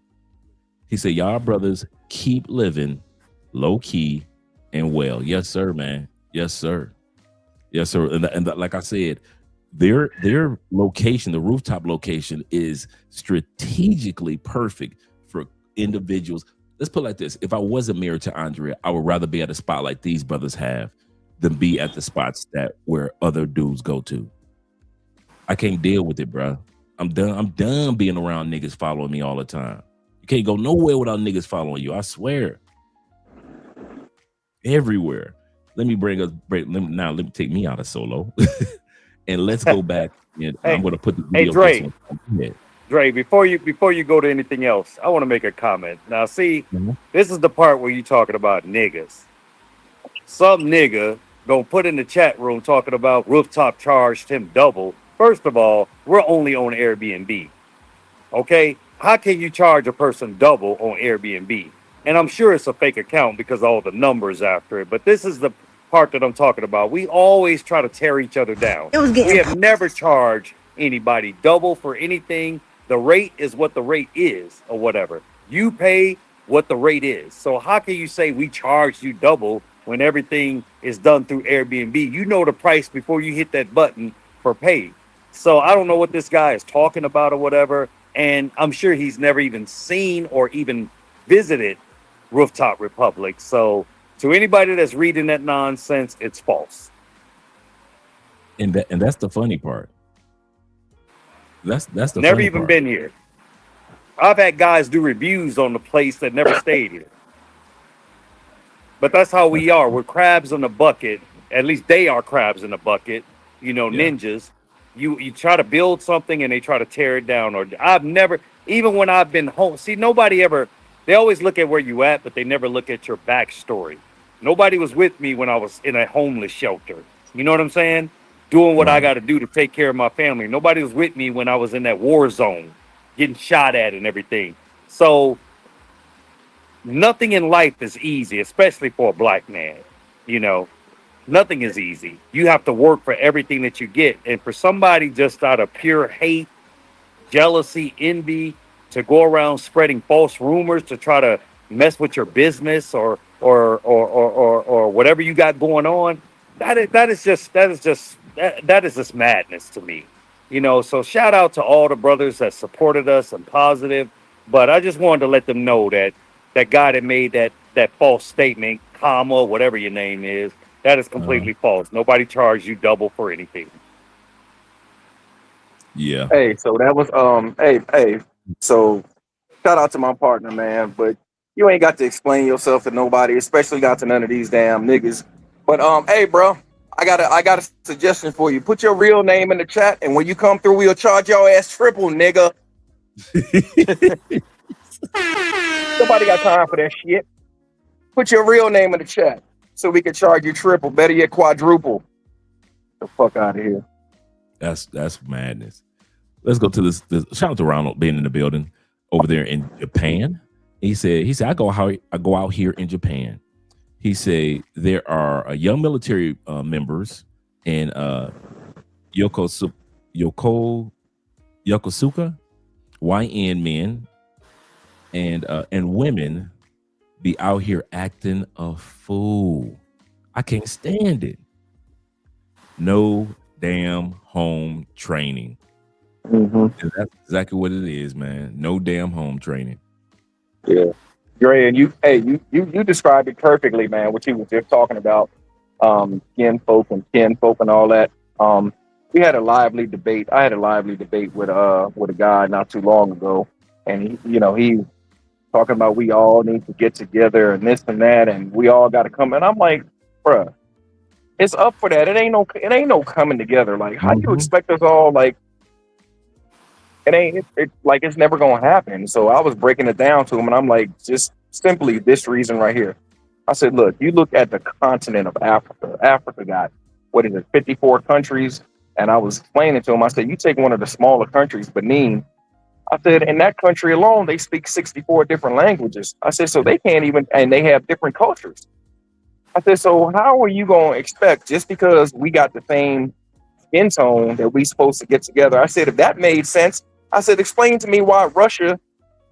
He said, y'all brothers keep living low key and well. Yes, sir, man. Yes, sir. Yes, sir. And like I said, their location, the rooftop location, is strategically perfect for individuals. Let's put it like this. If I wasn't married to Andrea, I would rather be at a spot like these brothers have than be at the spots that where other dudes go to. I can't deal with it, bro. I'm done being around niggas following me all the time. You can't go nowhere without niggas following you. I swear. Everywhere. Let me let me take me out of solo. And let's go back. And I'm going to put the video. Hey, Dre. Dre, before you go to anything else, I want to make a comment. Now, see, this is the part where you're talking about niggas. Some nigga gonna put in the chat room talking about rooftop charged him double. First of all, we're only on Airbnb. Okay? How can you charge a person double on Airbnb? And I'm sure it's a fake account because all the numbers after it. But this is the part that I'm talking about. We always try to tear each other down. We have never charged anybody double for anything. The rate is what the rate is or whatever. You pay what the rate is. So how can you say we charged you double when everything is done through Airbnb? You know the price before you hit that button for pay. So I don't know what this guy is talking about or whatever. And I'm sure he's never even seen or even visited Rooftop Republic. So to anybody that's reading that nonsense, it's false. And that's the funny part. That's the never funny even part. Been here. I've had guys do reviews on the place that never stayed here. But that's how we are. We're crabs in a bucket. At least they are crabs in a bucket. You know, ninjas. You try to build something and they try to tear it down. Or I've never, even when I've been home. See, nobody ever. They always look at where you at, but they never look at your backstory. Nobody was with me when I was in a homeless shelter. You know what I'm saying? Doing what I got to do to take care of my family. Nobody was with me when I was in that war zone, getting shot at and everything. So nothing in life is easy, especially for a black man. You know, nothing is easy. You have to work for everything that you get. And for somebody just out of pure hate, jealousy, envy, to go around spreading false rumors to try to mess with your business or whatever you got going on, that is just madness to me. You know, so shout out to all the brothers that supported us and positive. But I just wanted to let them know that that guy that made that false statement, comma, whatever your name is, that is completely false. Nobody charged you double for anything. Yeah. Hey, so that was hey. So shout out to my partner, man. But you ain't got to explain yourself to nobody, especially not to none of these damn niggas. But hey, bro, I got a suggestion for you. Put your real name in the chat, and when you come through, we'll charge your ass triple, nigga. Nobody got time for that shit. Put your real name in the chat so we can charge you triple, better yet quadruple. The fuck out of here. That's madness. Let's go to this. Shout out to Ronald being in the building over there in Japan. He said I go out here in Japan. He said there are young military members in Yokosuka, YN men and women be out here acting a fool. I can't stand it. No damn home training. And that's exactly what it is, man. No damn home training. Yeah. Dre, and you described it perfectly, man, what you was just talking about. Kinfolk and all that. We had a lively debate. I had a lively debate with a guy not too long ago. And he talking about we all need to get together and this and that, and we all got to come. And I'm like, bruh, it's up for that. It ain't no coming together. Like, how do you expect us all, like, like it's never gonna happen. So I was breaking it down to him, and I'm like, just simply this reason right here. I said, look, you look at the continent of Africa. Africa got, what is it, 54 countries? And I was explaining to him, I said, you take one of the smaller countries, Benin. I said, in that country alone, they speak 64 different languages. I said, so they can't even, and they have different cultures. I said, so how are you going to expect, just because we got the same skin tone, that we supposed to get together? I said, if that made sense, I said, explain to me why Russia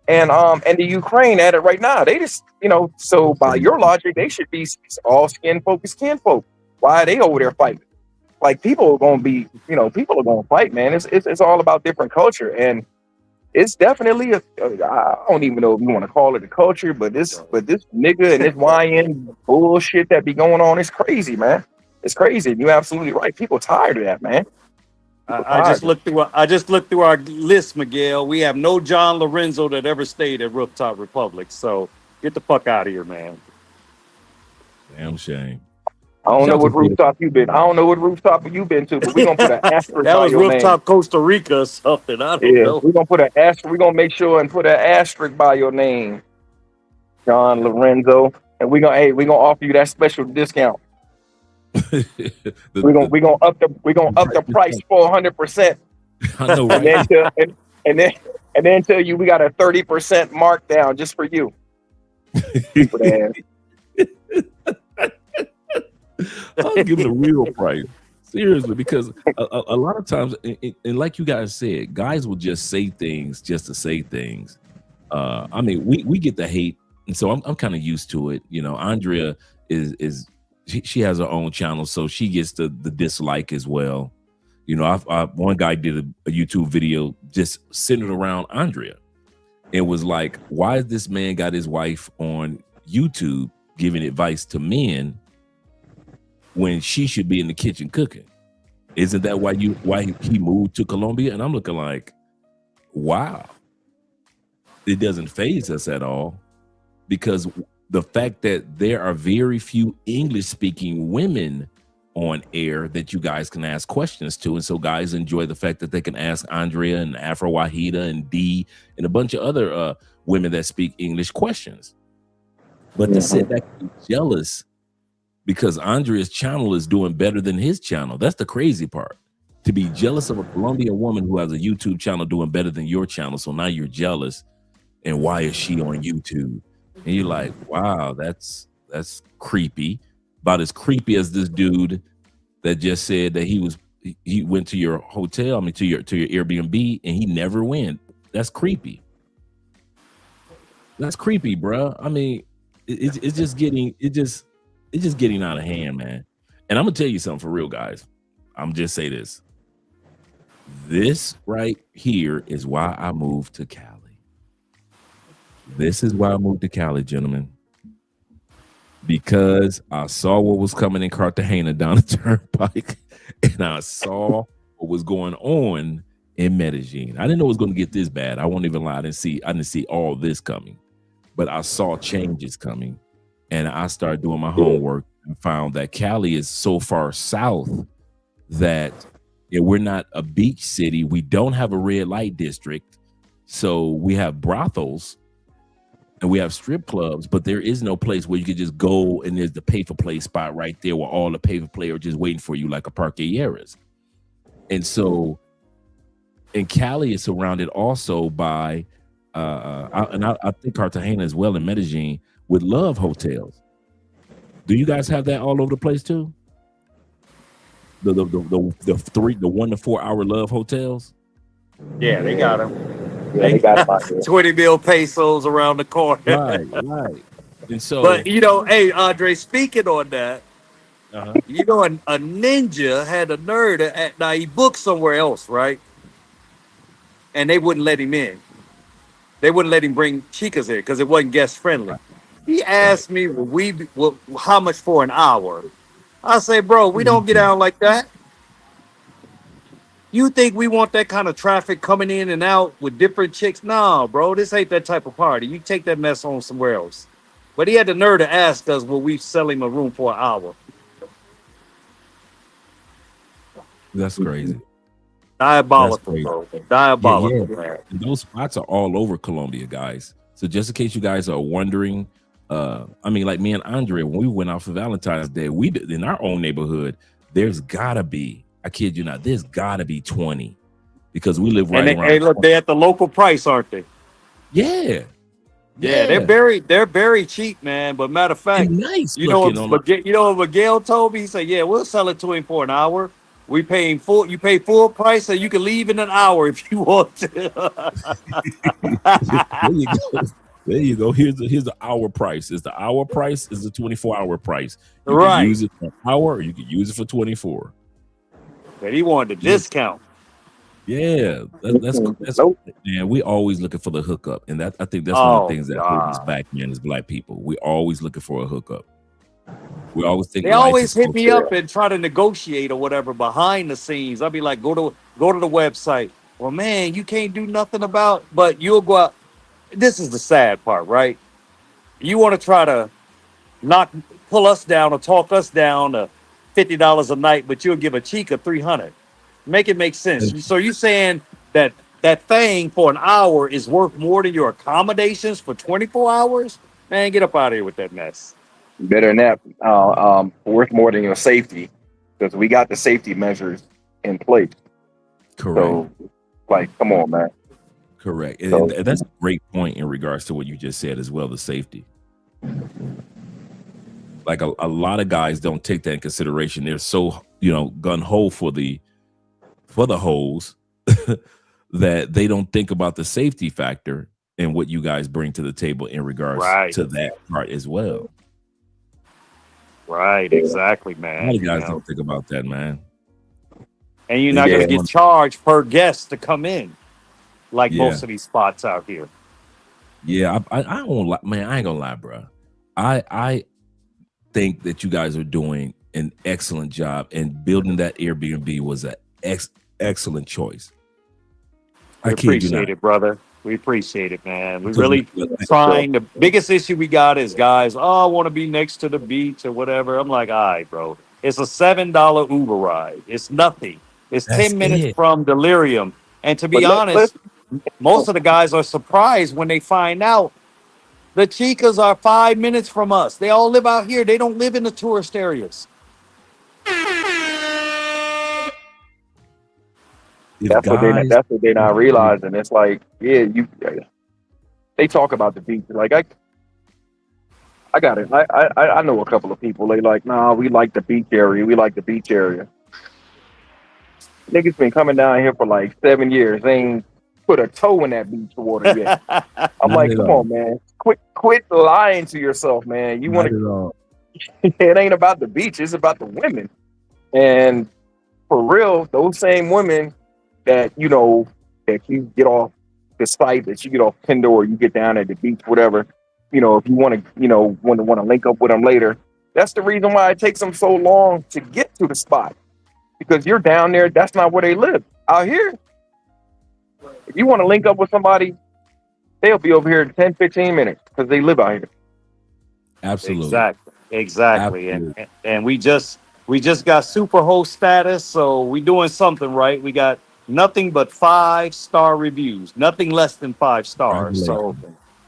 and the Ukraine at it right now. They just, so by your logic, they should be all skin folk is kin folk. Why are they over there fighting? Like, people are going to be, people are going to fight, man. It's all about different culture. And it's definitely I don't even know if you want to call it a culture, but this nigga and this YN bullshit that be going on is crazy, man. It's crazy. And you're absolutely right. People tired of that, man. I just looked through our list, Miguel. We have no John Lorenzo that ever stayed at Rooftop Republic. So get the fuck out of here, man. Damn shame. I don't know what rooftop you've been. I don't know what rooftop you've been to, but we're gonna put an asterisk. That by was your Rooftop name. Costa Rica or something. I don't know. We're gonna put an asterisk. We're gonna make sure and put an asterisk by your name, John Lorenzo, and we're gonna offer you that special discount. We're gonna up the price 400%. I know, right? And then tell you we got a 30% markdown just for you. Stupid ass. I'll give it a real price. Seriously, because a lot of times, and like you guys said, guys will just say things just to say things. I mean, we get the hate, and so I'm kind of used to it. Andrea she has her own channel, so she gets the dislike as well. One guy did a YouTube video just centered around Andrea. It was like, why is this man got his wife on YouTube giving advice to men when she should be in the kitchen cooking? Isn't that why he moved to Colombia? And I'm looking like, wow, it doesn't faze us at all, because the fact that there are very few English speaking women on air that you guys can ask questions to. And so guys enjoy the fact that they can ask Andrea and Afro Wahida and Dee and a bunch of other women that speak English questions. But to sit back and be jealous because Andrea's channel is doing better than his channel, that's the crazy part. To be jealous of a Colombian woman who has a YouTube channel doing better than your channel, so now you're jealous, and why is she on YouTube? And you're like, wow, that's creepy. About as creepy as this dude that just said that he went to your hotel, to your Airbnb, and he never went. That's creepy. That's creepy, bro. I mean, it's just getting out of hand, man. And I'm gonna tell you something for real, guys. I'm just say this. This right here is why I moved to Cali. This is why I moved to Cali, gentlemen. Because I saw what was coming in Cartagena down the turnpike, and I saw what was going on in Medellin. I didn't know it was going to get this bad. I won't even lie. I didn't see all this coming, but I saw changes coming, and I started doing my homework and found that Cali is so far south that we're not a beach city. We don't have a red light district, so we have brothels. And we have strip clubs, but there is no place where you could just go and there's the pay for play spot right there where all the pay for play are just waiting for you like a Parqueyeras. And so in Cali is surrounded also by, I think Cartagena as well, in Medellin, with love hotels. Do you guys have that all over the place too? The 1 to 4 hour love hotels? Yeah, they got them. Yeah, they got about 20 mil pesos around the corner. Right. And so, but hey, Andre, speaking on that, a ninja had a nerd. Now he booked somewhere else, right? And they wouldn't let him in. They wouldn't let him bring chicas in because it wasn't guest friendly. He asked me, how much for an hour? I say, bro, we don't get out like that. You think we want that kind of traffic coming in and out with different chicks? No, bro, this ain't that type of party. You take that mess on somewhere else. But he had the nerve to ask us, will we sell him a room for an hour? That's crazy. Diabolical, That's bro. crazy. Diabolical, Yeah. man. And those spots are all over Colombia, guys. So just in case you guys are wondering, I mean, like me and Andre, when we went out for Valentine's Day, we did in our own neighborhood, there's gotta be, I kid you not, there's gotta be 20 because we live right And around. look, they're at the local price, aren't they? Yeah. Yeah, they're very cheap, man. But matter of fact, And nice you know looking what, you know what Miguel told me? He said, "Yeah, we'll sell it to him for an hour. We paying full. You pay full price, so you can leave in an hour if you want to." There you go. There you go. Here's the hour price. Is the hour price is the 24-hour price. You Right. can use it for an hour or you can use it for 24. But he wanted the discount. Yeah, that's man. We always looking for the hookup, and that I think that's one of the things that holds us back, man. Is black people. We always looking for a hookup. We always think They always hit me up and try to negotiate or whatever behind the scenes. I'll be like, go to the website. Well, man, you can't do nothing about. But you'll go out. This is the sad part, right? You want to try to pull us down or talk us down to $50 a night, but you'll give a chica $300. Make it make sense. So you saying that thing for an hour is worth more than your accommodations for 24 hours? Man, get up out of here with that mess. Better than that, worth more than your safety, because we got the safety measures in place. Correct. So, like, come on, man. Correct. And that's a great point in regards to what you just said as well, the safety. Like a lot of guys don't take that in consideration. They're so, gun-ho for the hoes that they don't think about the safety factor and what you guys bring to the table in regards to that part as well. Right, exactly, man. A lot of guys don't think about that, man. And you're not going to get charged per guest to come in, like most of these spots out here. Yeah, I won't lie, man. I ain't gonna lie, bro. I think that you guys are doing an excellent job, and building that Airbnb was an excellent choice. We appreciate it, brother. We appreciate it, man. We really trying. The biggest issue we got is guys, I want to be next to the beach or whatever. I'm like, all right, bro. It's a $7 Uber ride. It's nothing. It's 10 minutes from Delirium. And to be honest, most of the guys are surprised when they find out the chicas are 5 minutes from us. They all live out here. They don't live in the tourist areas. That's what they're not realizing. It's like, they talk about the beach. Like I got it. I know a couple of people. They like, nah, we like the beach area. We like the beach area. Niggas been coming down here for like 7 years. They ain't put a toe in that beach water yet. I'm like, come on, man. Quit lying to yourself, man. You want to? It ain't about the beach. It's about the women. And for real, those same women that that you get off the site, that you get off Tinder, or you get down at the beach, whatever. If you want to link up with them later, that's the reason why it takes them so long to get to the spot, because you're down there. That's not where they live. Out here, if you want to link up with somebody, they'll be over here in 10, 15 minutes because they live out here. Absolutely. Exactly. And we just got super host status, so we doing something right. We got nothing but 5-star reviews, nothing less than 5 stars. So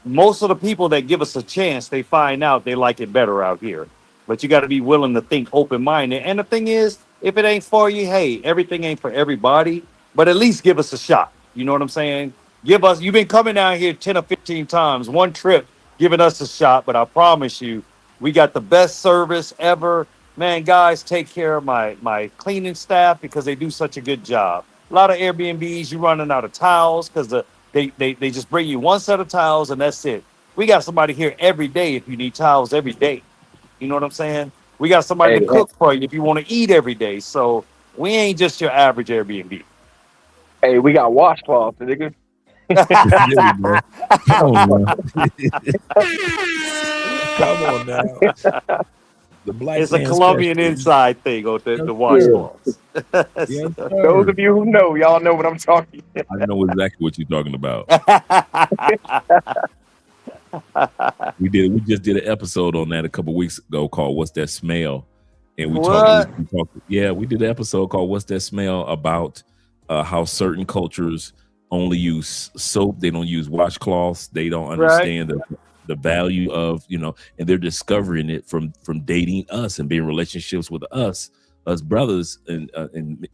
most of the people that give us a chance, they find out they like it better out here. But you got to be willing to think open-minded. And the thing is, if it ain't for you, hey, everything ain't for everybody, but at least give us a shot. You know what I'm saying? You've been coming down here 10 or 15 times, one trip, giving us a shot, but I promise you, we got the best service ever. Man, guys, take care of my cleaning staff because they do such a good job. A lot of Airbnbs, you're running out of towels because they just bring you one set of towels and that's it. We got somebody here every day if you need towels every day. You know what I'm saying? We got somebody to cook for you if you want to eat every day. So we ain't just your average Airbnb. Hey, we got washcloths, nigga. Come on now. Come on now. The black It's a man's Colombian question. inside thing on the Yes, washcloths. Yes, Those sir. of you who know, y'all know what I'm talking. I know exactly what you're talking about. We just did an episode on that a couple weeks ago called "What's That Smell," and we What? talked. Yeah, we did an episode called "What's That Smell" about how certain cultures only use soap. They don't use washcloths. They don't understand the value of, and they're discovering it from dating us and being in relationships with us brothers, and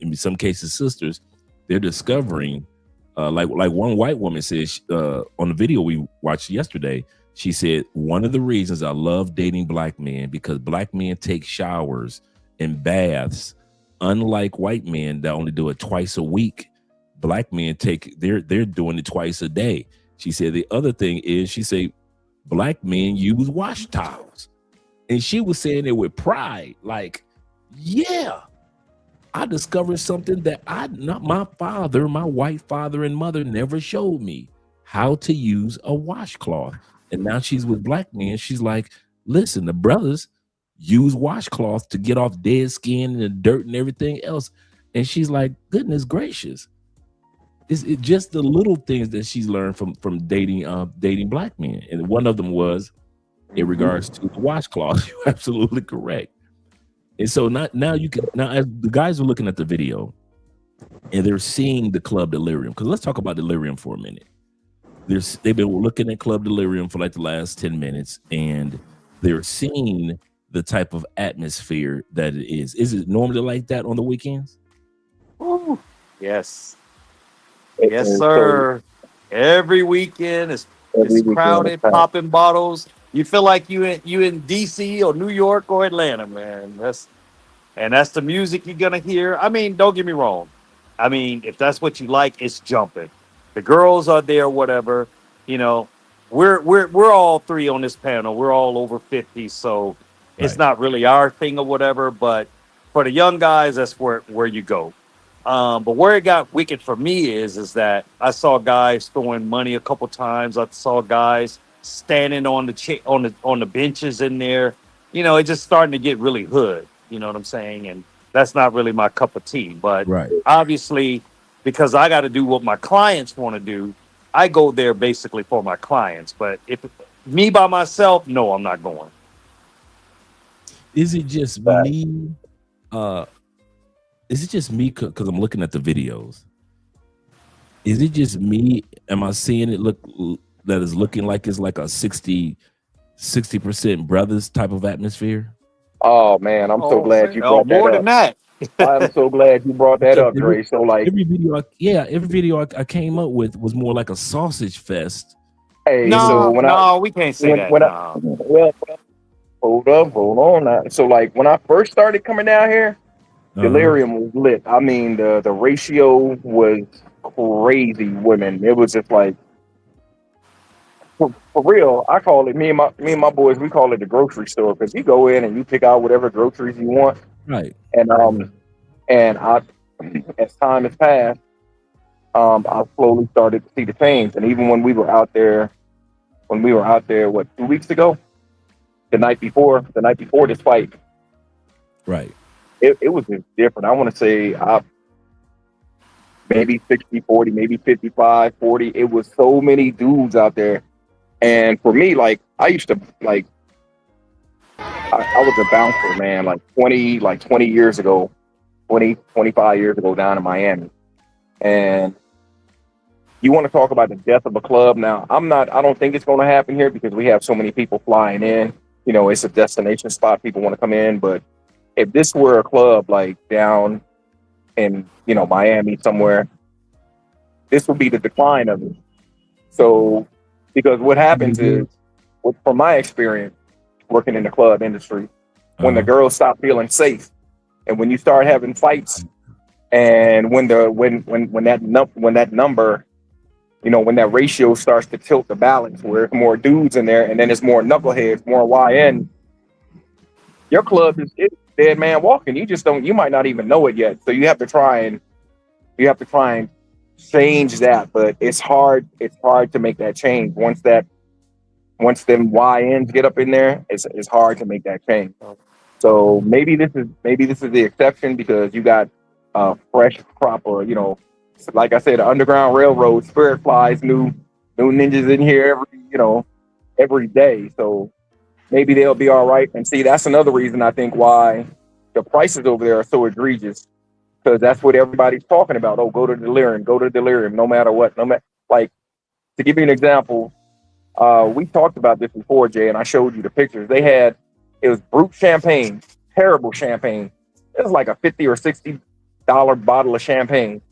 in some cases sisters. They're discovering, like one white woman says on the video we watched yesterday. She said, one of the reasons I love dating black men, because black men take showers and baths, unlike white men that only do it twice a week. Black men they're doing it twice a day. She said the other thing is, she said, black men use wash towels. And she was saying it with pride, like, yeah, I discovered something that my white father and mother never showed me, how to use a washcloth. And now she's with black men. She's like, listen, the brothers use washcloths to get off dead skin and the dirt and everything else. And she's like, goodness gracious. It's just the little things that she's learned from dating black men. And one of them was in regards to the washcloth. You're absolutely correct. And so now as the guys are looking at the video and they're seeing the Club Delirium, because let's talk about Delirium for a minute. They've been looking at Club Delirium for like the last 10 minutes, and they're seeing the type of atmosphere that it is. Is it normally like that on the weekends? Ooh, yes. Yes, sir. Every weekend it's crowded, popping bottles. You feel like you in DC or New York or Atlanta, man. That's the music you're gonna hear. I mean, don't get me wrong. I mean, if that's what you like, it's jumping. The girls are there, whatever. We're all three on this panel. We're all over 50, so it's not really our thing or whatever. But for the young guys, that's where you go. But where it got wicked for me is that I saw guys throwing money a couple times. I saw guys standing on the benches in there. It's just starting to get really hood. You know what I'm saying? And that's not really my cup of tea. But obviously, because I got to do what my clients want to do, I go there basically for my clients. But if me by myself, no, I'm not going. Is it just me? Is it just me? Because I'm looking at the videos. Is it just me? Am I seeing it that is looking like it's like a 60% brothers type of atmosphere? Oh man, I'm so glad you brought that up. More than that. I'm so glad you brought that up, Dre. So like every video I came up with was more like a sausage fest. Hey, we can't say that. Well, hold on now. So like when I first started coming down here, Delirium was lit. I mean, the ratio was crazy. Women, it was just like for real. I call it me and my boys. We call it the grocery store, because you go in and you pick out whatever groceries you want. Right. And I, as time has passed, I slowly started to see the change. And even when we were out there, what, 2 weeks ago, the night before this fight, right. It was just different. I want to say maybe 60-40, maybe 55-40. It was so many dudes out there. And for me, like, I used to, like, I was a bouncer, man, like 20 years ago, 25 years ago down in Miami. And you want to talk about the death of a club. Now, I don't think it's going to happen here because we have so many people flying in. It's a destination spot. People want to come in. But if this were a club like down in, Miami somewhere, this would be the decline of it. So, because what happens is, from my experience working in the club industry, when the girls stop feeling safe, and when you start having fights, and when that number, when that ratio starts to tilt the balance, where it's more dudes in there, and then it's more knuckleheads, more YN, your club is dead man walking. You might not even know it yet. So you have to try and change that, but it's hard to make that change. Once them YNs get up in there, it's hard to make that change. So maybe this is the exception because you got fresh crop, or like I said, the Underground Railroad, Spirit Flies, new ninjas in here every day. So maybe they'll be all right. And see, that's another reason I think why the prices over there are so egregious, because that's what everybody's talking about. Oh, go to Delirium, no matter what. Like, to give you an example, we talked about this before, Jay, and I showed you the pictures. It was brute champagne, terrible champagne. It was like a $50 or $60 bottle of champagne.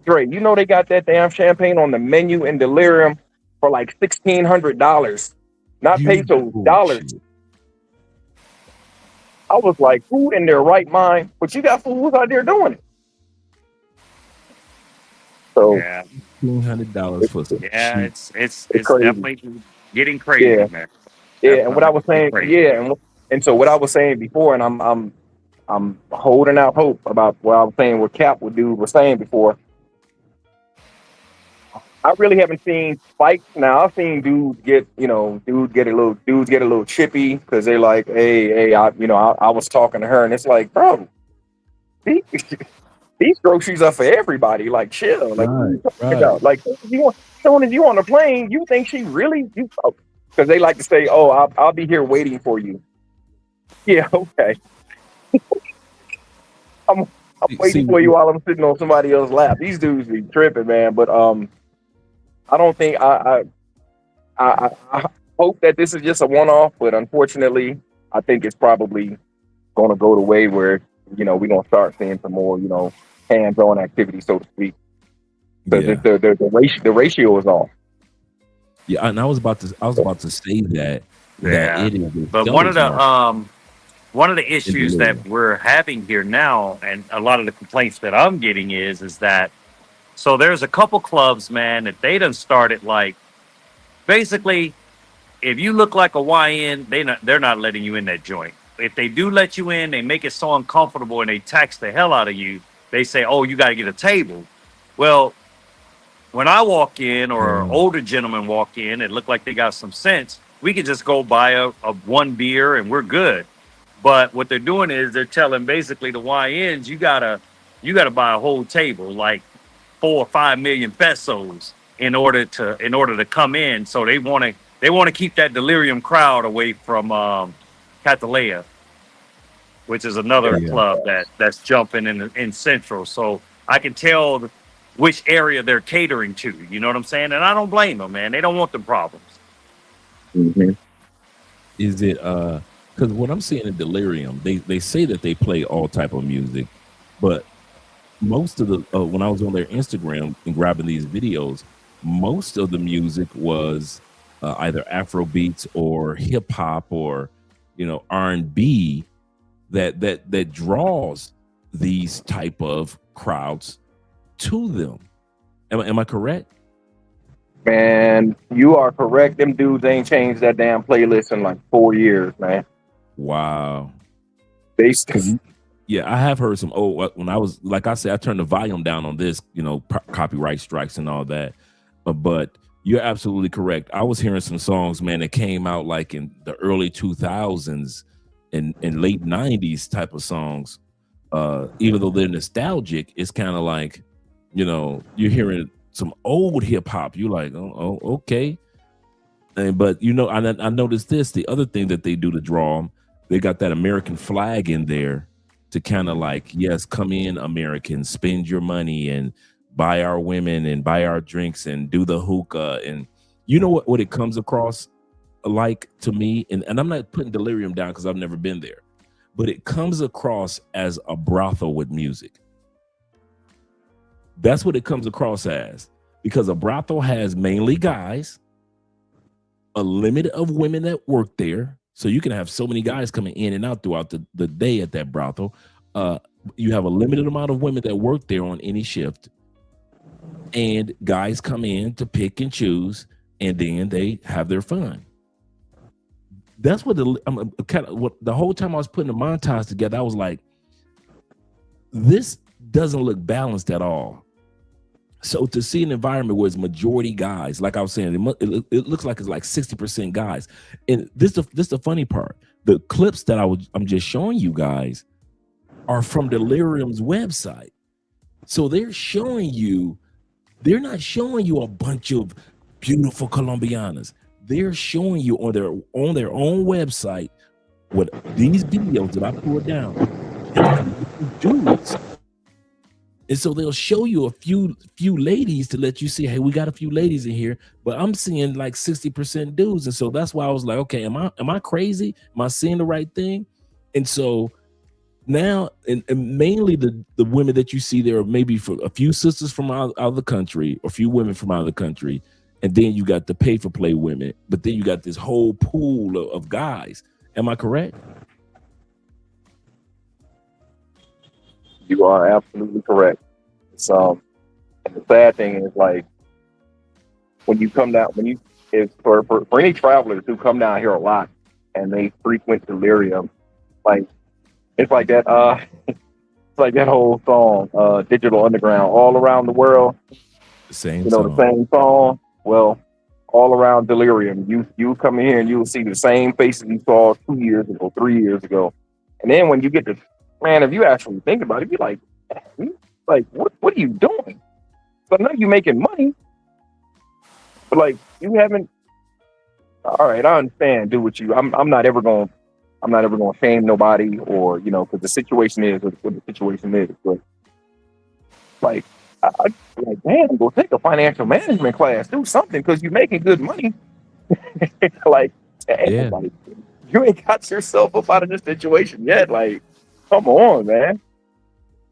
Dre, they got that damn champagne on the menu in Delirium for like $1,600, not pesos, dollars. I was like, who in their right mind? But you got fools out there doing it. So yeah, $1,500 for some it's crazy. definitely getting crazy, man. Yeah, and what I was saying, and so what I was saying before, and I'm holding out hope about what I was saying, what Cap was saying before. I really haven't seen fights. Now I've seen dudes get a little chippy because they're like, hey, I was talking to her, and it's like, bro, these groceries are for everybody. Like, chill. Like, what are you talking about? Like, someone if you on the plane, you think she really? Because they like to say, oh, I'll be here waiting for you. Yeah, okay. I'm waiting for you while I'm sitting on somebody else's lap. These dudes be tripping, man. But I don't think I hope that this is just a one-off, but unfortunately, I think it's probably going to go the way where we're going to start seeing some more hands-on activity, so to speak. Because the ratio is off. Yeah, and I was about to say that. Yeah, it is. But one of the issues that we're having here now, and a lot of the complaints that I'm getting is that. So there's a couple clubs, man, that they done started like, basically, if you look like a YN, they're not letting you in that joint. If they do let you in, they make it so uncomfortable and they tax the hell out of you. They say, oh, you got to get a table. Well, when I walk in or an older gentleman walk in and look like they got some sense, we could just go buy a one beer and we're good. But what they're doing is they're telling basically the YNs, you gotta buy a whole table, like 4 or 5 million pesos in order to come in. So they want to keep that Delirium crowd away from Cartagena, which is another club that's jumping in Central. So I can tell which area they're catering to. You know what I'm saying? And I don't blame them, man. They don't want the problems. Mm-hmm. Is it because what I'm seeing in Delirium, they say that they play all type of music, but most of the when I was on their Instagram and grabbing these videos, most of the music was either Afro beats or hip hop or R&B that draws these type of crowds to them. Am I correct? Man, you are correct. Them dudes ain't changed that damn playlist in like 4 years, man. Wow. Yeah, I have heard some when I was, like I said, I turned the volume down on this, copyright strikes and all that. But you're absolutely correct. I was hearing some songs, man, that came out like in the early 2000s and late 90s type of songs. Even though they're nostalgic, it's kind of like, you're hearing some old hip hop. You're like, oh, okay. But I noticed this. The other thing that they do to draw them, they got that American flag in there to kind of like, yes, come in, Americans, spend your money and buy our women and buy our drinks and do the hookah. And you know what it comes across like to me, and I'm not putting Delirium down because I've never been there, but it comes across as a brothel with music. That's what it comes across as, because a brothel has mainly guys, a limit of women that work there. So you can have so many guys coming in and out throughout the day at that brothel. You have a limited amount of women that work there on any shift. And guys come in to pick and choose, and then they have their fun. That's what the whole time I was putting the montage together, I was like, this doesn't look balanced at all. So to see an environment where it's majority guys, like I was saying, it looks like it's like 60% guys. And this the funny part. The clips that I'm just showing you guys are from Delirium's website. So they're not showing you a bunch of beautiful Colombianas. They're showing you on their own website what these videos that I pulled down dudes. And so they'll show you a few ladies to let you see, hey, we got a few ladies in here, but I'm seeing like 60% dudes. And so that's why I was like, okay, am I crazy? Am I seeing the right thing? And so now, and mainly the women that you see there are maybe for a few sisters from out of the country, or a few women from out of the country, and then you got the pay for play women, but then you got this whole pool of guys. Am I correct? You are absolutely correct. And the sad thing is, like, when you come down, it's for any travelers who come down here a lot and they frequent Delirium, like, it's like that it's like that whole song, Digital Underground, all around the world. The same the same song. Well, all around Delirium, you come in here and you will see the same faces you saw 2 years ago, 3 years ago. And then when you get to, man, if you actually think about it, you're like, what are you doing? So I know you're making money, but like, you haven't. All right, I understand. Do what you. I'm not ever going to shame nobody, or because the situation is what the situation is. But like, man, go take a financial management class, do something, because you're making good money. Like, yeah. Like, you ain't got yourself up out of this situation yet. Like, come on, man.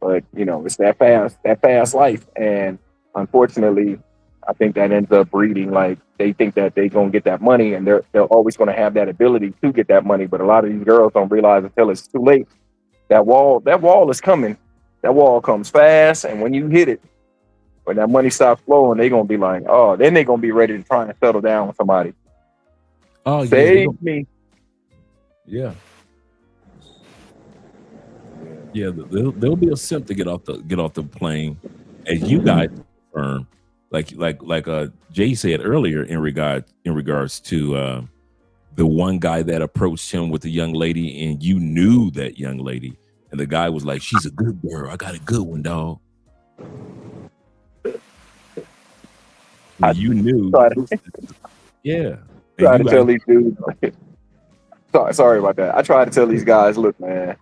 But it's that fast life, and unfortunately, I think that ends up breeding, like, they think that they're gonna get that money, and they're always gonna have that ability to get that money. But a lot of these girls don't realize until it's too late. That wall is coming. That wall comes fast, and when you hit it, when that money stops flowing, they're gonna be like, oh, then they're gonna be ready to try and settle down with somebody. Oh, save me. Yeah. Yeah, there'll be a simp to get off the plane, as you guys confirm, like Jay said earlier in regards to the one guy that approached him with a young lady, and you knew that young lady, and the guy was like, "She's a good girl. I got a good one, dog." You knew, yeah. Try to tell these dudes. Sorry about that. I try to tell these guys, look, man.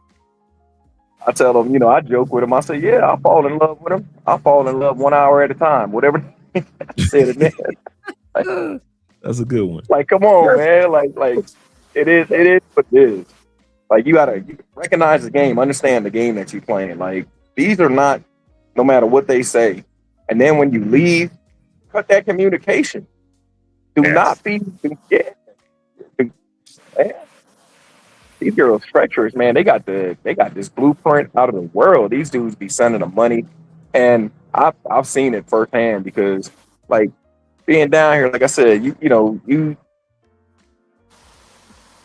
I tell them, I joke with them. I say, yeah, I'll fall in love with them. I'll fall in love 1 hour at a time, whatever. I said it then. That's a good one. Like, come on, man. Like it is what it is. Like, you recognize the game, understand the game that you're playing. Like, these are not, no matter what they say. And then when you leave, cut that communication. Do not be, these girls treacherous, man. They got this blueprint out of the world. These dudes be sending them money, and I've seen it firsthand, because, like, being down here, like I said,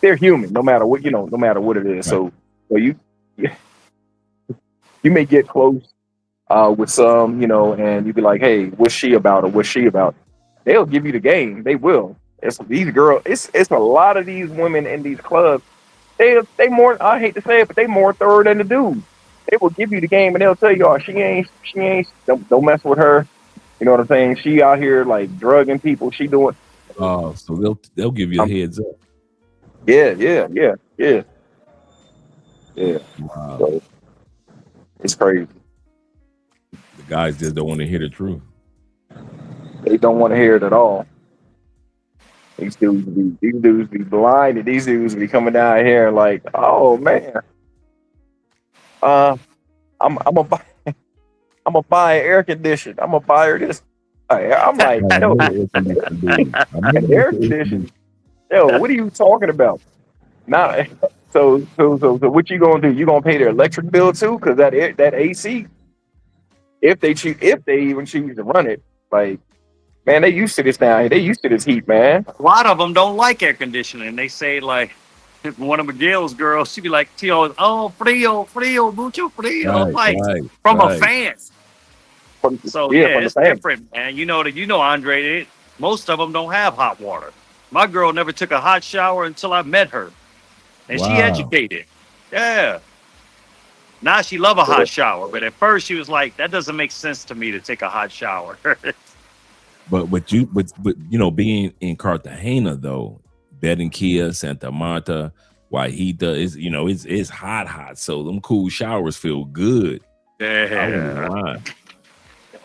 they're human, no matter what it is. Right. So you may get close with some, and you be like, hey, what's she about, or what's she about? They'll give you the game. They will. It's these girls. It's a lot of these women in these clubs. They more, I hate to say it, but they more thorough than the dude. They will give you the game, and they'll tell you, oh, she ain't, don't mess with her. You know what I'm saying? She out here, like, drugging people. She doing. Oh, so they'll give you a heads up. Yeah. Wow. So, it's crazy. The guys just don't want to hear the truth. They don't want to hear it at all. These dudes be blinded. These dudes be coming down here like, oh man, I'm gonna buy an air conditioner. I'm gonna buy her this. I'm like, no, an air conditioner. Yo, what are you talking about? Now, so what you gonna do? You gonna pay their electric bill too? Because that AC, if they even choose to run it, like. Man, they used to this down here. They used to this heat, man. A lot of them don't like air conditioning. They say, like, if one of Miguel's girls, she'd be like, oh, frio, mucho frio, from a fan. So Yeah, yeah, from the it's fans. different, man. Andre. Most of them don't have hot water. My girl never took a hot shower until I met her, and she Wow. educated. Yeah. Now she love a hot shower, but at first she was like, "That doesn't make sense to me to take a hot shower." But being in Cartagena though, Barranquilla, Santa Marta, Guajita is it's hot. So them cool showers feel good. I wouldn't Yeah. lie.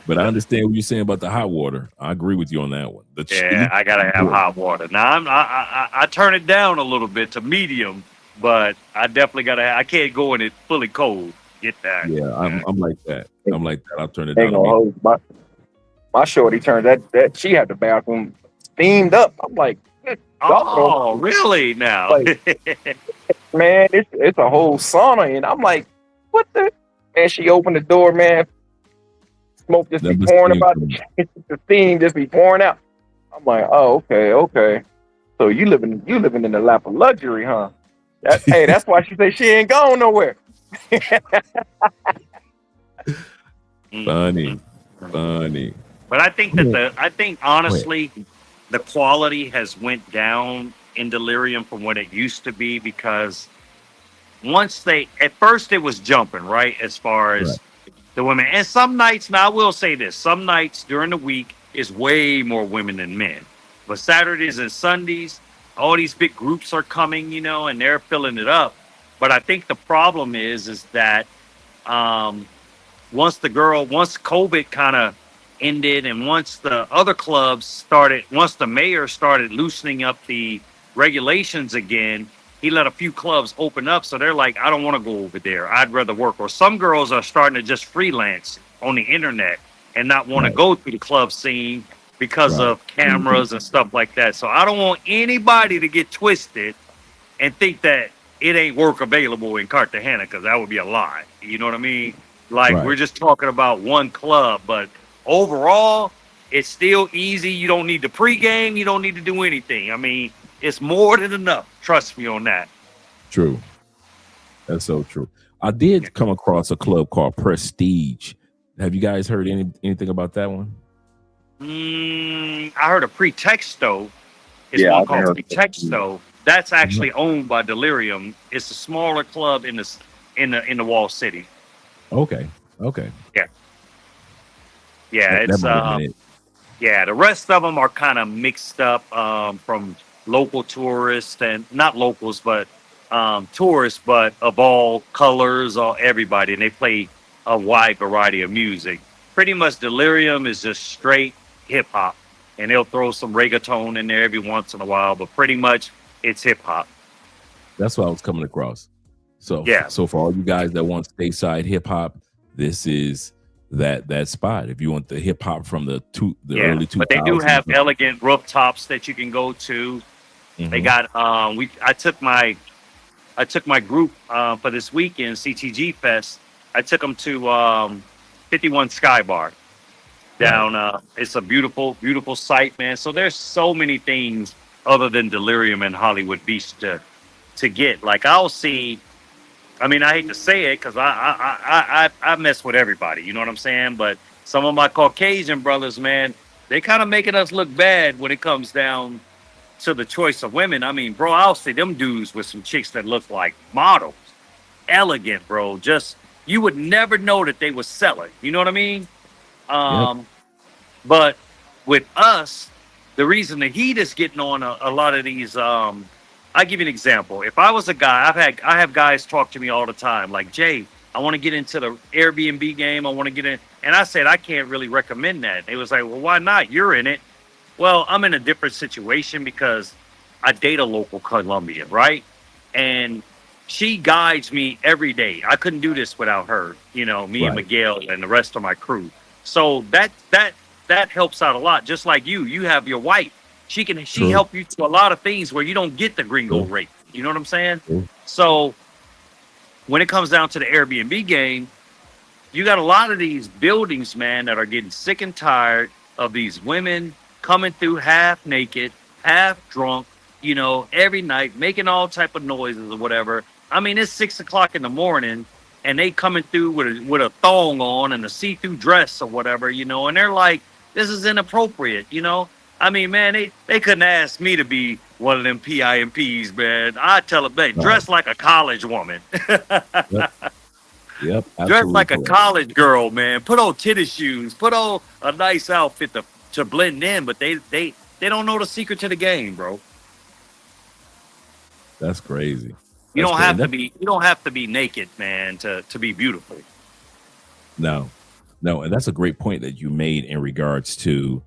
But I understand what you're saying about the hot water. I agree with you on that one. Yeah, I gotta have hot water. Now I turn it down a little bit to medium, but I definitely gotta. I can't go in it fully cold. Get that. Yeah, I'm like that. I'm like that. I'll turn it Ain't down. gonna hold my shorty turned that she had the bathroom steamed up. I'm like, Oh, really? Now, like, man, it's a whole sauna, and I'm like, what the? And she opened the door, man. Smoke just be pouring about the steam just be pouring out. I'm like, oh, okay. So you living in the lap of luxury, huh? Hey, that's why she say she ain't going nowhere. Funny. but I think that honestly, the quality has went down in Delirium from what it used to be because at first it was jumping right as far as the women, and some nights. Now I will say this: some nights during the week is way more women than men, but Saturdays and Sundays, all these big groups are coming, and they're filling it up. But I think the problem is that once COVID kind of ended, and once the other clubs once the mayor started loosening up the regulations again, he let a few clubs open up. So they're like, I don't want to go over there. I'd rather work. Or some girls are starting to just freelance on the internet and not want to go through the club scene because of cameras and stuff like that. So I don't want anybody to get twisted and think that it ain't work available in Cartagena, because that would be a lie. You know what I mean? Like, we're just talking about one club, but overall, it's still easy. You don't need the pregame. You don't need to do anything. I mean, it's more than enough. Trust me on that. True. That's so true. I did come across a club called Prestige. Have you guys heard anything about that one? I heard of Pretexto. It's one called Pretexto. That's actually owned by Delirium. It's a smaller club in the Wall City. Okay. Yeah. It's the rest of them are kind of mixed up from local tourists, and not locals, but tourists, but of all colors or everybody, and they play a wide variety of music. Pretty much Delirium is just straight hip hop, and they'll throw some reggaeton in there every once in a while, but pretty much it's hip hop. That's what I was coming across. So So for all you guys that want stateside hip hop, this is that spot. If you want the hip hop from the early 2000s, but they do have elegant rooftops that you can go to. They got I took my group for this weekend CTG Fest. I took them to 51 Sky Bar down. It's a beautiful site, man. So there's so many things other than Delirium and Hollywood Beach to get. Like, I'll see. I mean, I hate to say it because I mess with everybody. You know what I'm saying? But some of my Caucasian brothers, man, they kind of making us look bad when it comes down to the choice of women. I mean, bro, I'll see them dudes with some chicks that look like models. Elegant, bro. Just, you would never know that they were selling. You know what I mean? But with us, the reason the heat is getting on a lot of these, I'll give you an example. If I was a guy, I have guys talk to me all the time, like, Jay, I want to get into the Airbnb game. I want to get in. And I said, I can't really recommend that. They was like, well, why not? You're in it. Well, I'm in a different situation because I date a local Colombian, right? And she guides me every day. I couldn't do this without her, me and Miguel and the rest of my crew. So that helps out a lot. Just like you have your wife. She help you to a lot of things where you don't get the gringo rate. You know what I'm saying? So when it comes down to the Airbnb game, you got a lot of these buildings, man, that are getting sick and tired of these women coming through half naked, half drunk, every night, making all type of noises or whatever. I mean, it's 6 o'clock in the morning, and they coming through with a thong on and a see-through dress or whatever, you know, and they're like, this is inappropriate, you know. I mean, man, they couldn't ask me to be one of them PIMPs, man. I tell them, hey, dress like a college woman. Yep, Dress absolutely like a correct. college girl, man. Put on tennis shoes. Put on a nice outfit to blend in, but they don't know the secret to the game, bro. That's crazy. You That's don't crazy. have to be naked, man, to be beautiful. No, and that's a great point that you made in regards to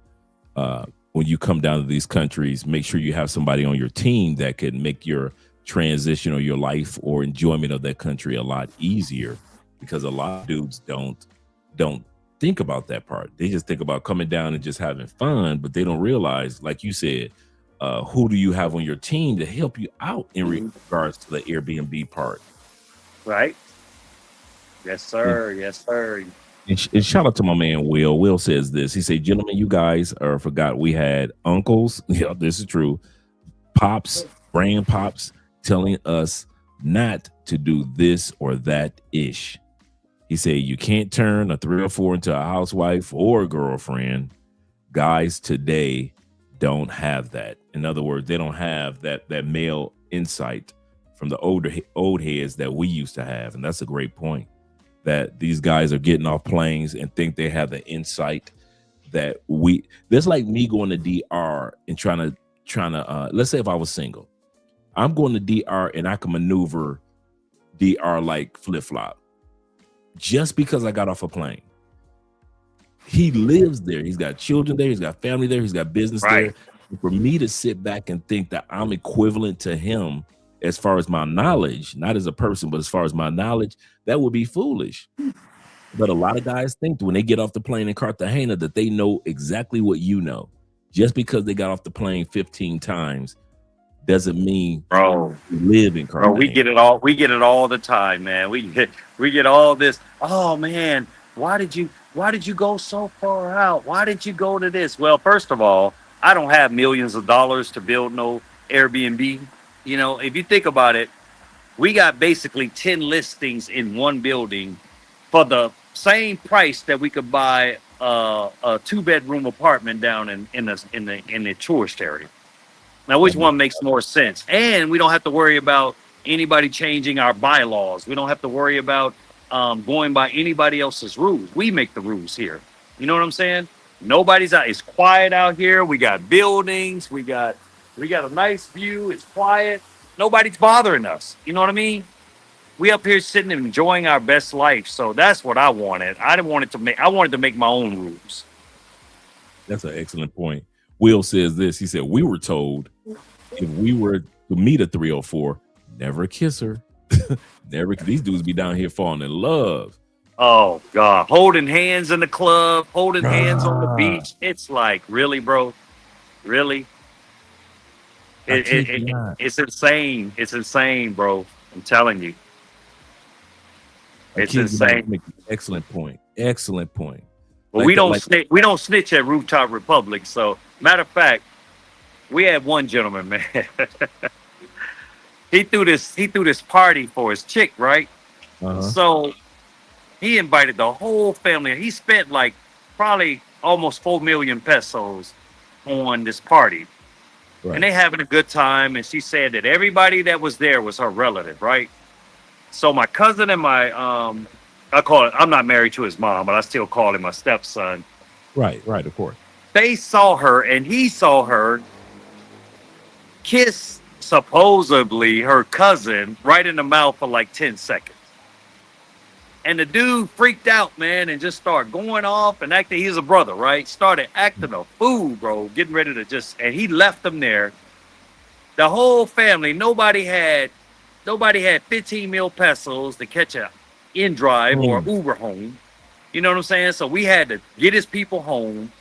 when you come down to these countries, make sure you have somebody on your team that can make your transition or your life or enjoyment of that country a lot easier, because a lot of dudes don't think about that part. They just think about coming down and just having fun, but they don't realize, like you said, who do you have on your team to help you out in regards to the Airbnb part. Right? Yes, sir. Yes, sir. And shout out to my man Will. Will says this. He said, gentlemen, you guys forgot we had uncles. Yeah, this is true. Pops, grandpops telling us not to do this or that ish. He said, you can't turn a 3 or 4 into a housewife or a girlfriend. Guys today don't have that. In other words, they don't have that male insight from the old heads that we used to have. And that's a great point, that these guys are getting off planes and think they have the insight that that's like me going to DR and trying to let's say if I was single, I'm going to DR and I can maneuver DR like flip-flop just because I got off a plane. He lives there. He's got children there. He's got family there. He's got business there. For me to sit back and think that I'm equivalent to him as far as my knowledge, not as a person, but as far as my knowledge, that would be foolish. But a lot of guys think when they get off the plane in Cartagena that they know exactly what you know. Just because they got off the plane 15 times doesn't mean bro you live in Cartagena. Bro, we get it all the time, man. We get all this. Oh man, why did you go so far out? Why did you go to this? Well, first of all, I don't have millions of dollars to build no Airbnb. You know, if you think about it, we got basically 10 listings in one building for the same price that we could buy a 2-bedroom apartment down in the tourist area. Now, which one makes more sense? And we don't have to worry about anybody changing our bylaws. We don't have to worry about going by anybody else's rules. We make the rules here. You know what I'm saying? Nobody's out. It's quiet out here. We got buildings. We got a nice view. It's quiet. Nobody's bothering us. You know what I mean? We up here sitting and enjoying our best life. So that's what I wanted. I wanted to make my own rules. That's an excellent point. Will says this. He said, we were told if we were to meet a 304, never kiss her. Never. These dudes be down here falling in love. Oh God, holding hands in the club, holding hands on the beach. It's like, really, bro? Really? It's insane. It's insane, bro. I'm telling you. It's insane. Excellent point. Excellent point. But we don't snitch at Rooftop Republic. So, matter of fact, we had one gentleman, man. he threw this party for his chick, right? So he invited the whole family. He spent like probably almost 4 million pesos on this party. Right. And they having a good time. And she said that everybody that was there was her relative, right? So my cousin and I'm not married to his mom, but I still call him my stepson. Right, of course. They saw her and he saw her kiss supposedly her cousin right in the mouth for like 10 seconds. And the dude freaked out, man, and just started going off and acting. He's a brother, right? Started acting a fool, bro. Getting ready to and he left them there. The whole family, nobody had 15 mil pesos to catch a in-drive or Uber home. You know what I'm saying? So we had to get his people home.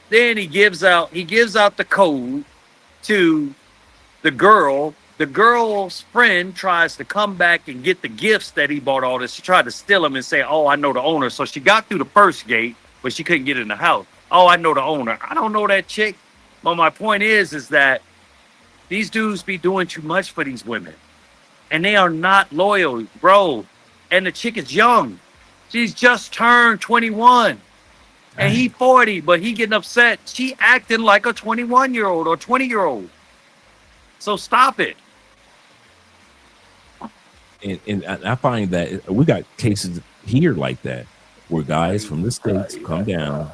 Then he gives out the code to the girl. The girl's friend tries to come back and get the gifts that he bought all this. She tried to steal them and say, oh, I know the owner. So she got through the first gate, but she couldn't get in the house. Oh, I know the owner. I don't know that chick. But my point is that these dudes be doing too much for these women. And they are not loyal. Bro, and the chick is young. She's just turned 21. And he 40, but he getting upset. She acting like a 21-year-old or 20-year-old. So stop it. And I find that we got cases here like that where guys from the States come down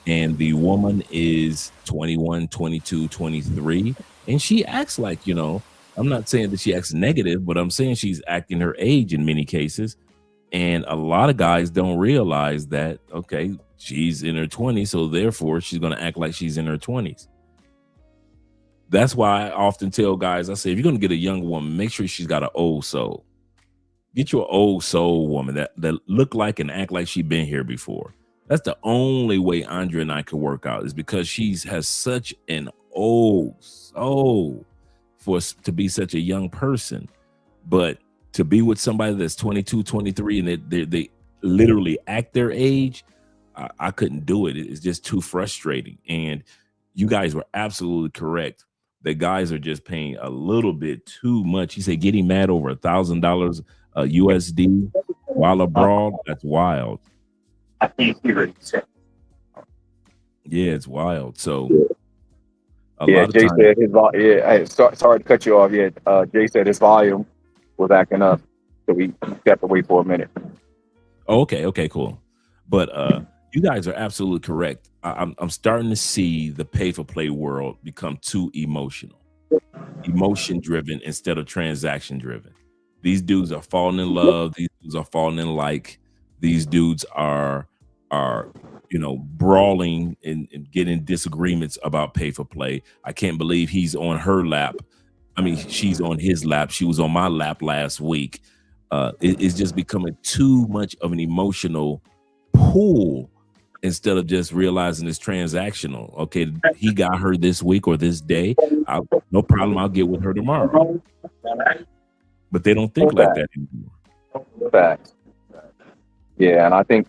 and the woman is 21, 22, 23, and she acts like, you know, I'm not saying that she acts negative, but I'm saying she's acting her age in many cases. And a lot of guys don't realize that, okay, she's in her 20s, so therefore she's going to act like she's in her 20s. That's why I often tell guys, I say, if you're going to get a young woman, make sure she's got an old soul. Get you an old soul woman that look like and act like she's been here before. That's the only way Andre and I can work out, is because she has such an old soul to be such a young person. But to be with somebody that's 22, 23, and they literally act their age, I couldn't do it. It's just too frustrating. And you guys were absolutely correct. The guys are just paying a little bit too much. He said getting mad over $1,000 USD while abroad. That's wild. I can't hear it. Yeah, it's wild. So Jay said his volume. Yeah, hey, sorry to cut you off. Yeah, Jay said his volume was acting up, so we got to wait for a minute. Okay, cool. But you guys are absolutely correct. I'm starting to see the pay-for-play world become too emotional, emotion-driven instead of transaction-driven. These dudes are falling in love. These dudes are falling in like. These dudes are brawling and getting disagreements about pay-for-play. I can't believe he's on her lap. I mean, she's on his lap. She was on my lap last week. It's just becoming too much of an emotional pool instead of just realizing it's transactional. Okay, he got her this week or this day. No problem. I'll get with her tomorrow. But they don't think like that anymore. Facts. Yeah, and I think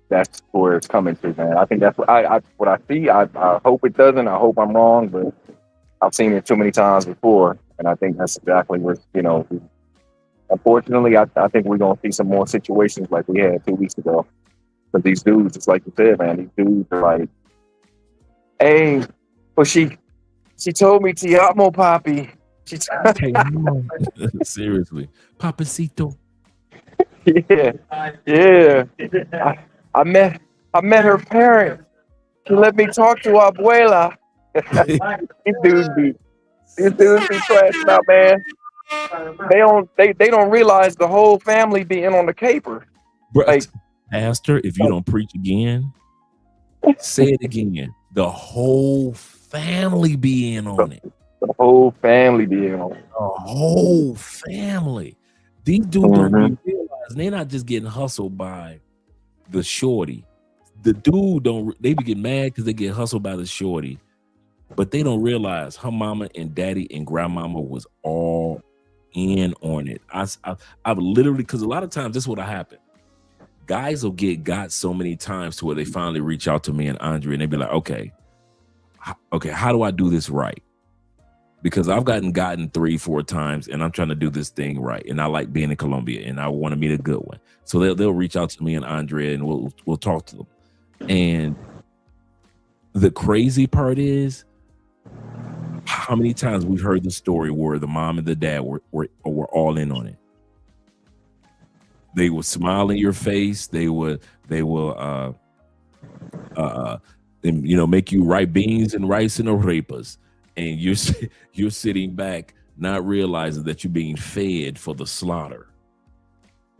that's where it's coming to, man. I think that's what I see. I hope it doesn't. I hope I'm wrong, but I've seen it too many times before, and I think that's exactly where, unfortunately, I think we're gonna see some more situations like we had 2 weeks ago. But these dudes, it's like you said, man, these dudes are like, hey, well, she told me te amo, papi. Seriously, papacito. Yeah. I met her parents. She let me talk to abuela. These dudes be crashing out, man. They don't realize the whole family be in on the caper. Bro, like, Pastor, if you don't preach again, say it again. The whole family be in on it. The whole family be in on it. The whole family. These dudes don't realize they're not just getting hustled by the shorty. The dude they be getting mad because they get hustled by the shorty, but they don't realize her mama and daddy and grandmama was all in on it. I've literally, because a lot of times this is what happen. Guys will get got so many times to where they finally reach out to me and Andre and they be like, okay, how do I do this right? Because I've gotten 3-4 times and I'm trying to do this thing right. And I like being in Colombia and I want to meet a good one. So they'll reach out to me and Andrea and we'll talk to them. And the crazy part is how many times we've heard the story where the mom and the dad were all in on it. They will smile in your face. They will make you write beans and rice and arepas. And you're sitting back, not realizing that you're being fed for the slaughter.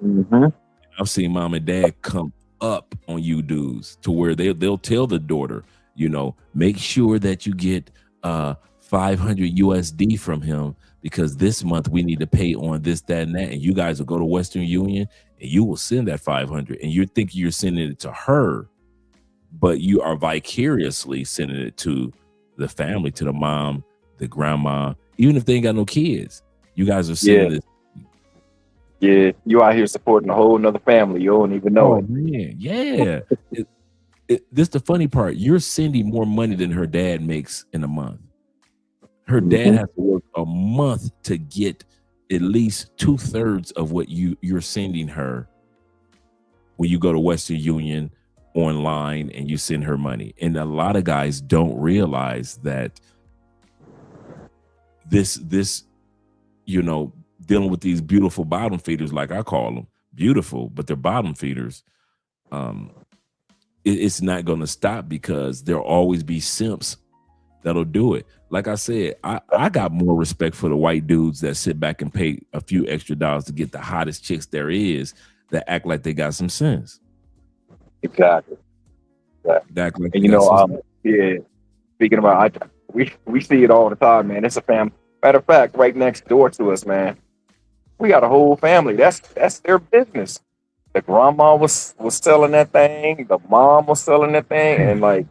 Mm-hmm. I've seen mom and dad come up on you dudes to where they'll tell the daughter, make sure that you get 500 USD from him because this month we need to pay on this, that, and that. And you guys will go to Western Union and you will send that 500. And you're thinking you're sending it to her, but you are vicariously sending it to the family, to the mom, the grandma, even if they ain't got no kids. You guys are sending this. Yeah, you out here supporting a whole nother family. You don't even know it. Man, yeah. This the funny part. You're sending more money than her dad makes in a month. Her dad has to work a month to get at least 2/3 of what you're sending her when you go to Western Union online and you send her money. And a lot of guys don't realize that this dealing with these beautiful bottom feeders, like I call them, beautiful, but they're bottom feeders. It's not going to stop, because there'll always be simps that'll do it. Like I said, I got more respect for the white dudes that sit back and pay a few extra dollars to get the hottest chicks there is, that act like they got some sense. Exactly. Like and yeah. Speaking about, we see it all the time, man. It's a family. Matter of fact, right next door to us, man, we got a whole family. That's their business. The grandma was selling that thing. The mom was selling that thing, and like,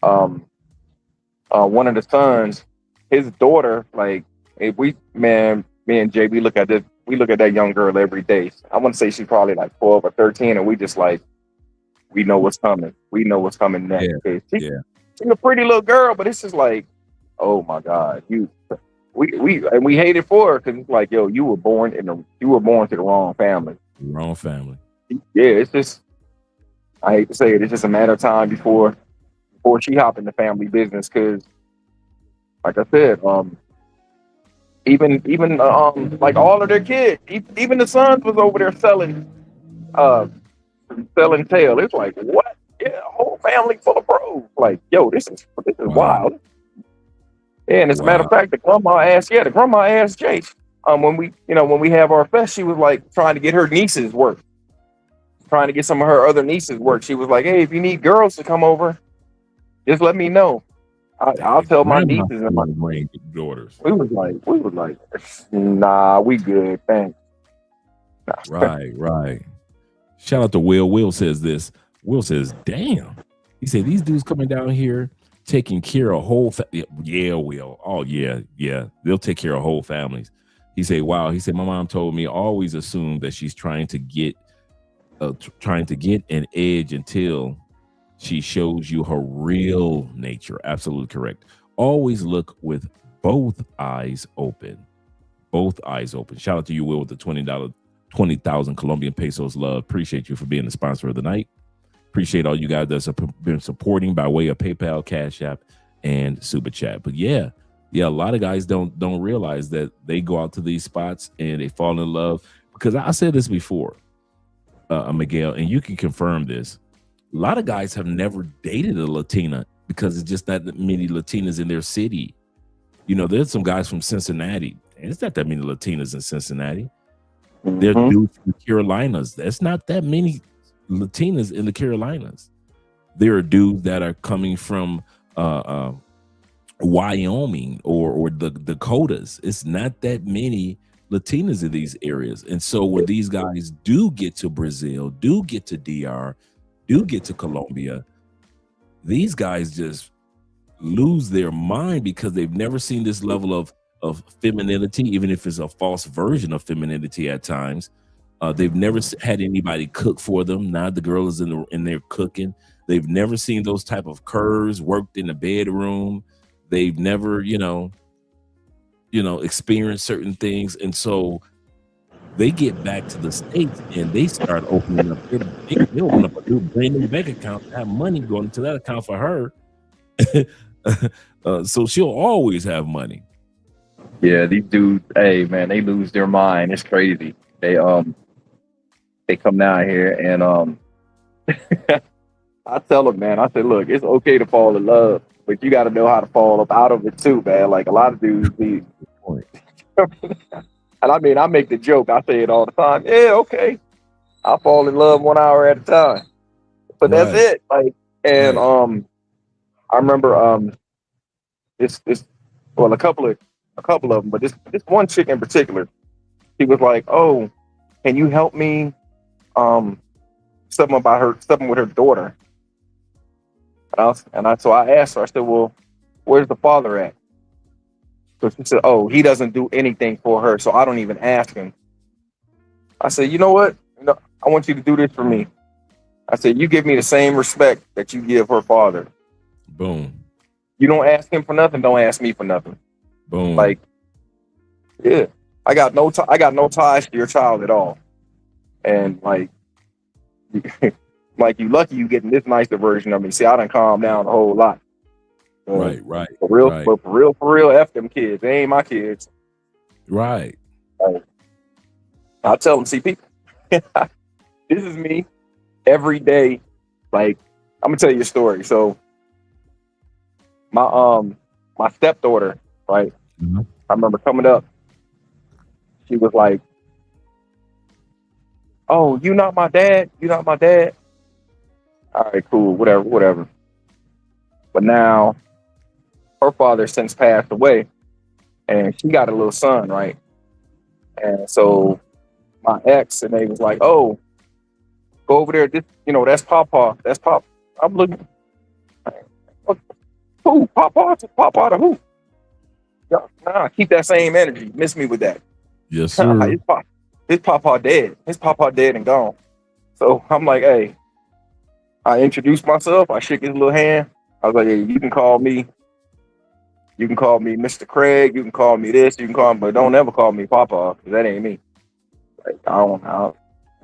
one of the sons, his daughter, like, me and Jay, we look at that young girl every day. I want to say she's probably like 12 or 13, and we just like, we know what's coming. We know what's coming next. She's a pretty little girl, but it's just like, oh my God, we hate it for her, because it's like, yo, you were born to the wrong family. Wrong family. Yeah, it's just, I hate to say it, it's just a matter of time before she hop in the family business, because, like I said, even like all of their kids, even the sons was over there selling tail. It's like, what? Yeah, a whole family full of bros. Like, yo, this is wild. Yeah, and as a matter of fact, the grandma asked Jay, when we have our fest, she was like trying to get her nieces work, trying to get some of her other nieces work. She was like, hey, if you need girls to come over, just let me know. I'll tell my nieces and my daughters. We was like, nah, we good, thanks. Nah. Right. Shout out to Will. Will says this. Will says, damn. He said, these dudes coming down here taking care of whole Will. Oh yeah. They'll take care of whole families. He said, wow. He said, my mom told me always assume that she's trying to get an edge until she shows you her real nature. Absolutely correct. Always look with both eyes open. Both eyes open. Shout out to you, Will, with the $20,000 Colombian pesos. Love. Appreciate you for being the sponsor of the night. Appreciate all you guys that's been supporting by way of PayPal, Cash App, and Super Chat. But yeah, a lot of guys don't realize that they go out to these spots and they fall in love. Because I said this before, Miguel, and you can confirm this. A lot of guys have never dated a Latina because it's just not that many Latinas in their city. There's some guys from Cincinnati, and it's not that many Latinas in Cincinnati. There's dudes from the Carolinas. There's not that many Latinas in the Carolinas. There are dudes that are coming from Wyoming or the Dakotas. It's not that many Latinas in these areas. And so when these guys do get to Brazil, do get to DR, do get to Colombia, these guys just lose their mind because they've never seen this level of femininity, even if it's a false version of femininity at times. They've never had anybody cook for them. Now the girl is in there cooking. They've never seen those type of curves worked in the bedroom. They've never, experienced certain things. And so they get back to the States and they start opening up. They open up a brand new bank account, have money going to that account for her. So she'll always have money. Yeah, these dudes, hey man, they lose their mind. It's crazy. They come down here and I tell them, man, I say, look, it's okay to fall in love, but you got to know how to fall up out of it too, man. Like a lot of dudes need. And I mean, I make the joke. I say it all the time. Yeah, okay. I fall in love 1 hour at a time, but that's it. Like, and I remember a couple of them, but this one chick in particular, she was like, "Oh, can you help me? Something with her daughter." So I asked her. I said, "Well, where's the father at?" So she said, "Oh, he doesn't do anything for her, so I don't even ask him." I said, "You know what? I want you to do this for me." I said, "You give me the same respect that you give her father." Boom. You don't ask him for nothing. Don't ask me for nothing. Boom. Like, yeah. I got no ties to your child at all. And like, like you lucky you getting this nicer version of me. See, I done calmed down a whole lot. Right. For real, Right. but for real, F them kids. They ain't my kids. Right. I tell them, see, people, this is me every day. Like, I'm gonna tell you a story. So, my stepdaughter, right? I remember coming up. She was like, "Oh, you not my dad? You not my dad?" All right, cool, whatever. But now, her father since passed away, and she got a little son, right? And so my ex and they was like, "Oh, go over there. That's Papa. That's Pop." I'm looking. Who? Papa to who? Nah, keep that same energy. Miss me with that. Yes, sir. His Papa dead. His Papa dead and gone. So I'm like, hey. I introduced myself. I shook his little hand. I was like, hey, you can call me Mr. Craig. You can call me this. You can call me, but don't ever call me Papa, because that ain't me. Like, I don't know.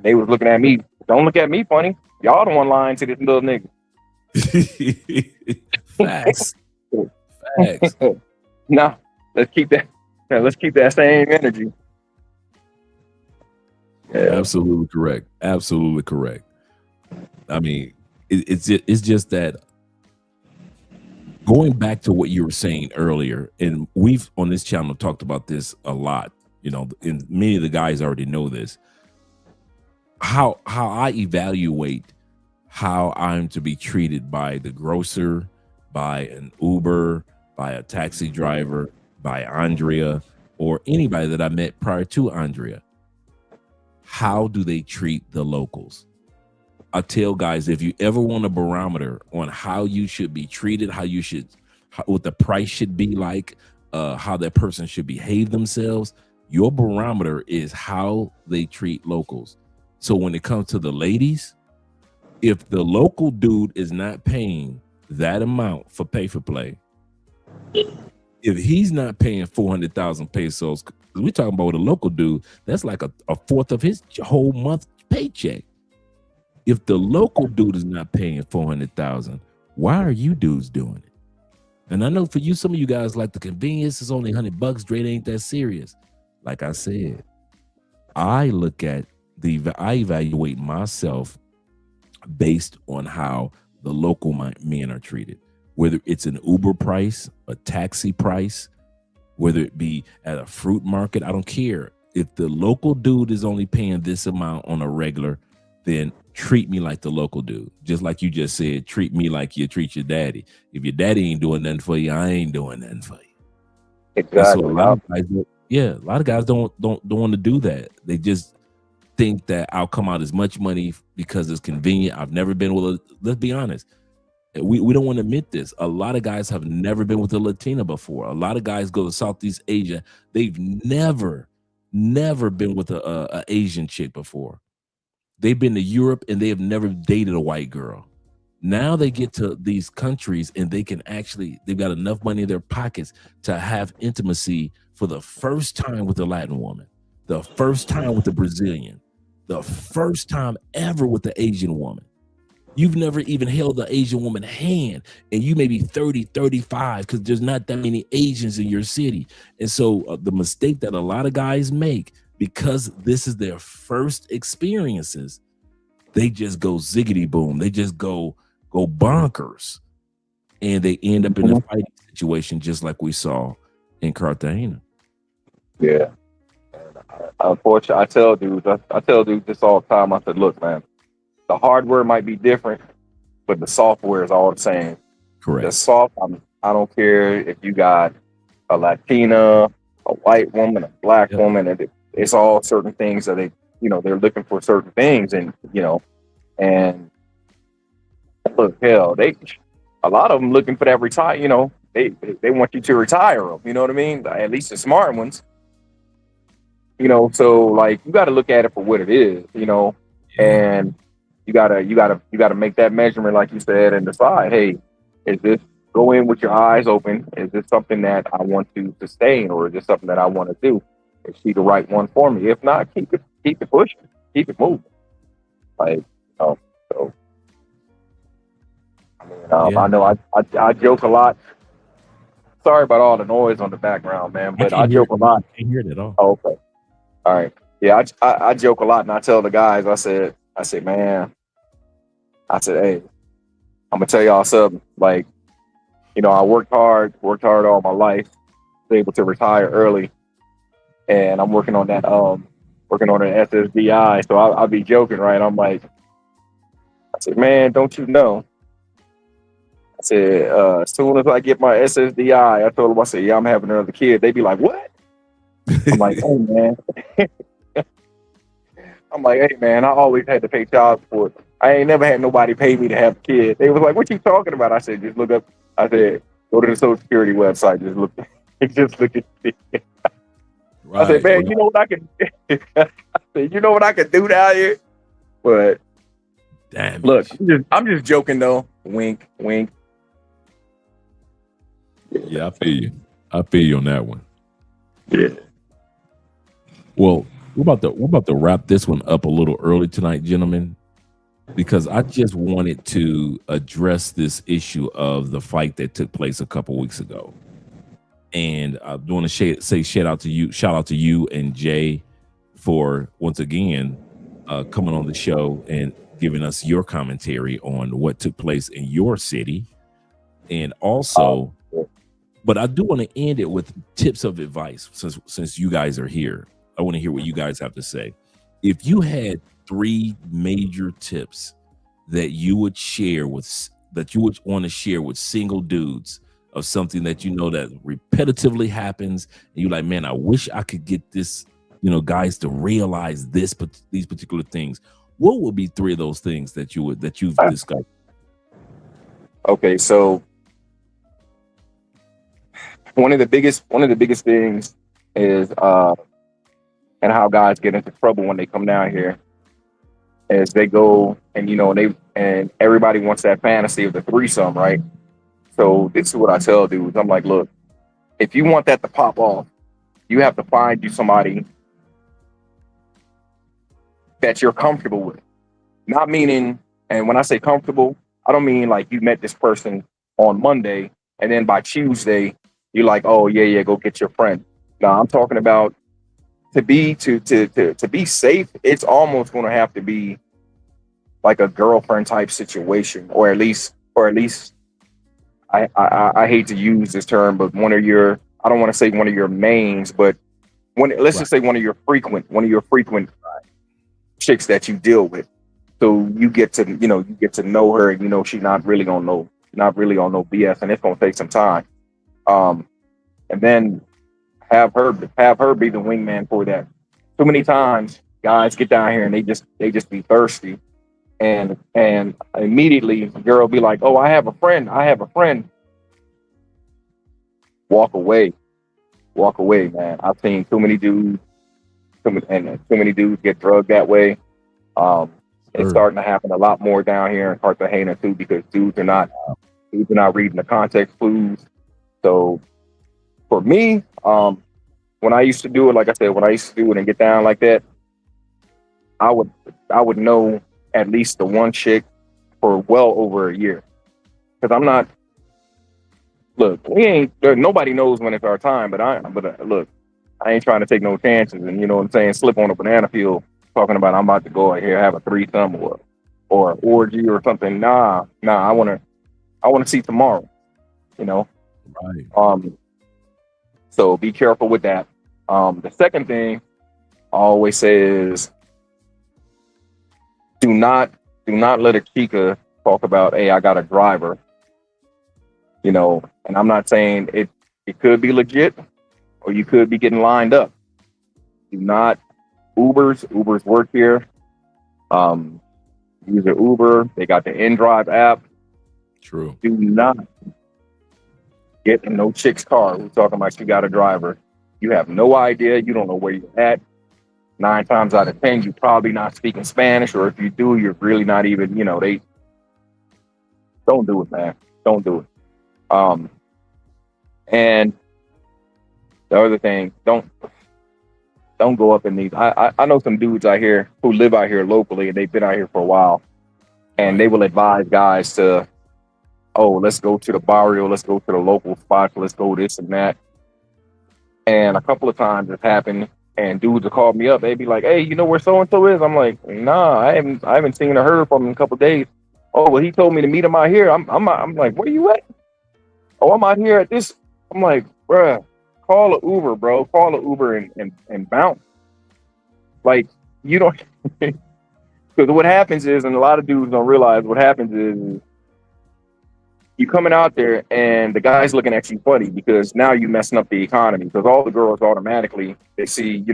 They was looking at me. Don't look at me funny. Y'all the one lying to this little nigga. Facts. Nah, let's keep that same energy. Yeah. Absolutely correct. I mean, it's just that going back to what you were saying earlier, and we've on this channel talked about this a lot, and many of the guys already know this. How I evaluate how I'm to be treated by the grocer, by an Uber, by a taxi driver, by Andrea, or anybody that I met prior to Andrea. How do they treat the locals? I tell guys, if you ever want a barometer on how you should be treated, what the price should be like, how that person should behave themselves, your barometer is how they treat locals. So when it comes to the ladies, if the local dude is not paying that amount for pay for play, if he's not paying 400,000 pesos, because we're talking about a local dude, that's like a fourth of his whole month paycheck. If the local dude is not paying 400,000, why are you dudes doing it? And I know for you, some of you guys like the convenience is only $100. Dre, ain't that serious. Like I said, I evaluate myself based on how the local men are treated, whether it's an Uber price, a taxi price, whether it be at a fruit market. I don't care. If the local dude is only paying this amount on a regular, then treat me like the local dude. Just like you just said, treat me like you treat your daddy. If your daddy ain't doing nothing for you, I ain't doing nothing for you. Exactly. So a lot of guys don't want to do that. They just think that I'll come out as much money because it's convenient. I've never been with let's be honest. We don't want to admit this. A lot of guys have never been with a Latina before. A lot of guys go to Southeast Asia. They've never been with a Asian chick before. They've been to Europe and they have never dated a white girl. Now they get to these countries and they've got enough money in their pockets to have intimacy for the first time with a Latin woman, the first time with a Brazilian, the first time ever with the Asian woman. You've never even held the Asian woman's hand, and you may be 30, 35, because there's not that many Asians in your city. And so the mistake that a lot of guys make, because this is their first experiences, they just go ziggity boom. They just go bonkers, and they end up in a fighting situation just like we saw in Cartagena. Yeah. Unfortunately, I tell dudes this all the time. I said, look, man, the hardware might be different, but the software is all the same. Correct. The I don't care if you got a Latina, a white woman, a black woman, and it's all certain things that they're looking for certain things, and look, hell, a lot of them looking for that retire. They want you to retire them. You know what I mean? At least the smart ones. So like you got to look at it for what it is. And you gotta make that measurement, like you said, and decide, hey, is this, go in with your eyes open? Is this something that I want to sustain, or is this something that I want to do? is she the right one for me? If not, keep it pushing, keep it moving. Like, so I know I joke a lot. Sorry about all the noise on the background, man, but I joke a lot. I can't hear it at all. Oh, okay. All right. Yeah, I joke a lot, and I tell the guys, I said, man, hey, I'm gonna tell y'all something. Like, I worked hard all my life, was able to retire early, and I'm working on that SSDI. So I'll be joking, right? I'm like, I said, man, don't you know? I said, as soon as I get my SSDI, I told them, I said, yeah, I'm having another kid. They be like, what? I'm like, hey, man. I'm like, hey, man, I always had to pay child support. I ain't never had nobody pay me to have a kid. They was like, what you talking about? I said, just look up. I said, go to the Social Security website. Just look at it. I said, man, you know what I can I said, you know what I can do down here? But damn, look, I'm just joking though. Wink, wink. Yeah, I feel you on that one. Yeah. Well, we're about to wrap this one up a little early tonight, gentlemen, because I just wanted to address this issue of the fight that took place a couple weeks ago. And I want to say shout out to you and Jay for once again coming on the show and giving us your commentary on what took place in your city. And also, but I do want to end it with tips of advice since you guys are here. I want to hear what you guys have to say. If you had 3 major tips that you would want to share with single dudes of something that that repetitively happens, and you're like, man, I wish I could get this, guys to realize these particular things. What would be 3 of those things that you've discovered? Okay, so one of the biggest things is and how guys get into trouble when they come down here is they go and everybody wants that fantasy of the threesome, right? So this is what I tell dudes. I'm like, look, if you want that to pop off, you have to find you somebody that you're comfortable with. Not meaning, and when I say comfortable, I don't mean like you met this person on Monday and then by Tuesday you're like, oh yeah, go get your friend. No, I'm talking about to be safe. It's almost going to have to be like a girlfriend type situation, or at least I hate to use this term, but I don't want to say one of your mains, but let's just say one of your frequent chicks that you deal with. So you get to know her, and she's not really on no BS, and it's gonna take some time. And then have her be the wingman for that. Too many times guys get down here and they just be thirsty, and immediately the girl be like, oh, I have a friend. Walk away, man. I've seen too many dudes get drugged that way. It's starting to happen a lot more down here in Cartagena too, because dudes are not reading the context clues. So for me, when I used to do it, like I said, and get down like that, I would know at least the one chick for well over a year. Because I'm not, look, nobody knows when it's our time, but look, I ain't trying to take no chances and, you know what I'm saying, slip on a banana peel talking about I'm about to go out here, have a threesome or orgy or something. Nah, I want to see tomorrow, Right. So be careful with that. The second thing I always say is do not let a chica talk about, hey, I got a driver, and I'm not saying it could be legit or you could be getting lined up. Do not Ubers work here. Use an Uber. They got the InDrive app. True. Do not get in no chick's car who's talking about she got a driver. You have no idea. You don't know where you're at. 9 times out of 10, you're probably not speaking Spanish, or if you do, you're really not even, they don't do it, man. Don't do it. And the other thing, don't go up in these. I know some dudes out here who live out here locally, and they've been out here for a while, and they will advise guys to, oh, let's go to the barrio, let's go to the local spots, let's go this and that. And a couple of times it's happened, and dudes will call me up. They be like, "Hey, you know where so and so is?" I'm like, "Nah, I haven't seen or heard from him in a couple of days." "Oh, well, he told me to meet him out here." I'm like, "Where you at?" "Oh, I'm out here at this." I'm like, "Bruh, call an Uber, bro. Call an Uber and bounce." Like, you don't, because what happens is, and a lot of dudes don't realize what happens is, you coming out there and the guy's looking at you funny because now you messing up the economy, because all the girls automatically, they see,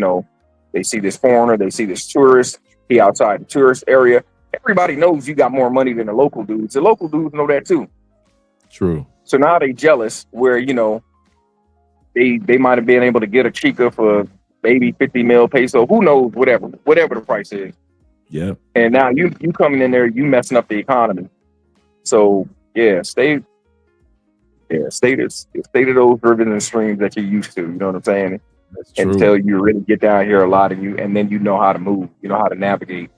they see this foreigner, they see this tourist, he outside the tourist area. Everybody knows you got more money than the local dudes. The local dudes know that too. True. So now they jealous where, they might have been able to get a chica for maybe 50 mil peso, who knows, whatever the price is. Yeah. And now you coming in there, you messing up the economy. So yeah, stay to those rivers and streams that you're used to. You know what I'm saying? That's true. Until you really get down here a lot, and then you know how to move. You know how to navigate.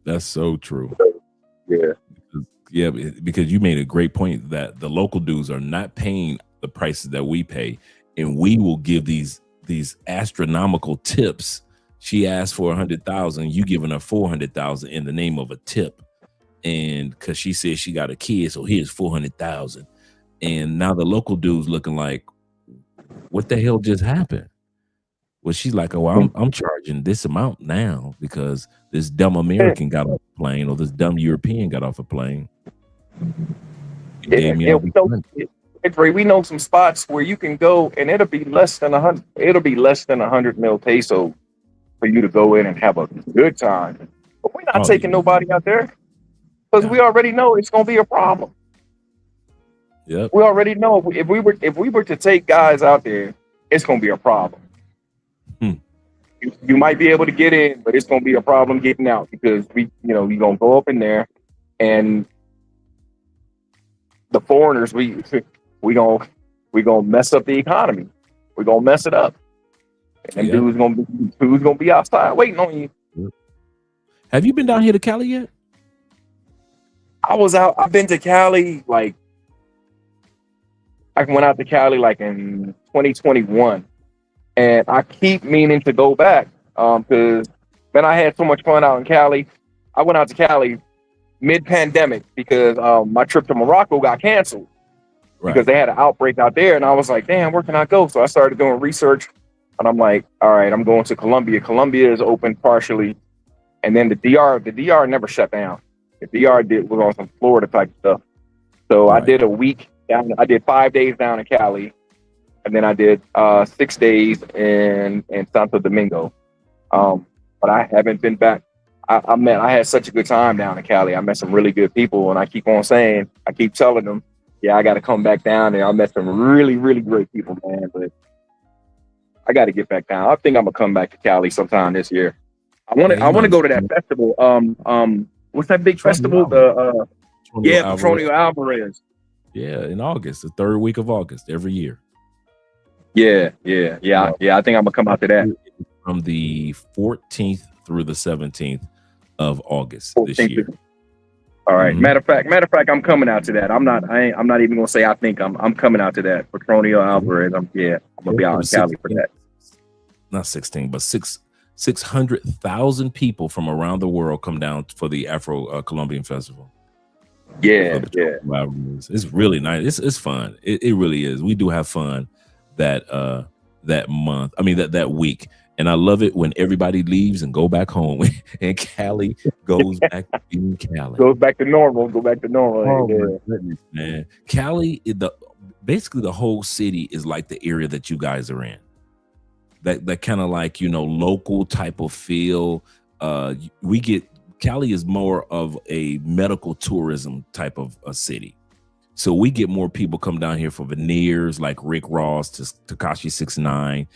That's so true. Yeah. Yeah, because you made a great point that the local dudes are not paying the prices that we pay, and we will give these astronomical tips. She asked for 100,000, you giving her 400,000 in the name of a tip, and because she said she got a kid, so here's 400,000, and now the local dude's looking like, what the hell just happened? Well, she's like, oh, I'm charging this amount now because this dumb American got off a plane, or this dumb European got off a plane. We know some spots where you can go and it'll be less than 100. It'll be less than 100 mil peso for you to go in and have a good time. But we're not taking nobody out there because we already know it's gonna be a problem. Yep. We already know if we were to take guys out there, it's gonna be a problem. You might be able to get in, but it's gonna be a problem getting out because you're gonna go up in there, and the foreigners we gonna mess up the economy. We're gonna mess it up, and dudes gonna be outside waiting on you. Have you been down here to Cali yet? I've been to Cali, like I went out to Cali like in 2021. And I keep meaning to go back because, man, I had so much fun out in Cali. I went out to Cali mid-pandemic because my trip to Morocco got canceled because they had an outbreak out there. And I was like, damn, where can I go? So I started doing research, and I'm like, all right, I'm going to Colombia. Colombia is open partially. And then the DR never shut down. The DR was on some Florida type stuff. So I did a week down. I did 5 days down in Cali. And then I did 6 days in Santo Domingo. But I haven't been back. I had such a good time down in Cali. I met some really good people, and I keep telling them, yeah, I got to come back down there. I met some really, really great people, man. But I got to get back down. I think I'm gonna come back to Cali sometime this year. I want to go to that festival. What's that big festival? Petronio Alvarez. Yeah, in August, the third week of August every year. Yeah. I think I'm gonna come out to that from the 14th through the 17th of August this year. All right. Matter of fact, I'm coming out to that. I'm not even gonna say I think I'm coming out to that. Petronio Alvarez. I'm gonna be out in Cali for that. Not 16, but 600,000 people from around the world come down for the Afro Colombian Festival. Yeah. It's really nice. It's fun. It really is. We do have fun that month. I mean that week. And I love it when everybody leaves and go back home and Cali goes back to being Cali. Goes back to normal. Go back to normal. Oh my goodness, man. Cali, basically the whole city is like the area that you guys are in. That kind of like, local type of feel. Cali is more of a medical tourism type of a city. So we get more people come down here for veneers like Rick Ross, Tekashi 6ix9ine,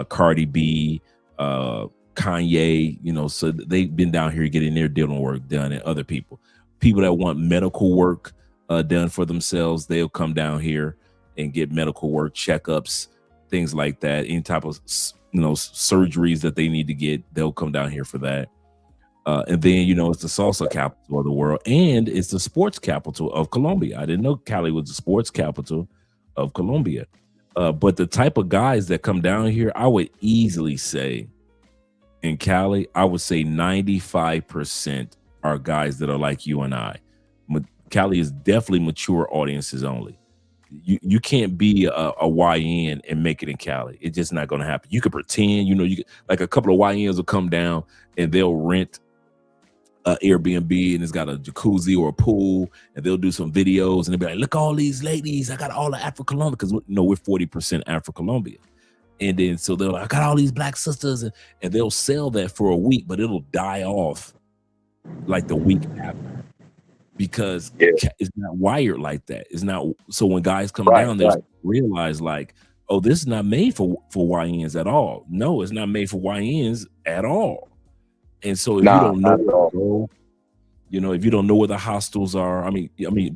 Cardi B, Kanye, so they've been down here getting their dental work done, and other people that want medical work done for themselves, they'll come down here and get medical work, checkups, things like that. Any type of surgeries that they need to get. They'll come down here for that. And then, it's the salsa capital of the world, and it's the sports capital of Colombia. I didn't know Cali was the sports capital of Colombia. But the type of guys that come down here, I would easily say in Cali, I would say 95% are guys that are like you and I. Cali is definitely mature audiences only. You can't be a YN and make it in Cali. It's just not going to happen. You could pretend, like a couple of YNs will come down and they'll rent Airbnb and it's got a jacuzzi or a pool, and they'll do some videos and they'll be like, look, all these ladies, I got all the Afro-Colombia, because we're 40% Afro-Colombia. And then so they're like, I got all these black sisters, and they'll sell that for a week, but it'll die off like the week after, because it's not wired like that. It's not. So when guys come down, they realize like, oh, this is not made for YNs at all. No, it's not made for YNs at all. And so if you don't know where to go, if you don't know where the hostels are, I mean,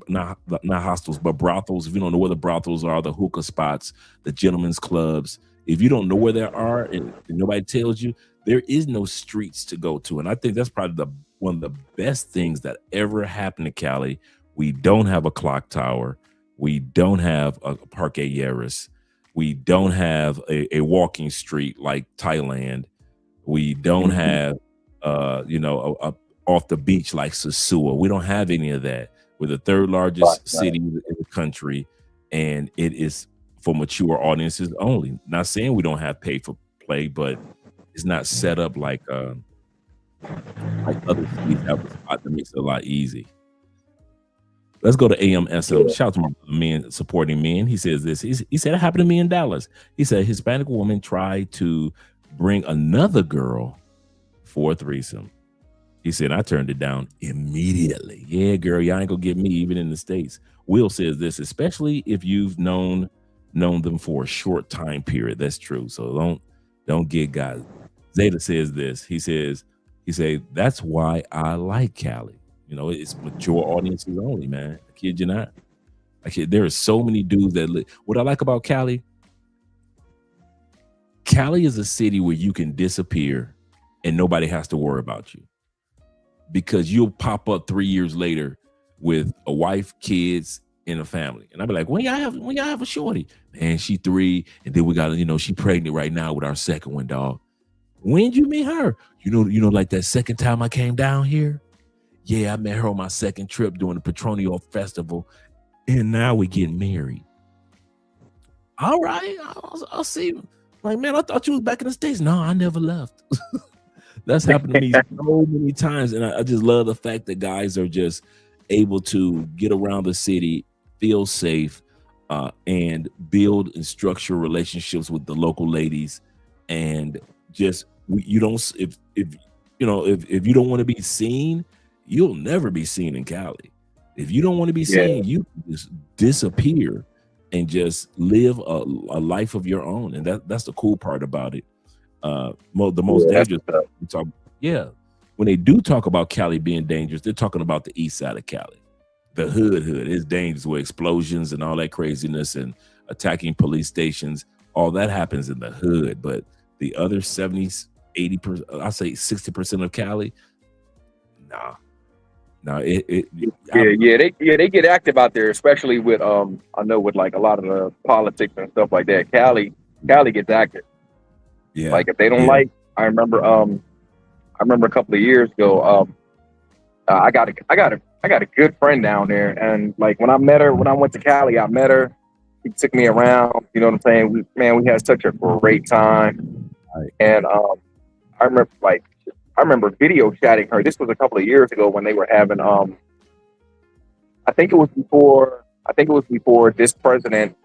not hostels, but brothels. If you don't know where the brothels are, the hookah spots, the gentlemen's clubs, if you don't know where they are and nobody tells you, there is no streets to go to. And I think that's probably one of the best things that ever happened to Cali. We don't have a clock tower. We don't have a Parque Yeris. We don't have a walking street like Thailand. We don't have off the beach like Sosua. We don't have any of that. We're the third largest city in the country, and it is for mature audiences only. Not saying we don't have pay for play, but it's not set up like other cities have a spot that makes it a lot easy. Let's go to AMSM. Shout out to my men supporting men. He says this. He said it happened to me in Dallas. He said a Hispanic woman tried to bring another girl for a threesome. He said, I turned it down immediately. Yeah, girl, y'all ain't gonna get me even in the States. Will says this, especially if you've known them for a short time period. That's true. So don't get guys. Zeta says this. He said, that's why I like Cali. It's mature audiences only, man. I kid you not. There are so many dudes that what I like about Cali is a city where you can disappear and nobody has to worry about you, because you'll pop up 3 years later with a wife, kids, and a family. And I'll be like, when y'all have a shorty? Man, she 3, and then we got, she pregnant right now with our second one, dog. When'd you meet her? Like that second time I came down here? Yeah, I met her on my second trip during the Petronio Festival, and now we getting married. All right, I'll see. Like, man, I thought you was back in the States. No, I never left. That's happened to me so many times, and I just love the fact that guys are just able to get around the city, feel safe, and build and structure relationships with the local ladies, and just if you don't want to be seen, you'll never be seen in Cali. If you don't want to be seen, you just disappear and just live a life of your own, and that's the cool part about it. The most dangerous when they do talk about Cali being dangerous, they're talking about the east side of Cali. The hood is dangerous, with explosions and all that craziness and attacking police stations. All that happens in the hood, but the other 70s, 80%, I say 60% of Cali, nah. They get active out there, especially with I know with like a lot of the politics and stuff like that. Cali gets active. Yeah. Like if they don't like, I remember a couple of years ago, I got a good friend down there, and like when I went to Cali, I met her. She took me around. You know what I'm saying? We had such a great time. Right. And I remember video chatting her. This was a couple of years ago when they were having I think it was before this president.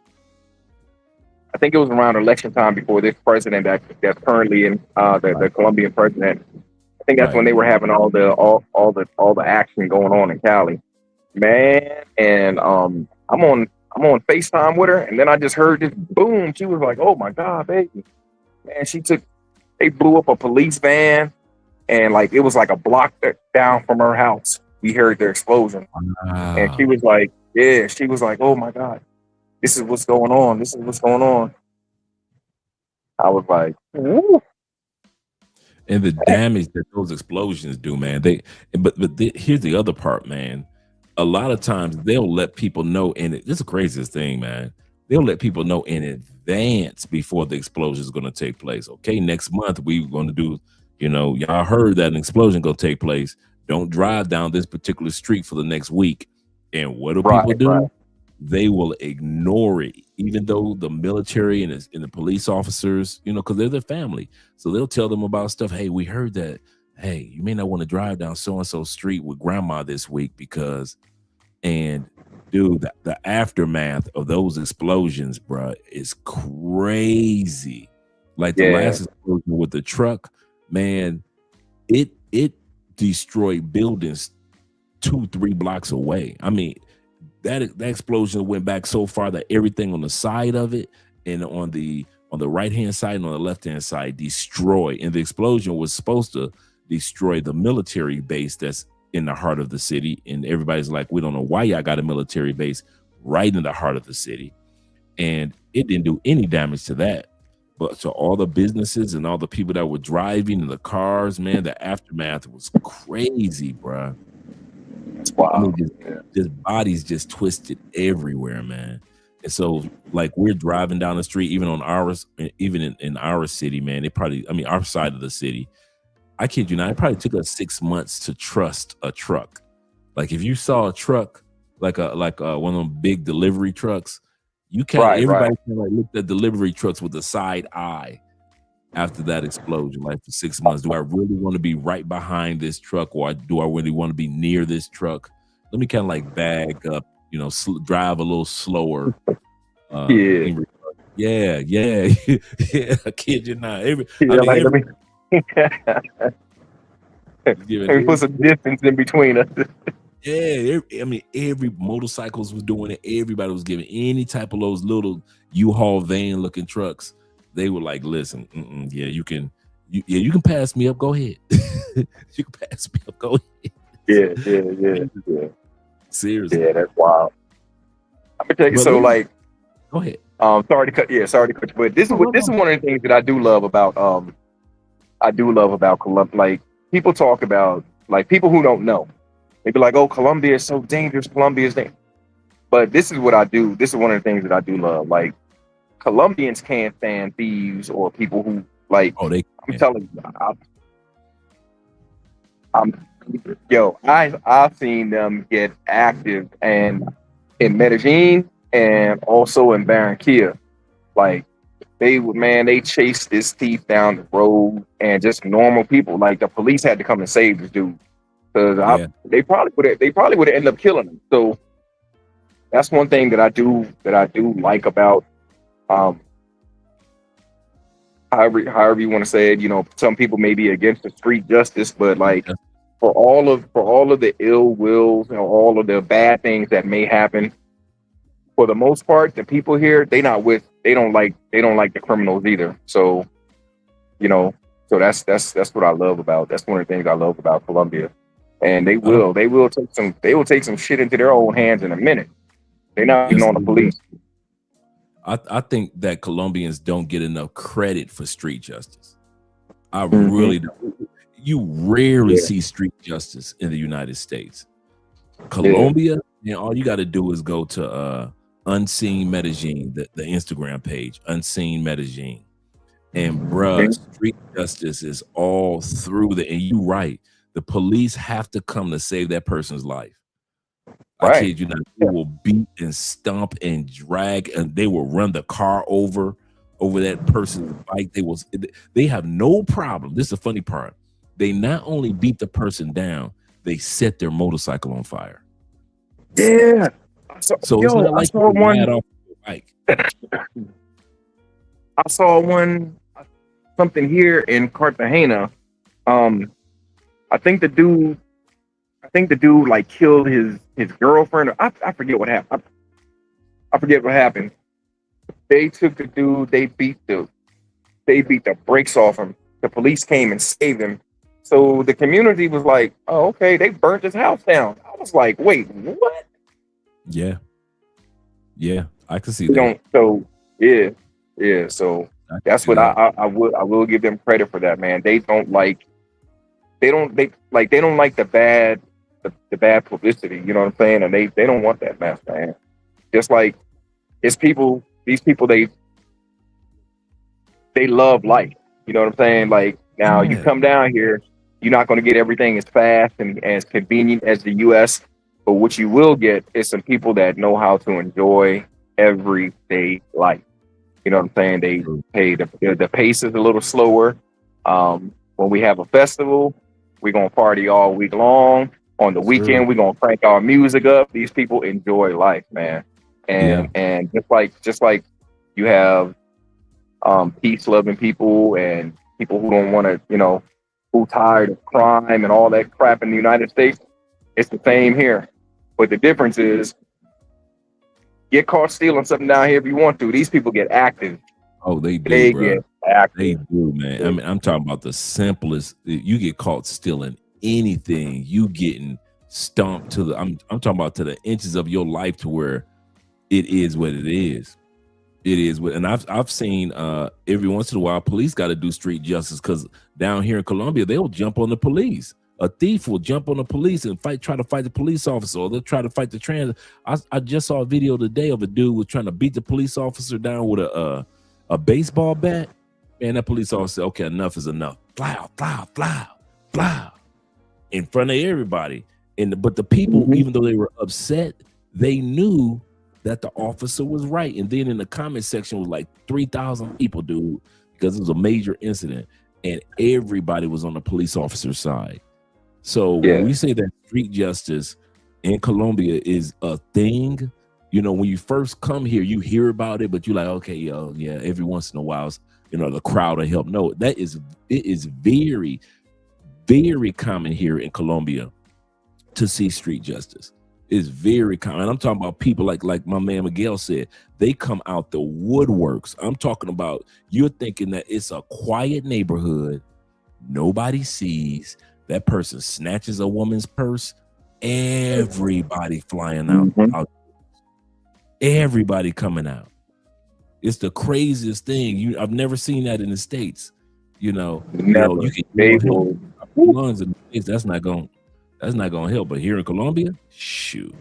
I think it was around election time before this president that's currently in the Colombian president. I think that's when they were having all the action going on in Cali, man. And I'm on FaceTime with her, and then I just heard this boom. She was like, "Oh my God, baby, man!" They blew up a police van, and like it was like a block down from her house. We heard the explosion, and she was like, "Oh my God, this is what's going on. This is what's going on." I was like, woo. And the damage that those explosions do, man. Here's the other part, man. A lot of times they'll let people know, and this is the craziest thing, man. They'll let people know in advance before the explosion is going to take place. Okay, next month we're going to do, y'all heard that an explosion going to take place. Don't drive down this particular street for the next week. And what do people do? Right. They will ignore it, even though the military and the police officers, because they're their family. So they'll tell them about stuff. Hey, we heard that. Hey, you may not want to drive down so-and-so street with grandma this week because, and dude, the aftermath of those explosions, bro, is crazy. Like the last explosion with the truck, man, it destroyed buildings 2-3 blocks away. I mean, that explosion went back so far that everything on the side of it and on the right hand side and on the left hand side destroyed. And the explosion was supposed to destroy the military base that's in the heart of the city. And everybody's like, we don't know why y'all got a military base right in the heart of the city. And it didn't do any damage to that. But to all the businesses and all the people that were driving in the cars, man, the aftermath was crazy, bro. Wow. I mean, just bodies just twisted everywhere, man. And so, like, we're driving down the street, even on ours, even in our city, man. Our side of the city. I kid you not, it probably took us 6 months to trust a truck. Like, if you saw a truck, like one of them big delivery trucks, you can't. Everybody can like look at delivery trucks with a side eye. After that explosion, like for 6 months, do I really want to be right behind this truck, or do I really want to be near this truck? Let me kind of like bag up, drive a little slower. Yeah. I kid you not. Put some distance in between us. Every motorcycles was doing it. Everybody was giving any type of those little U-Haul van looking trucks. They were like, listen, you can pass me up. Go ahead. You can pass me up. Go ahead. Yeah. Seriously. Yeah, that's wild. I'm gonna tell you. So, like, go ahead. Sorry to cut you, but this is one of the things that I do love about Colombia. Like, people talk about, like, people who don't know. They be like, oh, Colombia is so dangerous. Colombia is dangerous. But this is what I do. This is one of the things that I do love. Like, Colombians can't stand thieves or people who, like, I'm telling you, I've seen them get active and in Medellin and also in Barranquilla. Like, they chased this thief down the road, and just normal people, like the police had to come and save this dude because they probably would have ended up killing him. So that's one thing that I do like about however you want to say it. Some people may be against the street justice, but like for all of the ill wills and all of the bad things that may happen, for the most part, the people here, they don't like the criminals either. So, so that's what I love about. That's one of the things I love about Colombia. And they will take some shit into their own hands in a minute. They're not even on the police. I think that Colombians don't get enough credit for street justice. I really don't. You rarely see street justice in the United States. Colombia, all you got to do is go to Unseen Medellin, the Instagram page, Unseen Medellin. And bruh, street justice is all through and you right. The police have to come to save that person's life. I kid you not. They will beat and stomp and drag, and they will run the car over that person's bike. They have no problem. This is the funny part. They not only beat the person down, they set their motorcycle on fire. Yeah. So it's not like you ride off your bike. I saw something here in Cartagena. I think the dude like killed his girlfriend. I forget what happened. I forget what happened. They took the dude. They beat the brakes off him. The police came and saved him. So the community was like, "Oh, okay." They burnt his house down. I was like, "Wait, what?" Yeah, I can see that. So yeah. So That's what I will give them credit for that, man. They don't like the bad publicity, you know what I'm saying? And they don't want that mess, man. Just like these people they love life. You know what I'm saying? Like now you come down here, you're not going to get everything as fast and as convenient as the US, but what you will get is some people that know how to enjoy everyday life. You know what I'm saying? The pace is a little slower. When we have a festival, we're gonna party all week long. On the weekend, we're gonna crank our music up. These people enjoy life, man. And just like you have peace loving people and people who don't want to, who tired of crime and all that crap in the United States, it's the same here. But the difference is, get caught stealing something down here if you want to. These people get active. Oh, they do, They bro. get active. They do, man. I mean, I'm talking about the simplest. You get caught stealing anything, you getting stomped to the. I'm talking about to the inches of your life to where it is what it is. It is what, and I've seen every once in a while police got to do street justice because down here in Colombia they'll jump on the police. A thief will jump on the police and try to fight the police officer, or they'll try to fight the trans. I just saw a video today of a dude was trying to beat the police officer down with a baseball bat. Man, that police officer said, okay, enough is enough. Fly out, in front of everybody. But the people, even though they were upset, they knew that the officer was right. And then in the comment section was like 3,000 people, dude, because it was a major incident, and everybody was on the police officer's side. So when we say that street justice in Colombia is a thing, when you first come here, you hear about it, but you're like, okay, yeah, every once in a while, the crowd will help. No, it is very, very common here in Colombia to see street justice. It's very common. And I'm talking about people like my man Miguel said, they come out the woodworks. I'm talking about, you're thinking that it's a quiet neighborhood, nobody sees. That person snatches a woman's purse, everybody flying out. Everybody coming out. It's the craziest thing. I've never seen that in the States. You can lungs in the States, that's not gonna help. But here in Colombia, shoot.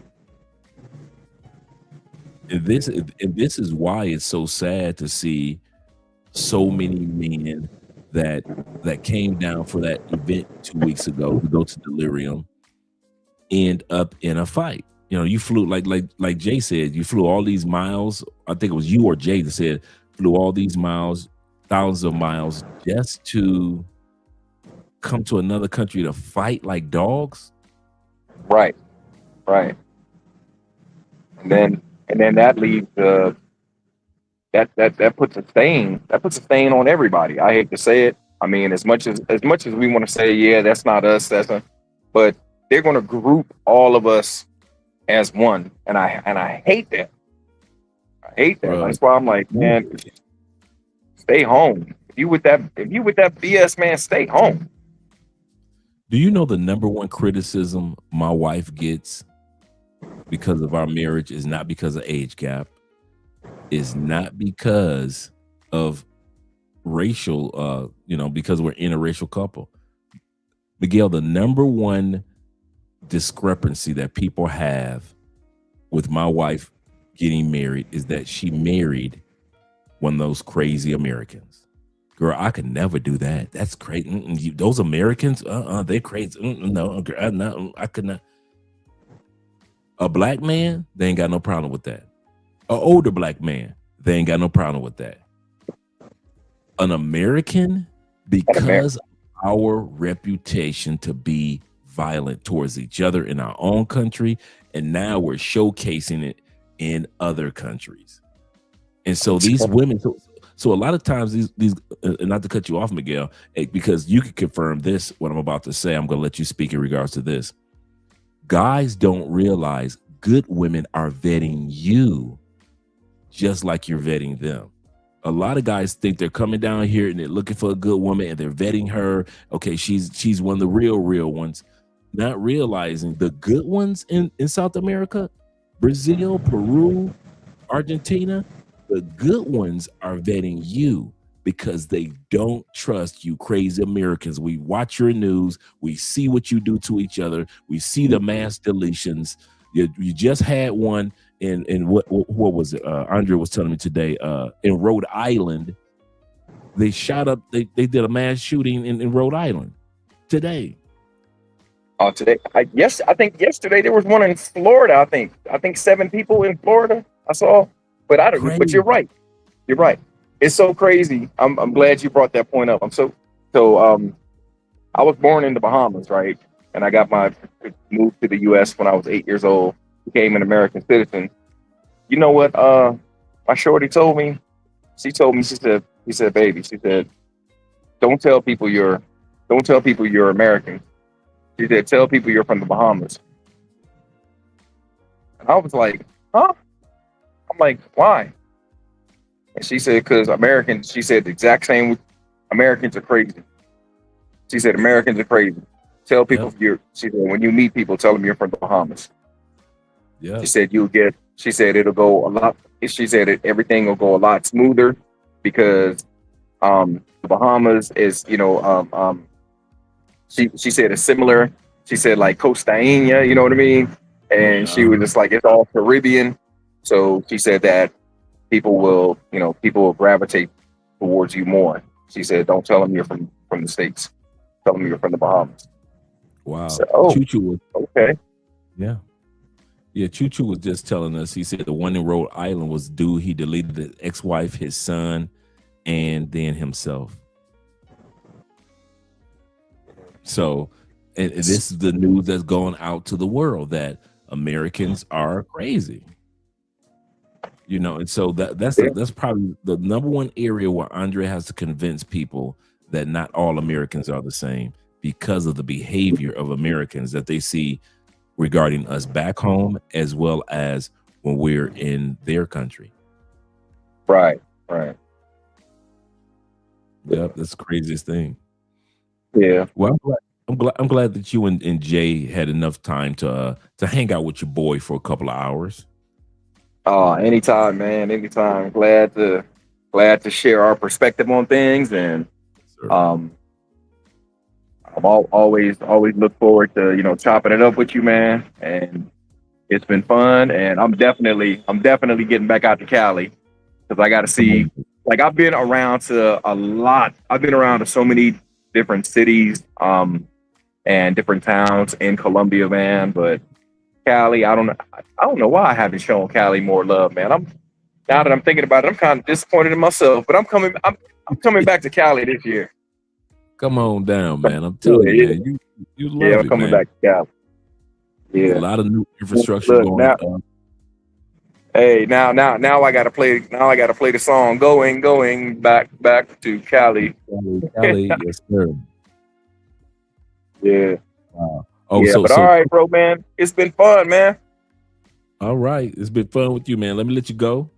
And this is why it's so sad to see so many men that came down for that event 2 weeks ago to go to Delirium end up in a fight. You flew like Jay said, you flew all these miles. I think it was you or Jay that said flew all these miles, thousands of miles, just to come to another country to fight like dogs. Right. And then that leaves that puts a stain. That puts a stain on everybody. I hate to say it. I mean, as much as we want to say, yeah, that's not us, but they're going to group all of us as one, and I hate that. I hate that. That's why I'm like, man, stay home. If you with that BS, man, stay home. Do you know the number one criticism my wife gets because of our marriage is not because of age gap, is not because of racial, because we're interracial couple. Miguel, the number one discrepancy that people have with my wife getting married is that she married one of those crazy Americans. Girl, I could never do that. That's crazy. Those Americans, they're crazy. No, I could not. A black man, they ain't got no problem with that. An older black man, they ain't got no problem with that. An American, because of our reputation to be violent towards each other in our own country, and now we're showcasing it in other countries. And so these women, so a lot of times these not to cut you off, Miguel, because you can confirm this, what I'm about to say, I'm going to let you speak in regards to this. Guys don't realize good women are vetting you just like you're vetting them. A lot of guys think they're coming down here and they're looking for a good woman and they're vetting her. Okay, she's one of the real ones. Not realizing the good ones in South America, Brazil, Peru, Argentina, the good ones are vetting you. because they don't trust you crazy Americans. We watch your news. We see what you do to each other. We see the mass deletions. You just had one in what was it? Andre was telling me today in Rhode Island. They shot up, they did a mass shooting in Rhode Island today. Today, I think yesterday there was one in Florida. I think 7 people in Florida I saw. But I don't. Crazy. But you're right. You're right. It's so crazy. I'm glad you brought that point up. I was born in the Bahamas, right? And I got moved to the U.S. when I was 8 years old. Became an American citizen. You know what? My shorty told me. She told me. She said, baby. She said, don't tell people you're American. She said, tell people you're from the Bahamas. And I was like, huh? I'm like, why? And she said, because Americans, she said the exact same, Americans are crazy. She said, Americans are crazy. Tell people she said, when you meet people, tell them you're from the Bahamas. Yeah. She said, it'll go a lot, she said everything will go a lot smoother because the Bahamas is, she said it's similar. She said like Costaina, you know what I mean? And she was just like, it's all Caribbean. So she said that people will gravitate towards you more. She said, don't tell them you're from the States. Tell them you're from the Bahamas. Wow. So, Choo-Choo was, okay. Yeah. Yeah, Choo-Choo was just telling us, he said the one in Rhode Island was dude, he deleted his ex-wife, his son, and then himself. So, and this is the news that's going out to the world that Americans are crazy. And so that's probably the number one area where Andre has to convince people that not all Americans are the same because of the behavior of Americans that they see regarding us back home as well as when we're in their country. Right. Yep, that's the craziest thing. Yeah. Well, I'm glad that you and Jay had enough time to hang out with your boy for a couple of hours. Anytime, man. Anytime. Glad to share our perspective on things, and I'm always look forward to chopping it up with you, man. And it's been fun, and I'm definitely getting back out to Cali because I got to see. Like I've been around to a lot. I've been around to so many different cities, and different towns in Colombia, man. But Cali, I don't know why I haven't shown Cali more love, man. Now that I'm thinking about it, I'm kind of disappointed in myself. But I'm coming back to Cali this year. Come on down, man. I'm telling you, man. You love it, I'm coming man. back to Cali. Yeah, a lot of new infrastructure going on. Hey, now I gotta play. Now I gotta play the song "Going back to Cali." Cali, yes, sir. Yeah. Oh, yeah, but all right, bro, man. It's been fun, man. All right, it's been fun with you, man. Let me let you go,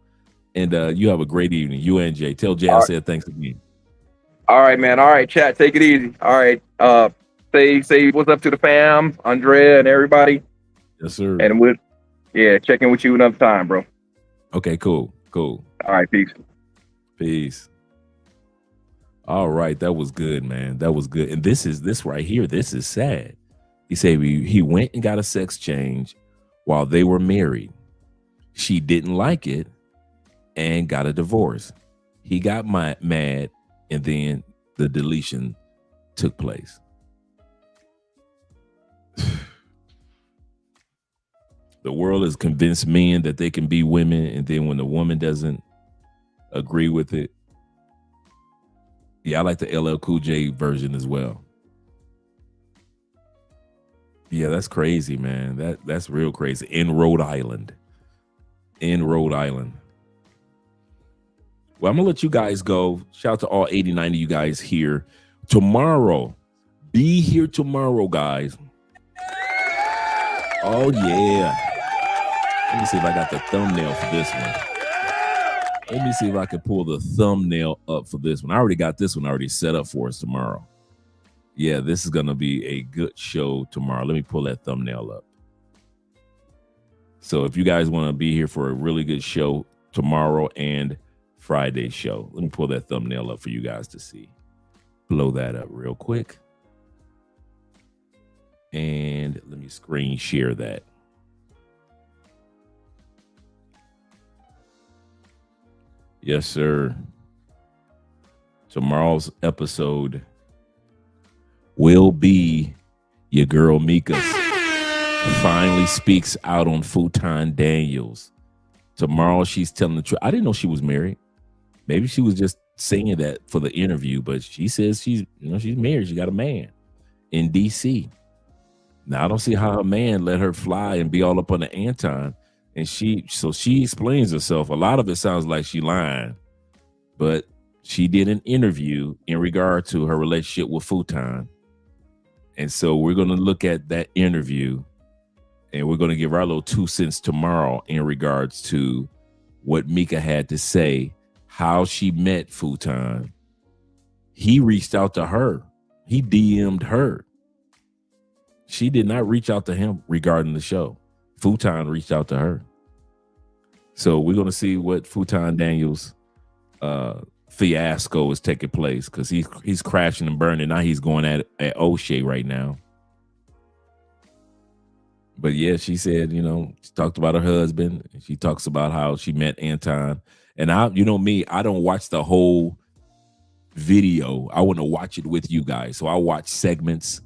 and you have a great evening. You and Jay. Tell Jay I said thanks again. All right, man. All right, chat. Take it easy. All right. Say what's up to the fam, Andrea, and everybody. Yes, sir. And check in with you another time, bro. Okay, cool. All right, peace. All right, that was good, man. That was good. And this right here, this is sad. He said he went and got a sex change while they were married. She didn't like it and got a divorce. He got mad, and then the deletion took place. The world has convinced men that they can be women, and then when the woman doesn't agree with it, I like the LL Cool J version as well. Yeah, that's crazy, man. That's real crazy. In Rhode Island. Well, I'm gonna let you guys go. Shout out to all 89 of you guys here. Tomorrow, be here tomorrow, guys. Oh yeah. Let me see if I got the thumbnail for this one. Let me see if I can pull the thumbnail up for this one. I already got this one already set up for us tomorrow. Yeah, this is going to be a good show tomorrow. Let me pull that thumbnail up. So if you guys want to be here for a really good show tomorrow and Friday show. Let me pull that thumbnail up for you guys to see. Blow that up real quick. And let me screen share that. Yes, sir. Tomorrow's episode will be your girl Mika finally speaks out on Futon Daniels. Tomorrow she's telling the truth. I didn't know she was married. Maybe she was just saying that for the interview, but she says she's married. She got a man in DC. Now I don't see how her man let her fly and be all up on the Anton. And she explains herself. A lot of it sounds like she lying, but she did an interview in regard to her relationship with Futon. And so we're going to look at that interview and we're going to give our little 2 cents tomorrow in regards to what Mika had to say, how she met Futon. He reached out to her. He DM'd her. She did not reach out to him regarding the show. Futon reached out to her. So we're going to see what Futon Daniels fiasco is taking place, because he's crashing and burning. Now he's going at O'Shea right now. But yeah, she said, she talked about her husband. She talks about how she met Anton. And I don't watch the whole video. I want to watch it with you guys. So I watch segments.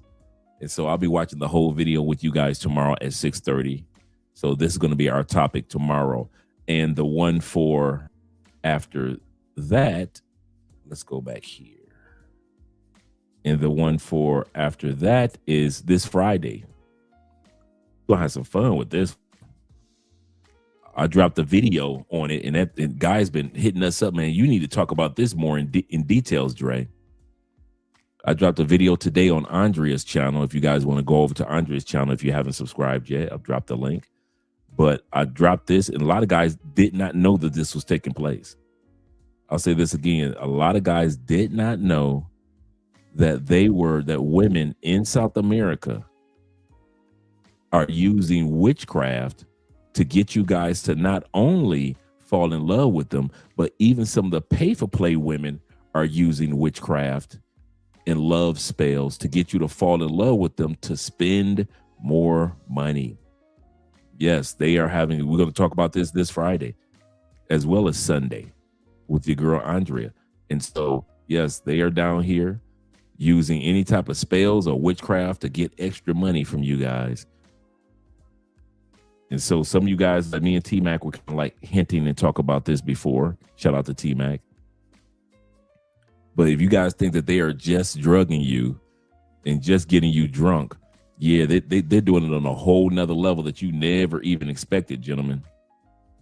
And so I'll be watching the whole video with you guys tomorrow at 6:30. So this is going to be our topic tomorrow. And the one for after that, let's go back here. And the one for after that is this Friday. We'll have some fun with this. I dropped a video on it, and that guy's been hitting us up, man. You need to talk about this more in details, Dre. I dropped a video today on Andrea's channel. If you guys want to go over to Andrea's channel, if you haven't subscribed yet, I've dropped the link. But I dropped this, and a lot of guys did not know that this was taking place. I'll say this again. A lot of guys did not know that that women in South America are using witchcraft to get you guys to not only fall in love with them, but even some of the pay-for-play women are using witchcraft and love spells to get you to fall in love with them to spend more money. Yes, they are having, we're going to talk about this Friday as well as Sunday with your girl Andrea. And so, yes, they are down here using any type of spells or witchcraft to get extra money from you guys. And so some of you guys, like me and T-Mac, were kind of like hinting and talk about this before. Shout out to T-Mac. But if you guys think that they are just drugging you and just getting you drunk, yeah, they're doing it on a whole nother level that you never even expected, gentlemen.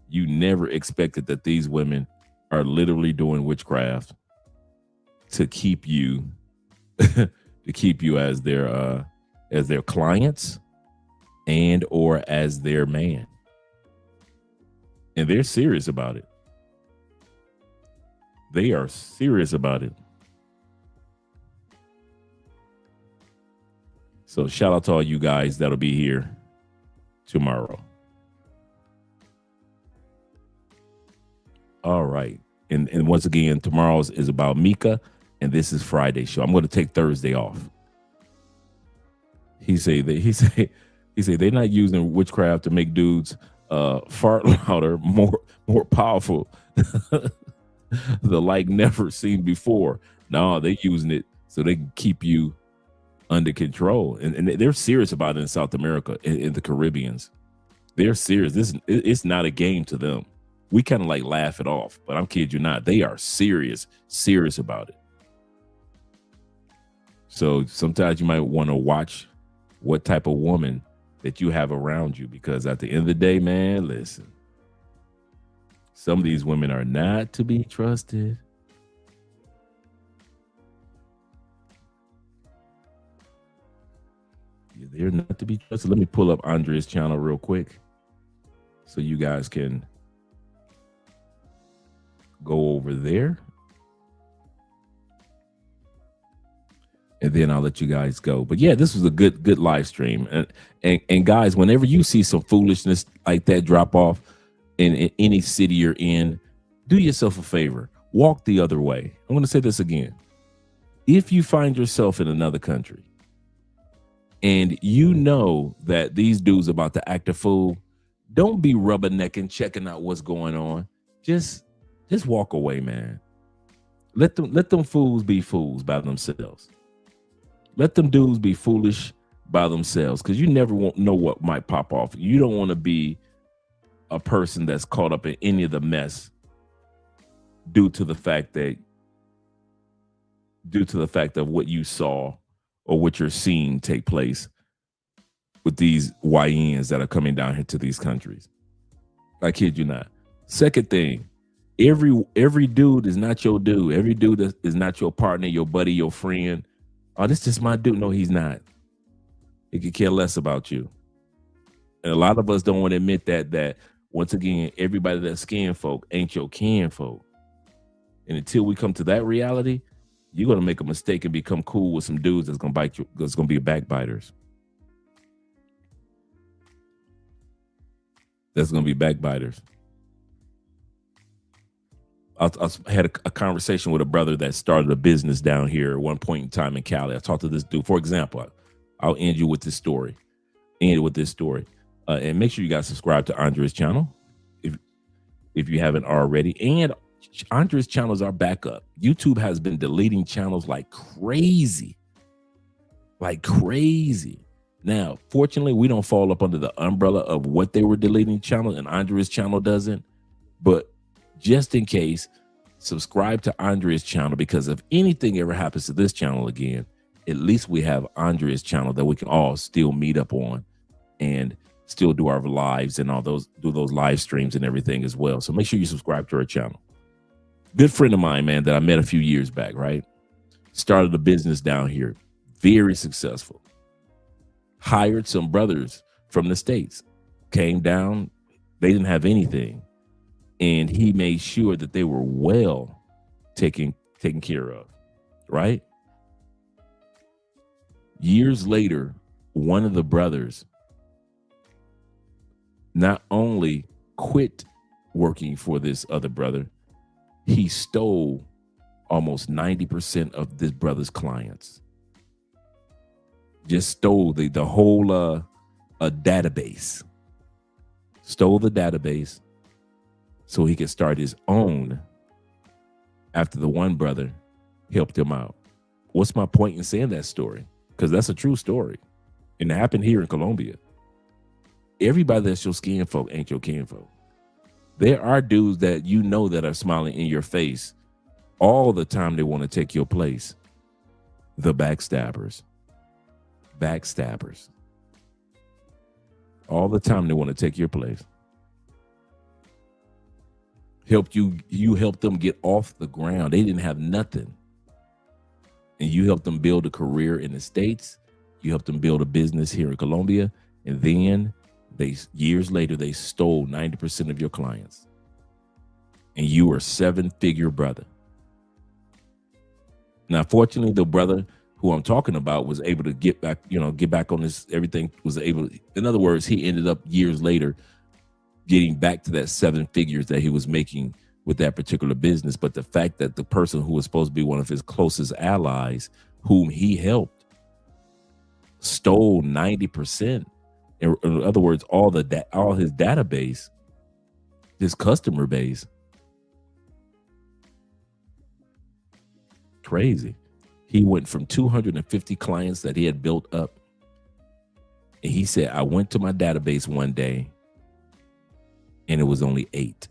You never expected that these women are literally doing witchcraft to keep you as their clients and or as their man. And they're serious about it. They are serious about it. So shout out to all you guys that'll be here tomorrow. All right. And once again, tomorrow's is about Mika, and this is Friday's show. I'm going to take Thursday off. He say they're not using witchcraft to make dudes fart louder, more powerful, the like never seen before. No, they're using it so they can keep you under control, and they're serious about it in South America, in the Caribbeans. They're serious. It's not a game to them. We kind of like laugh it off, but I'm kidding you not. They are serious about it. So sometimes you might want to watch what type of woman that you have around you, because at the end of the day, man, listen, some of these women are not to be trusted. Yeah, they're not to be trusted. Let me pull up Andrea's channel real quick so you guys can go over there. And then I'll let you guys go. But yeah, this was a good live stream. And guys, whenever you see some foolishness like that drop off in any city you're in, do yourself a favor. Walk the other way. I'm going to say this again. If you find yourself in another country and you know that these dudes are about to act a fool, don't be rubbernecking, checking out what's going on. Just walk away, man. Let them fools be fools by themselves. Let them dudes be foolish by themselves, because you never won't know what might pop off. You don't want to be a person that's caught up in any of the mess due to the fact of what you saw or what you're seeing take place with these YNs that are coming down here to these countries. I kid you not. Second thing, every dude is not your dude. Every dude is not your partner, your buddy, your friend. Oh, this is just my dude. No, he's not. He could care less about you. And a lot of us don't want to admit that once again, everybody that's skin folk ain't your kin folk. And until we come to that reality, you're gonna make a mistake and become cool with some dudes that's gonna bite you, that's gonna be backbiters. That's gonna be backbiters. I had a conversation with a brother that started a business down here at one point in time in Cali. I talked to this dude. For example, I'll end you with this story. And make sure you guys subscribe to Andre's channel if you haven't already. And Andre's channels are back up. YouTube has been deleting channels like crazy. Now, fortunately, we don't fall up under the umbrella of what they were deleting channel, and Andre's channel doesn't. But just in case, subscribe to Andre's channel, because if anything ever happens to this channel again, at least we have Andre's channel that we can all still meet up on and still do our lives and do those live streams and everything as well. So make sure you subscribe to our channel. Good friend of mine, man, that I met a few years back, right? Started a business down here, very successful. Hired some brothers from the States, came down, they didn't have anything. And he made sure that they were well taken care of, right? Years later, one of the brothers not only quit working for this other brother, he stole almost 90% of this brother's clients. Just stole the whole database. Stole the database so he could start his own after the one brother helped him out. What's my point in saying that story? Because that's a true story. And it happened here in Colombia. Everybody that's your skin folk ain't your kin folk. There are dudes that you know that are smiling in your face all the time. They want to take your place. The backstabbers. All the time they want to take your place. You helped them get off the ground. They didn't have nothing. And you helped them build a career in the States. You helped them build a business here in Colombia. And then years later, they stole 90% of your clients. And you were a 7-figure brother. Now, fortunately, the brother who I'm talking about was able to get back on this, everything was able. In other words, he ended up years later getting back to that 7 figures that he was making with that particular business. But the fact that the person who was supposed to be one of his closest allies, whom he helped, stole 90%. In other words, all his database, his customer base. Crazy. He went from 250 clients that he had built up. And he said, I went to my database one day and it was only 8.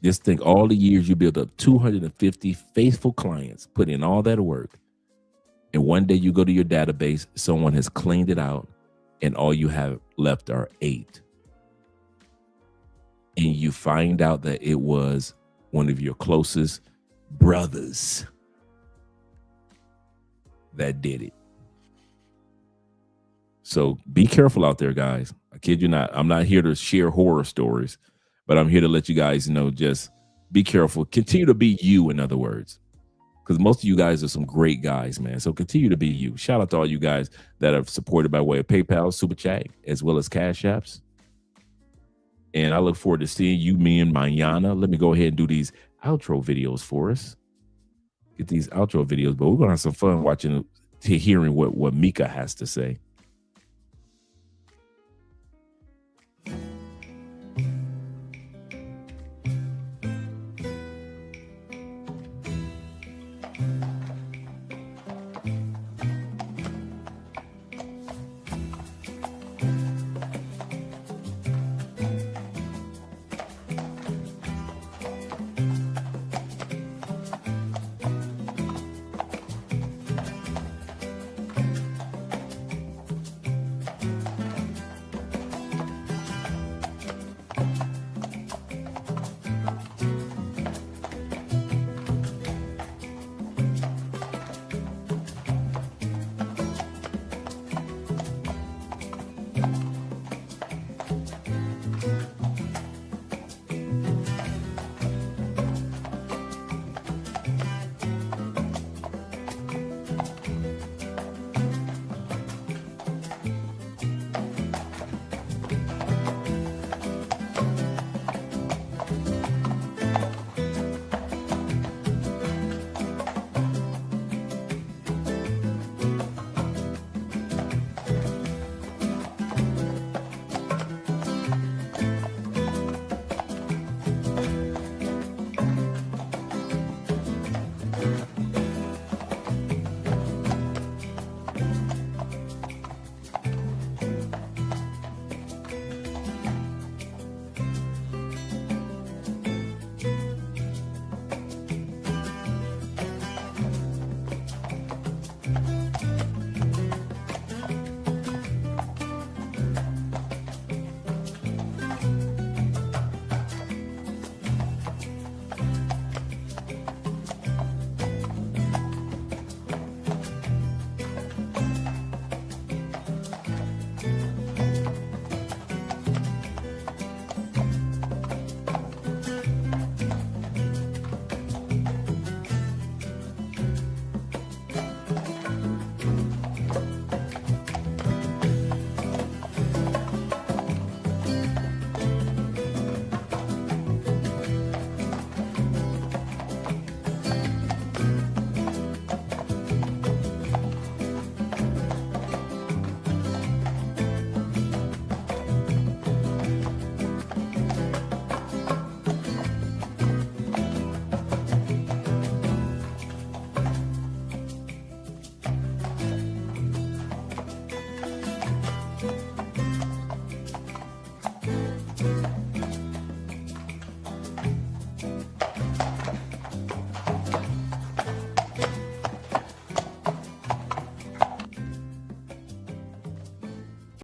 Just think all the years you built up 250 faithful clients, put in all that work. And one day you go to your database, someone has cleaned it out and all you have left are 8. And you find out that it was one of your closest brothers that did it. So be careful out there, guys. I kid you not. I'm not here to share horror stories, but I'm here to let you guys know, just be careful. Continue to be you, in other words, because most of you guys are some great guys, man. So continue to be you. Shout out to all you guys that are supported by way of PayPal, Super Chat, as well as Cash Apps. And I look forward to seeing you, me, and mañana. Let me go ahead and do these outro videos for us. Get these outro videos, but we're gonna have some fun watching, hearing what Mika has to say.